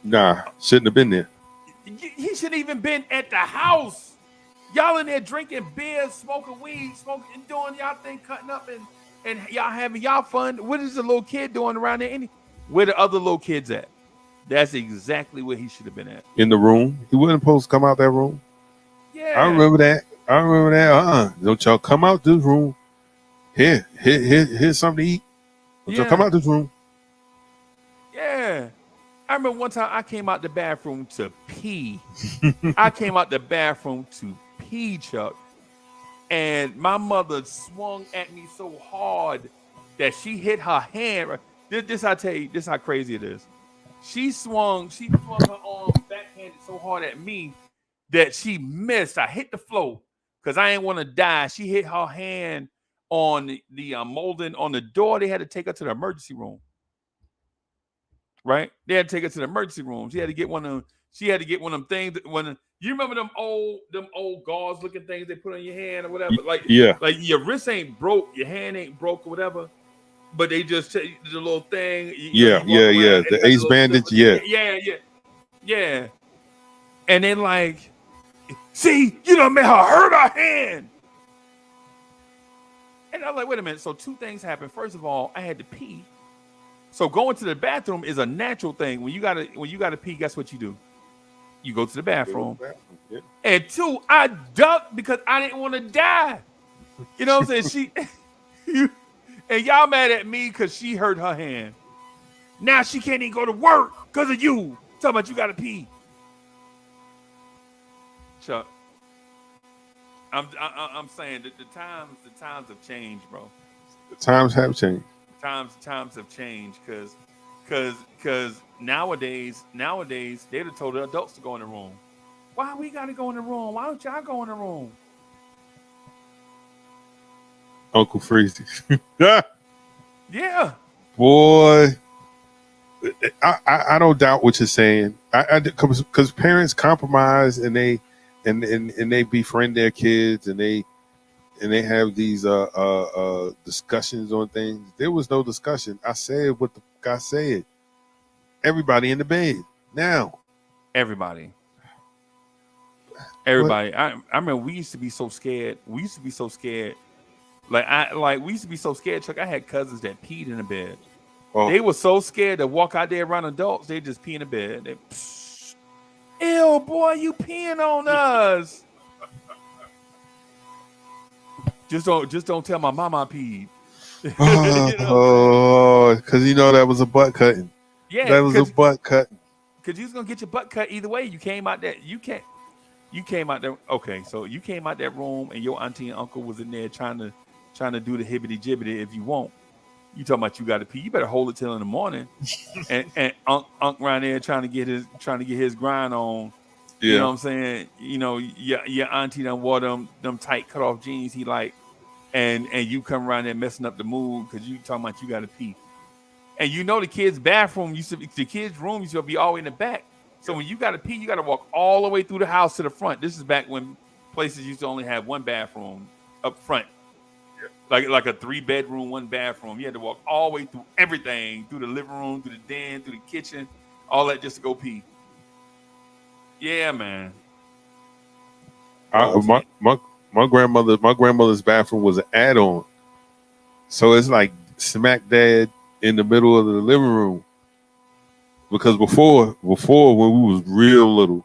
Nah, shouldn't have been there. He shouldn't even been at the house. Y'all in there drinking beer, smoking weed, and doing y'all thing, cutting up and y'all having y'all fun. What is the little kid doing around there? Where the other little kids at? That's exactly where he should have been at. In the room. He wasn't supposed to come out that room. Yeah. I remember that. Don't y'all come out this room. Here's something to eat. Don't y'all come out this room. Yeah. I remember one time I came out the bathroom to pee. Chuck. And my mother swung at me so hard that she hit her hand. This I tell you, this how crazy it is. She swung her arm backhanded so hard at me that she missed. I hit the floor because I didn't want to die. She hit her hand on the molding on the door. They had to take her to the emergency room. Right? They had to take her to the emergency room. She had to get one of them things. You remember them old gauze looking things they put on your hand or whatever? Like your wrist ain't broke, your hand ain't broke or whatever. But they just take the little thing. The ace bandage. Yeah. And then like, see, you done made her hurt her hand. And I'm like, wait a minute. So two things happened. First of all, I had to pee. So going to the bathroom is a natural thing. When you gotta pee, guess what you do? You go to the bathroom. Yeah. And two, I ducked because I didn't want to die. You know what I'm saying? And y'all mad at me because she hurt her hand. Now she can't even go to work because of you. Talking about you gotta pee. Chuck, I'm saying that the times have changed, bro. The times have changed. Times have changed because nowadays they'd have told the adults to go in the room. Why we gotta go in the room? Why don't y'all go in the room? Uncle Freezy. Yeah. Boy, I don't doubt what you're saying. Because parents compromise and they befriend their kids and they have these discussions on things. There was no discussion. I said what the guy said. Everybody in the bed now. Everybody. I remember we used to be so scared. We used to be so scared, Chuck. I had cousins that peed in the bed. Oh, They were so scared to walk out there around adults. They just pee in the bed. They, ew, boy, you peeing on us. Just don't tell my mama I peed. because you know that was a butt cutting. Yeah, That was a butt cutting. because you was gonna get your butt cut either way. You came out there. You came out there. Okay, so you came out that room and your auntie and uncle was in there trying to do the hibbity jibbity. If you won't, you talking about you got to pee. You better hold it till in the morning. and Unc around there trying to get his grind on. Yeah. You know what I'm saying? You know, your auntie done wore them tight cut off jeans he like, and you come around there messing up the mood because you talking about you got to pee. And you know the kids' bathroom the kids' room used to be all the way in the back. So when you got to pee, you got to walk all the way through the house to the front. This is back when places used to only have one bathroom up front, like a 3-bedroom, 1 bathroom. You had to walk all the way through everything, through the living room, through the den, through the kitchen, all that just to go pee. Yeah, man. My grandmother's bathroom was an add-on, so it's like smack dab in the middle of the living room. Because before when we was real little,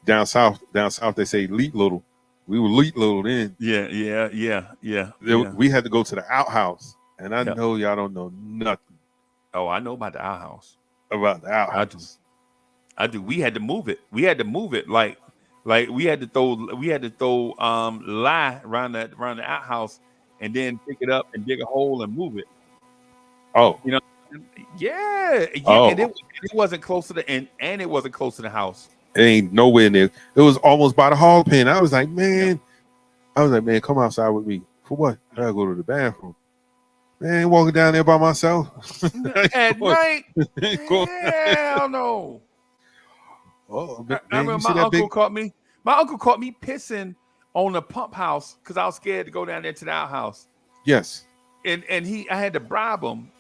down south they say leet little. We were leet little then. Yeah. We had to go to the outhouse, and I Yep. know y'all don't know nothing Oh, I know about the outhouse. about the outhouse. I do. We had to move it. Like we had to throw lye around the outhouse and then pick it up and dig a hole and move it. Oh, Yeah. Oh. And it wasn't close to and it wasn't close to the house. it ain't nowhere near. It was almost by the hog pen. I was like, man, come outside with me. For what? I gotta go to the bathroom. Man, walking down there by myself. At night? Go- Hell no. Oh, I man, remember you see my that uncle big? caught me. My uncle caught me pissing on the pump house because I was scared to go down there to the outhouse. Yes. And I had to bribe him.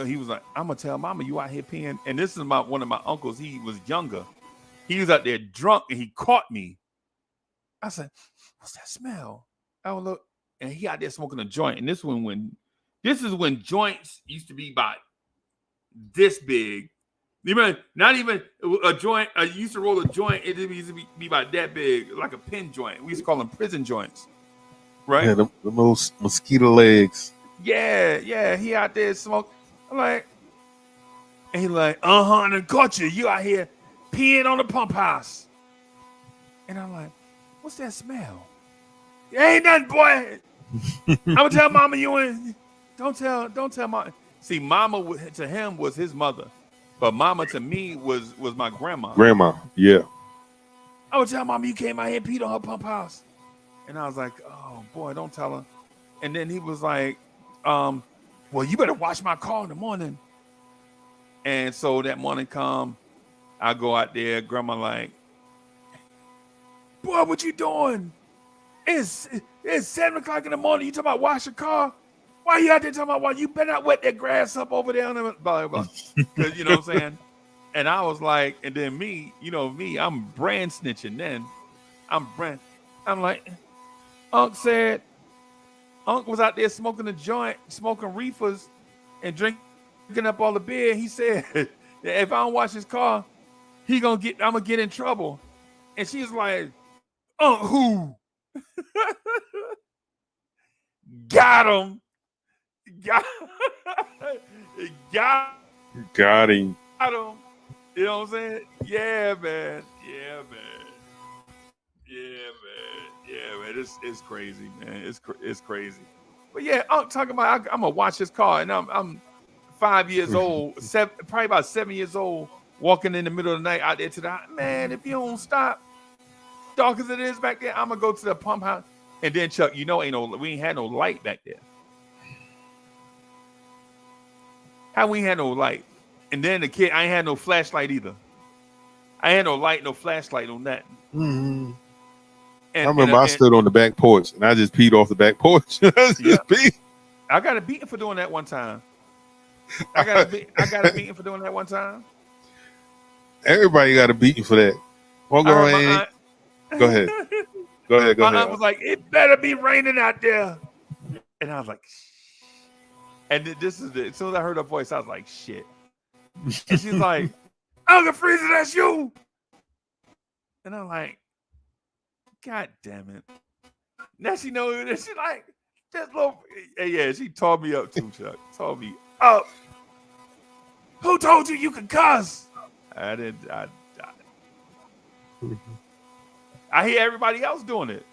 He was like, I'm gonna tell mama you out here peeing. And this is one of my uncles. He was younger. He was out there drunk and he caught me. I said, what's that smell? I would look, and he out there smoking a joint. And this is when joints used to be about this big. Not even a joint. I used to roll a joint. It used to be about that big, like a pin joint. We used to call them prison joints, right? Yeah, the most mosquito legs. Yeah. He out there smoke. I'm like, and he like, and I caught you. You out here peeing on the pump house. And I'm like, what's that smell? It ain't nothing, boy. I'm gonna tell mama you ain't. Don't tell mama. See, mama to him was his mother, but mama to me was my grandma. Grandma, yeah. I would tell mama you came out here and peed on her pump house. And I was like, oh boy, don't tell her. And then he was like, well, you better wash my car in the morning. And so that morning come, I go out there, grandma like, boy, what you doing? It's 7:00 in the morning. You talking about wash your car? Why you out there talking about why you better not wet that grass up over there? Blah, blah, blah. 'Cause you know what I'm saying? And I was like, and then me, I'm brand snitching then. I'm like, Unc was out there smoking a joint, smoking reefers and drinking up all the beer. He said, if I don't wash his car, I'm gonna get in trouble. And she's like, Unc who? Got him. Got him. Got him. You know what I'm saying? Yeah, man. It's crazy, man. It's crazy. But yeah, I'm talking about. I'm gonna watch his car, and I'm 5 years old, probably about 7 years old, walking in the middle of the night out there to the man. If you don't stop, dark as it is back there, I'm gonna go to the pump house. And then Chuck, we ain't had no light back there. How we ain't had no light? And then the kid, I ain't had no flashlight either. I had no light, no flashlight, no nothing. Mm-hmm. I remember I stood on the back porch and I just peed off the back porch. I got a beating for doing that one time. I got a beating for doing that one time. Everybody got a beating for that. Go ahead. Go ahead. My aunt was like, it better be raining out there. And I was like, shh. And this is as soon as I heard her voice, I was like, shit. And she's like, Uncle Freezer, that's you. And I'm like, God damn it. Now she knows that she like, that little, yeah, she tore me up too, Chuck. Tore me up. Who told you could cuss? I didn't. I hear everybody else doing it.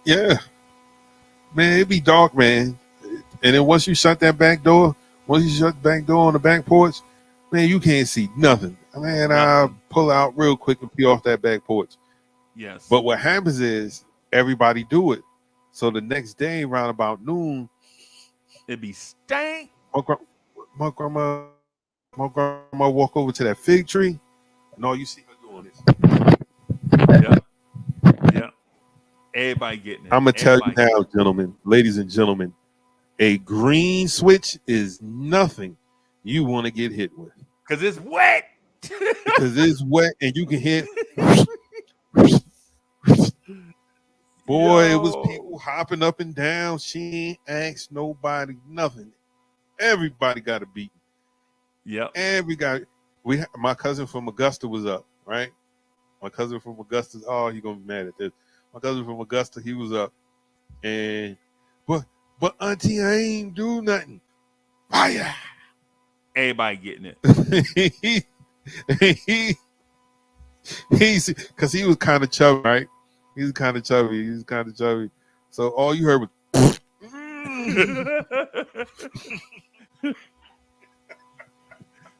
Yeah. Man, it be dark, man. And then once you shut that back door, once you shut the back door on the back porch, man, you can't see nothing. Man, I'll pull out real quick and pee off that back porch. Yes. But what happens is everybody do it. So the next day, around about noon, it be stank. My grandma walk over to that fig tree, and all you see her doing is. Yeah. Everybody getting it. I'm gonna tell you now, gentlemen, ladies and gentlemen, a green switch is nothing you want to get hit with. Because it's wet. Because it's wet, and you can hit. Boy, it was people hopping up and down. She ain't asked nobody nothing. Everybody got a beat. Yep. My cousin from Augusta was up, right? My cousin from Augusta, oh, he gonna be mad at this. My cousin from Augusta, he was up. And but auntie, I ain't do nothing. Fire. Everybody getting it. He's because he was kind of chubby, right? He was kind of chubby. So all you heard was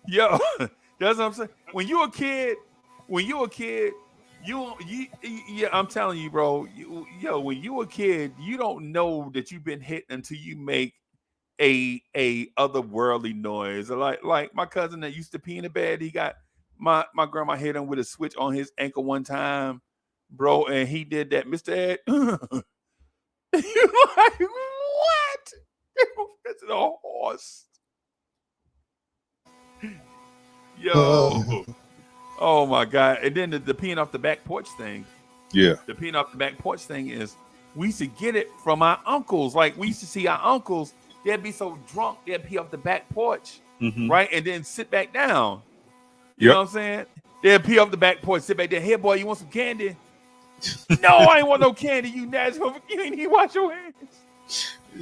Yo, that's what I'm saying. When you a kid, yeah, I'm telling you, bro. When you a kid, you don't know that you've been hit until you make a otherworldly noise. Like my cousin that used to pee in the bed, he got my grandma hit him with a switch on his ankle one time, bro, and he did that, Mr. Ed. You're like, what? That's a horse. Yo. Oh my God. And then the peeing off the back porch thing. Yeah. The peeing off the back porch thing is we used to get it from our uncles. Like we used to see our uncles, they'd be so drunk, they'd pee off the back porch, right? And then sit back down. You know what I'm saying? They'd pee off the back porch, sit back there. Hey boy, you want some candy? No, I ain't want no candy, you nasty. You ain't even wash your hands.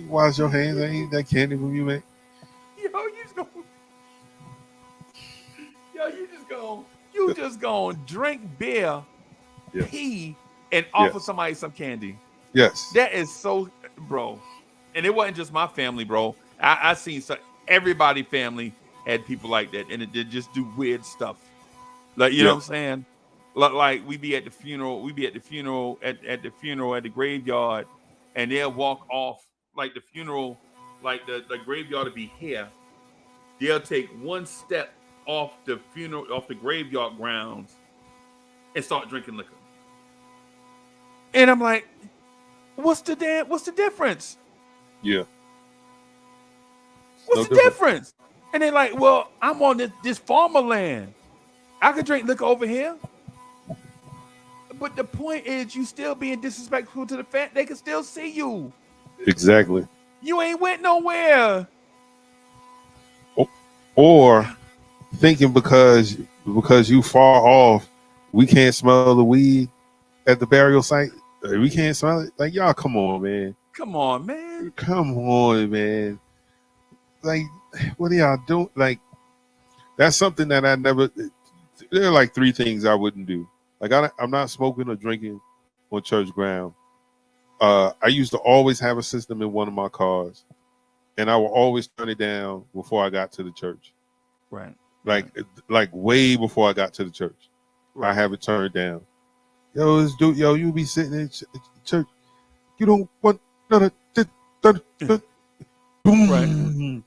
Wash your hands. I ain't that candy from you, man. You just gonna drink beer, pee, and offer somebody some candy. Yes. That is so, bro. And it wasn't just my family, bro. I seen everybody family had people like that, and they just do weird stuff. Like, you know what I'm saying? Like we be at the funeral, at the graveyard, and they'll walk off like the funeral, like the graveyard to be here. They'll take one step off the graveyard grounds and start drinking liquor. And I'm like, what's the difference? Yeah. What's the difference? And they're like, well, I'm on this farmer land. I can drink liquor over here. But the point is, you still being disrespectful to the fact they can still see you. Exactly. You ain't went nowhere. Or thinking because you far off, we can't smell the weed at the burial site. We can't smell it. Like, y'all, come on, man. Come on, man. Come on, man. Like, what are y'all doing? Like, that's something that I never. There are like 3 things I wouldn't do. Like, I'm not smoking or drinking on church ground. I used to always have a system in one of my cars, and I will always turn it down before I got to the church. Right. Like way before I got to the church. Right. I have it turned down. You be sitting in church. You don't want none of boom. Right.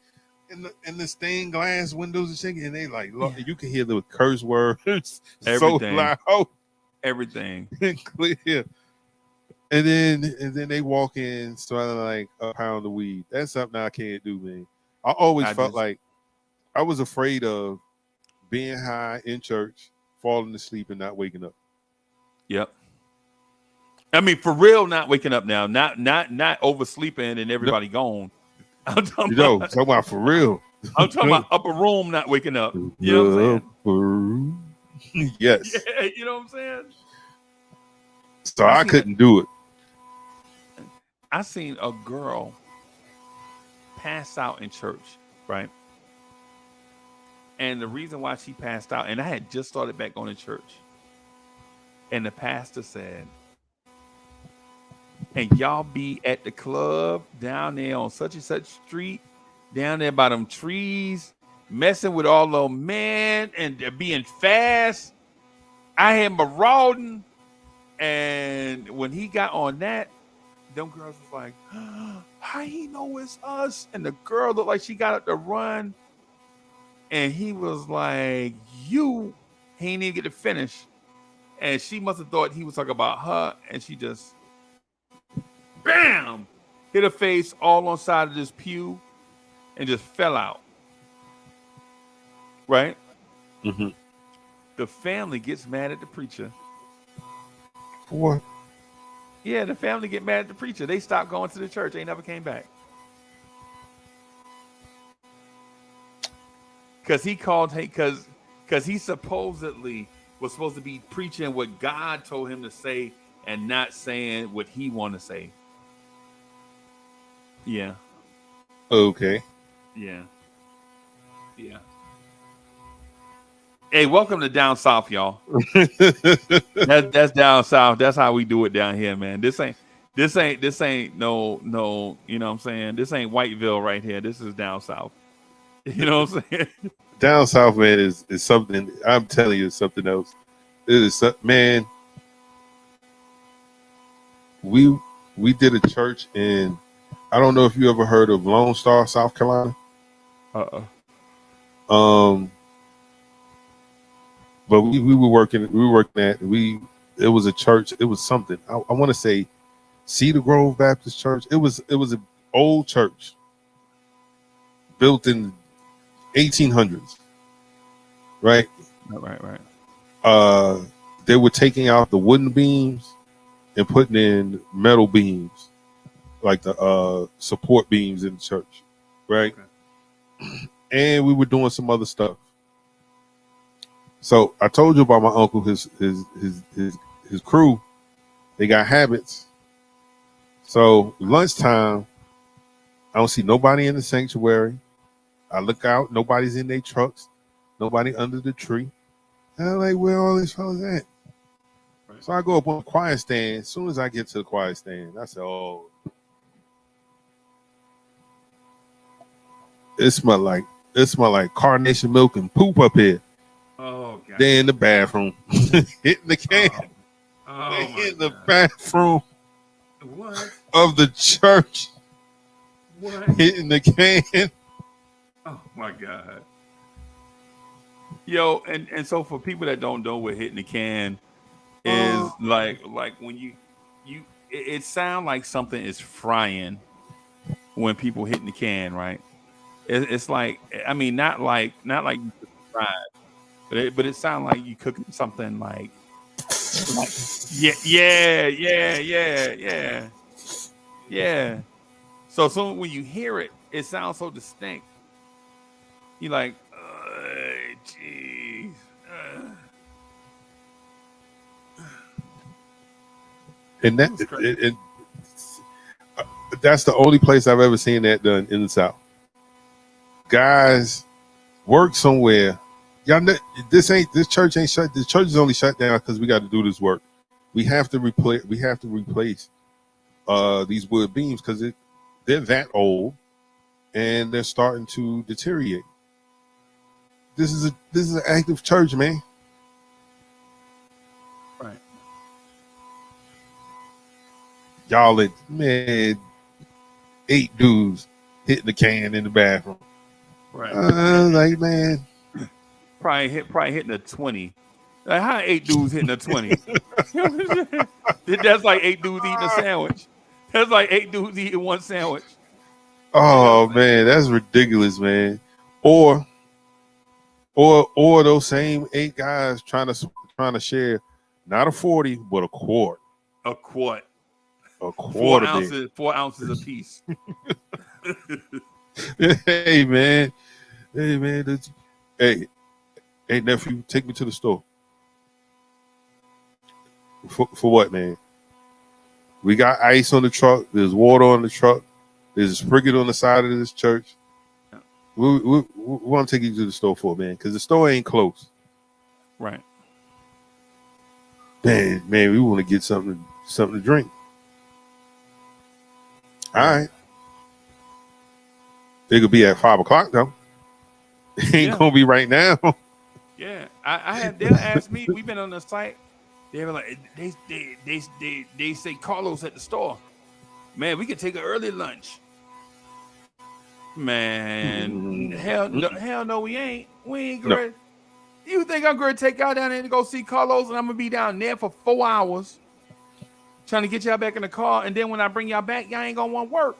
And the stained glass windows are shaking, and they like you can hear the curse words so loud. Everything. Clear. And then they walk in smelling like a pound of weed. That's something I can't do, man. I always felt like I was afraid of being high in church, falling asleep, and not waking up. Yep. I mean, for real, not waking up now, not oversleeping and everybody gone. I'm talking You know, about, talking about for real. I'm talking about upper room not waking up. You know what I'm saying? Yes. Yeah, you know what I'm saying? So I couldn't do it. I seen a girl pass out in church, right? And the reason why she passed out, and I had just started back going to church, and the pastor said, and y'all be at the club down there on such and such street, down there by them trees, messing with all those men and they're being fast. I had marauding. And when he got on that, them girls was like, how he know it's us? And the girl looked like she got up to run. And he was like, he didn't even get to finish. And she must have thought he was talking about her. And she just, bam, hit her face all on side of this pew and just fell out. Right? Mm-hmm. The family gets mad at the preacher. What? Yeah, the family get mad at the preacher. They stopped going to the church. They never came back. Because he called, because he supposedly was supposed to be preaching what God told him to say and not saying what he wanted to say. Yeah. Okay. Yeah. Yeah. Hey, welcome to down south, y'all. That's down south. That's how we do it down here, man. This ain't no, you know what I'm saying? This ain't Whiteville right here. This is down south. You know what I'm saying? Down south, man, is something. I'm telling you, it's something else. It is, man. We did a church in, I don't know if you ever heard of Lone Star, South Carolina. But we were working at, it was a church. It was something. I want to say Cedar Grove Baptist Church. It was an old church built in 1800s. Right. Right. They were taking out the wooden beams and putting in metal beams, like the support beams in the church. Right. Okay. And we were doing some other stuff. So I told you about my uncle, his crew. They got habits. So lunchtime, I don't see nobody in the sanctuary. I look out, nobody's in their trucks, nobody under the tree. And I'm like, where all these fellas at? Right. So I go up on the choir stand. As soon as I get to the choir stand, I say, oh, it smell like carnation milk and poop up here. Oh, God. They're in the bathroom, hitting the can. They're in the bathroom of the church, hitting the can. Oh my God. Yo, and so for people that don't know what hitting the can is, like when you it sounds like something is frying when people hitting the can, right? It's like, I mean, not like fried, but it sounds like you cooking something like yeah. So when you hear it, it sounds so distinct. You like, jeez. And that's the only place I've ever seen that done in the South. Guys work somewhere. Y'all know, this church ain't shut. The church is only shut down because we got to do this work. We have to replace these wood beams because they're that old and they're starting to deteriorate. This is an active church, man. Right. Y'all, man, 8 dudes hitting the can in the bathroom. Right. Like, man. Probably hitting a 20. Like, how 8 dudes hitting a 20? That's like 8 dudes eating a sandwich. That's like 8 dudes eating one sandwich. Oh, man, that's ridiculous, man. Or those same 8 guys trying to share not a 40 but a quart. A quart. A quart. 4 ounces a piece. Hey man, hey man, hey, hey nephew, take me to the store. For what, man? We got ice on the truck. There's water on the truck. There's a spigot on the side of this church. We want to take you to the store for, man, because the store ain't close. Right. Man, we want to get something to drink. All right. It could be at 5 o'clock though. It ain't gonna be right now. Yeah. I had they'll ask me, we've been on the site. They were like, they say Carlos at the store. Man, we could take an early lunch. Man, hell no, we ain't. We ain't No. great. You think I'm gonna take y'all down there to go see Carlos and I'm gonna be down there for 4 hours trying to get y'all back in the car, and then when I bring y'all back, y'all ain't gonna want to work?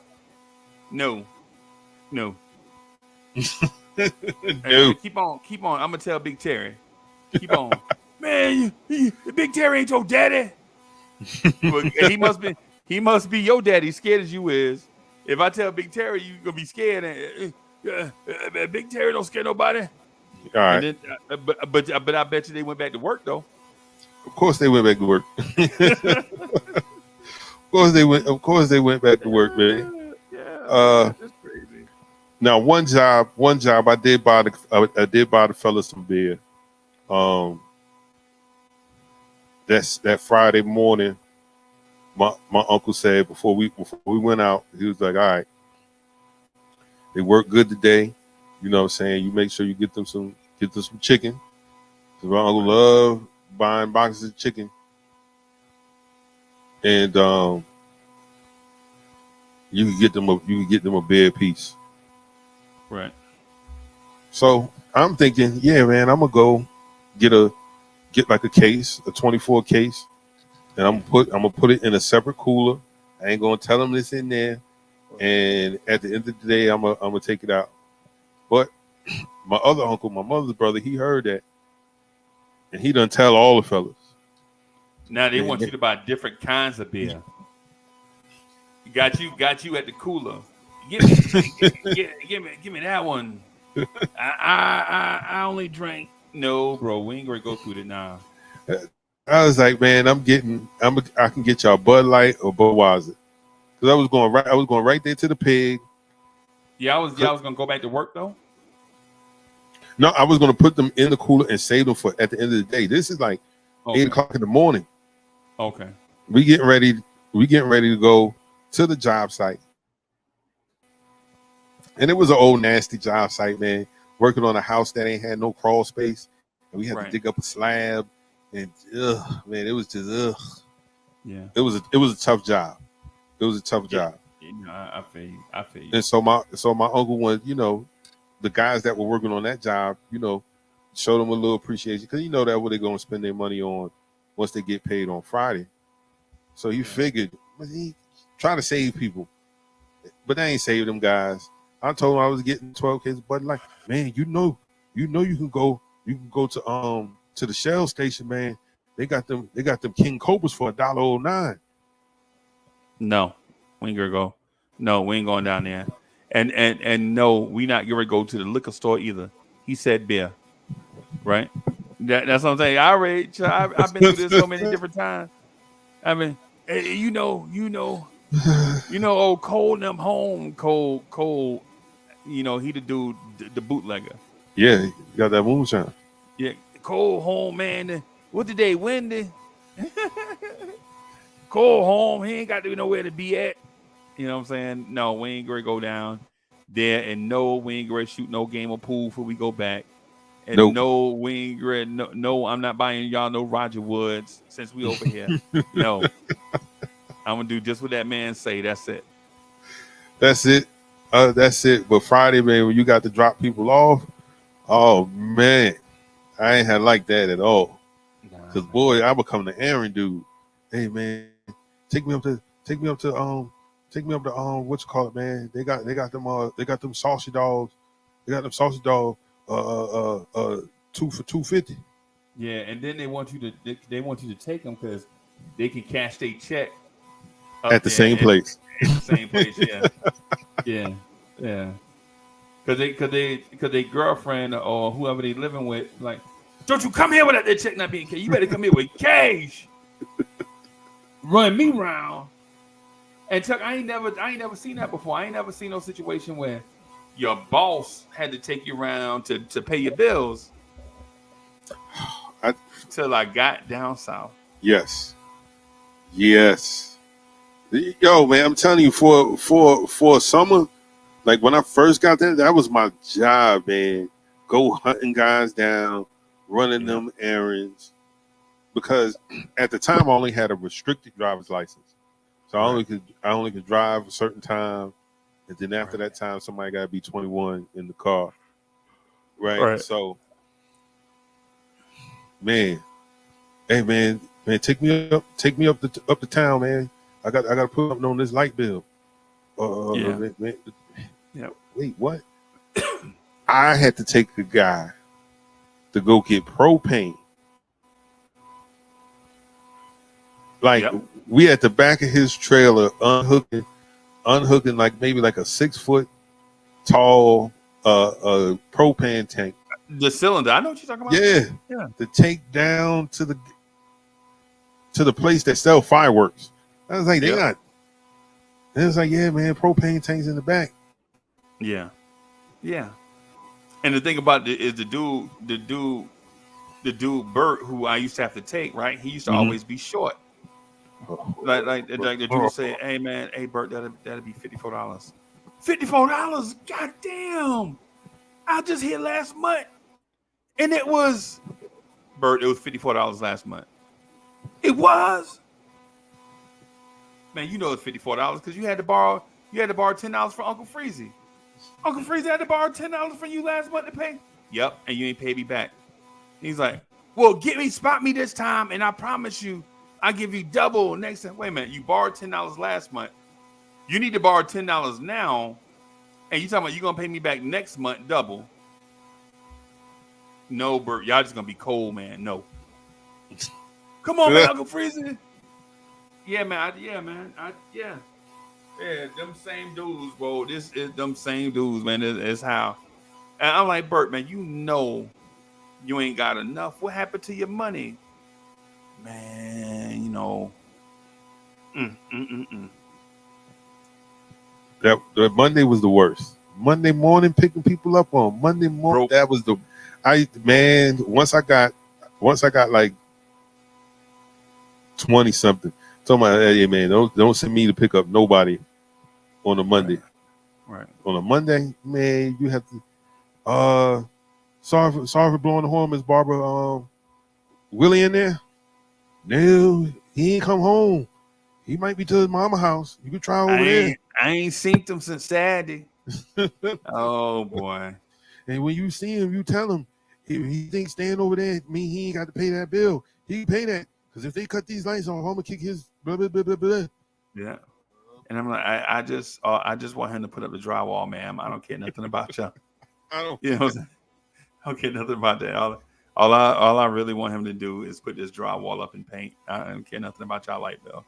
No. Hey, keep on. I'm gonna tell Big Terry. Keep on. Man, Big Terry ain't your daddy. he must be your daddy, scared as you is. If I tell Big Terry you gonna be scared, and Big Terry don't scare nobody. All right. And then, but I bet you they went back to work though. Of course they went back to work. Of course they went back to work, man. Yeah, that's crazy. Now one job I did buy the fellas some beer. That's that Friday morning. My uncle said before we went out, he was like, all right, they work good today. You know what I'm saying? You make sure you get them some chicken. Cause my uncle love buying boxes of chicken. And you can get them a beer piece. Right. So I'm thinking, yeah, man, I'm gonna go get like a case, a 24 case, and I'm gonna put it in a separate cooler. I ain't gonna tell them it's in there. And at the end of the day, I'm gonna take it out. But my other uncle, my mother's brother, he heard that, and he done tell all the fellas. Now they want you to buy different kinds of beer. Got you at the cooler. Give me that one. I only drank. No, bro, we ain't gonna go through it now. I was like, man, I can get y'all Bud Light or Budweiser, because I was going right there to the pig. Yeah, I was gonna go back to work though. No, I was gonna put them in the cooler and save them for at the end of the day. This is like 8 o'clock in the morning. Okay. We getting ready to go to the job site. And it was an old nasty job site, man. Working on a house that ain't had no crawl space. And we had to dig up a slab. And man, it was just Yeah. It was a tough job. It was a tough job. You know, I feel you. And so my uncle wanted, the guys that were working on that job, show them a little appreciation, because that what they're gonna spend their money on once they get paid on Friday. So he figured he trying to save people, but they ain't save them guys. I told him I was getting 12 cases, but like, man, you can go to the Shell station, man. They got them King Cobras for $1.09. No, we ain't gonna go. No, we ain't going down there. And no, we not gonna go to the liquor store either. He said beer, right? That's what I'm saying. I've been through this so many different times. I mean, old Cole them home, Cole. He the dude, the bootlegger. Yeah, you got that moonshine. Yeah, Cole home, man. What did they win? Cole home, he ain't got to nowhere to be at. You know what I'm saying? No, we ain't gonna go down there, and no, we ain't gonna shoot no game of pool before we go back. And nope. No, we ain't gonna, no, I'm not buying y'all no Roger Woods since we over here. No, I'm gonna do just what that man say. That's it. That's it. That's it. But Friday, man, when you got to drop people off, oh man, I ain't had like that at all. Cause boy, I become the errand dude. Hey man, take me up to what you call it, man. They got them sausage dogs. They got them sausage dogs 2 for $2.50. Yeah, and then they want you to take them because they can cash their check at the same place. At the same place, yeah. Yeah. because they girlfriend or whoever they living with, like, don't you come here without that check not being cash. You better come here with cash. Run me round. And Chuck, I ain't never seen that before. I ain't never seen no situation where your boss had to take you around to pay your bills. Till I got down south. Yes. Yo, man, I'm telling you, for summer, like when I first got there, that was my job, man. Go hunting guys down, running them errands. Because at the time I only had a restricted driver's license. So I only could drive a certain time. And then after that time, somebody gotta be 21 in the car. Right. So man, hey man, take me up the town, man. I got to put up on this light bill. Man, wait, what? I had to take a guy to go get propane. Like we at the back of his trailer unhooking like maybe like a 6 foot tall propane tank. The cylinder, I know what you're talking about. Yeah. To take down to the place that sell fireworks. I was like, they got. And it's like, yeah, man, propane tanks in the back. Yeah. And the thing about it is the dude Bert, who I used to have to take, right? He used to always be short. Like the dude would say, hey man, hey Bert, that'll be $54. $54? God damn. I just hit last month. And it was Bert, it was $54 last month. It was. Man, you know it's $54 because you had to borrow $10 from Uncle Freezy. Uncle Freezy had to borrow $10 from you last month to pay. Yep, and you ain't paid me back. He's like, well, spot me this time, and I promise you, I give you double next time. Wait a minute, you borrowed $10 last month. You need to borrow $10 now, and you talking about you're gonna pay me back next month double. No, Bert, y'all just gonna be cold, man. No. Come on, man, Uncle Freezy. Yeah, man. Yeah, them same dudes, bro. This is them same dudes, man. It's how. And I'm like, Bert, man, you know you ain't got enough. What happened to your money? Man, you know. That Monday was the worst. Monday morning picking people up on Monday morning. Bro. That was once I got like 20 something. Talking about, hey man, don't send me to pick up nobody on a Monday. Right. On a Monday, man, you have to. Sorry for blowing the horn, Miss Barbara. Willie in there? No, he ain't come home. He might be to his mama house. You can try over there. I ain't seen him since Saturday. Oh boy. And when you see him, you tell him he thinks staying over there mean he ain't got to pay that bill. He can pay that. Because if they cut these lights off, I'm gonna kick his blah blah blah blah blah. Yeah, and I'm like, I just want him to put up the drywall, man. I don't care nothing about y'all. You know what I'm saying? I don't care nothing about that. All I really want him to do is put this drywall up and paint. I don't care nothing about y'all light bill.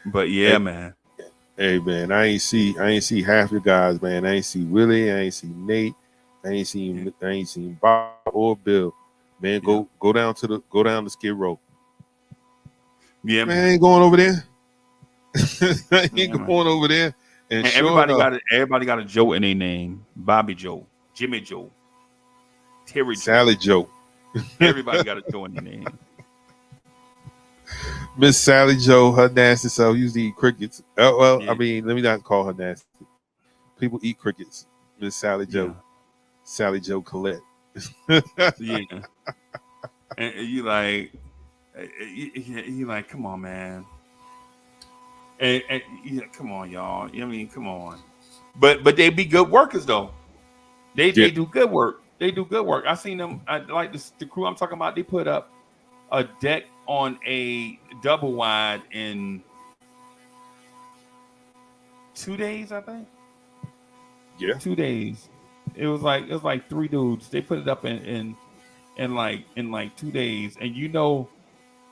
But yeah, man. Hey man, I ain't see half the guys, man. I ain't see Willie, I ain't see Nate, I ain't seen Bob or Bill. Man, go down to Skid Row. Yeah, man, I ain't going over there. I ain't going over there. And everybody got a Joe in their name. Bobby Joe, Jimmy Joe, Terry Joe, Sally Joe. Everybody got a Joe in their name. Miss Sally Joe, her nasty self used to eat crickets. I mean, let me not call her nasty. People eat crickets. Miss Sally Joe, Sally Joe Collette. Yeah, and you like, come on, man. And come on, y'all. I mean, come on. But they be good workers though. They do good work. They do good work. I seen them. I like the crew I'm talking about. They put up a deck on a double wide in 2 days, I think. Yeah, 2 days. It was like 3 dudes. They put it up in like 2 days, and you know,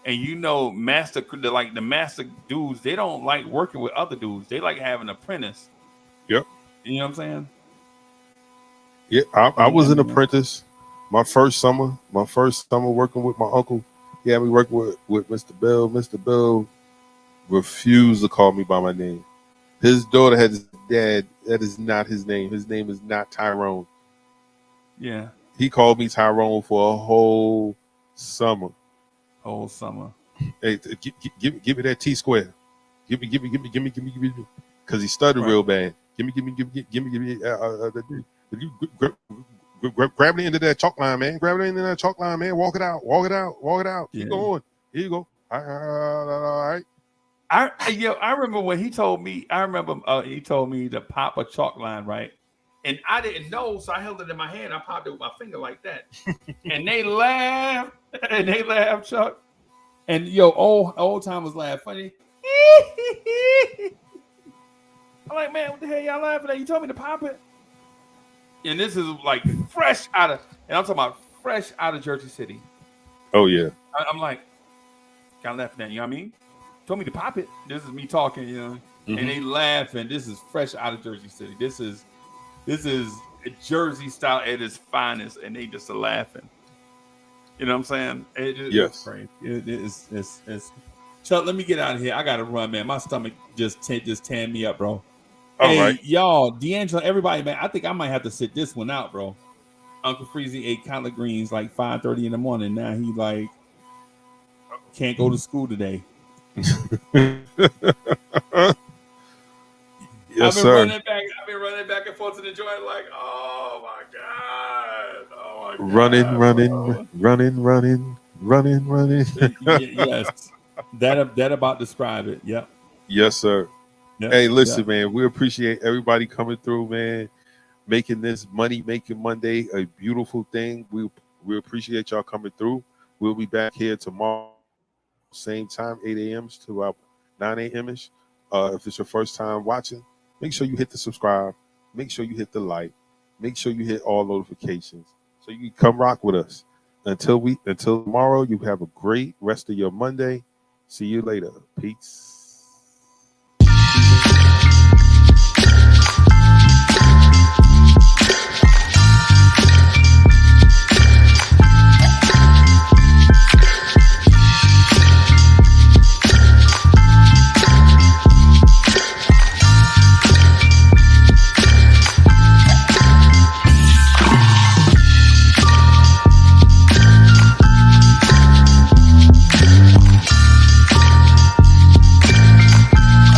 the master dudes, they don't like working with other dudes. They like having an apprentice. Yep. You know what I'm saying? Yeah, I was an apprentice. My first summer working with my uncle. He had me working with Mr. Bill. Mr. Bill refused to call me by my name. His daughter had his dad. That is not his name. His name is not Tyrone. Yeah, He called me Tyrone for a whole summer. whole summer. Hey, give me that T square. Give me. Because he stuttered Right. real bad. Give me. Grab the end of that chalk line, man. Grab the end of that chalk line, man. Walk it out. Yeah. Keep going. Here you go. All right. I remember when he told me. I remember he told me to pop a chalk line, right? And I didn't know, so I held it in my hand. I popped it with my finger like that, and they laughed. And they laughed, Chuck. And old timers laugh funny. I'm like, man, what the hell y'all laughing at? You told me to pop it. And this is like fresh out of, and I'm talking about fresh out of Jersey City. Oh yeah. I'm like, kind of laughing at you know what I mean? Told me to pop it. This is me talking, and they laugh, and this is fresh out of Jersey City. This is Jersey style at its finest, and they just are laughing. You know what I'm saying? Yes. It's crazy. It's Chuck, let me get out of here. I gotta run, man. My stomach just tan me up, bro. All Hey, right. y'all, D'Angelo, everybody, man. I think I might have to sit this one out, bro. Uncle Freezy ate collard greens like 5:30 in the morning. Now he like can't go to school today. Yes, I've sir. been running back and forth to the joint, like, oh my god, Running. yes, that about describe it. Yep. Yes, sir. Yep. Hey, listen, Yep. man. We appreciate everybody coming through, man. Making this Money Making Monday a beautiful thing. We appreciate y'all coming through. We'll be back here tomorrow, same time, 8 a.m. to 9 a.m. ish. If it's your first time watching, make sure you hit the subscribe. Make sure you hit the like. Make sure you hit all notifications so you can come rock with us. Until tomorrow, you have a great rest of your Monday. See you later. Peace.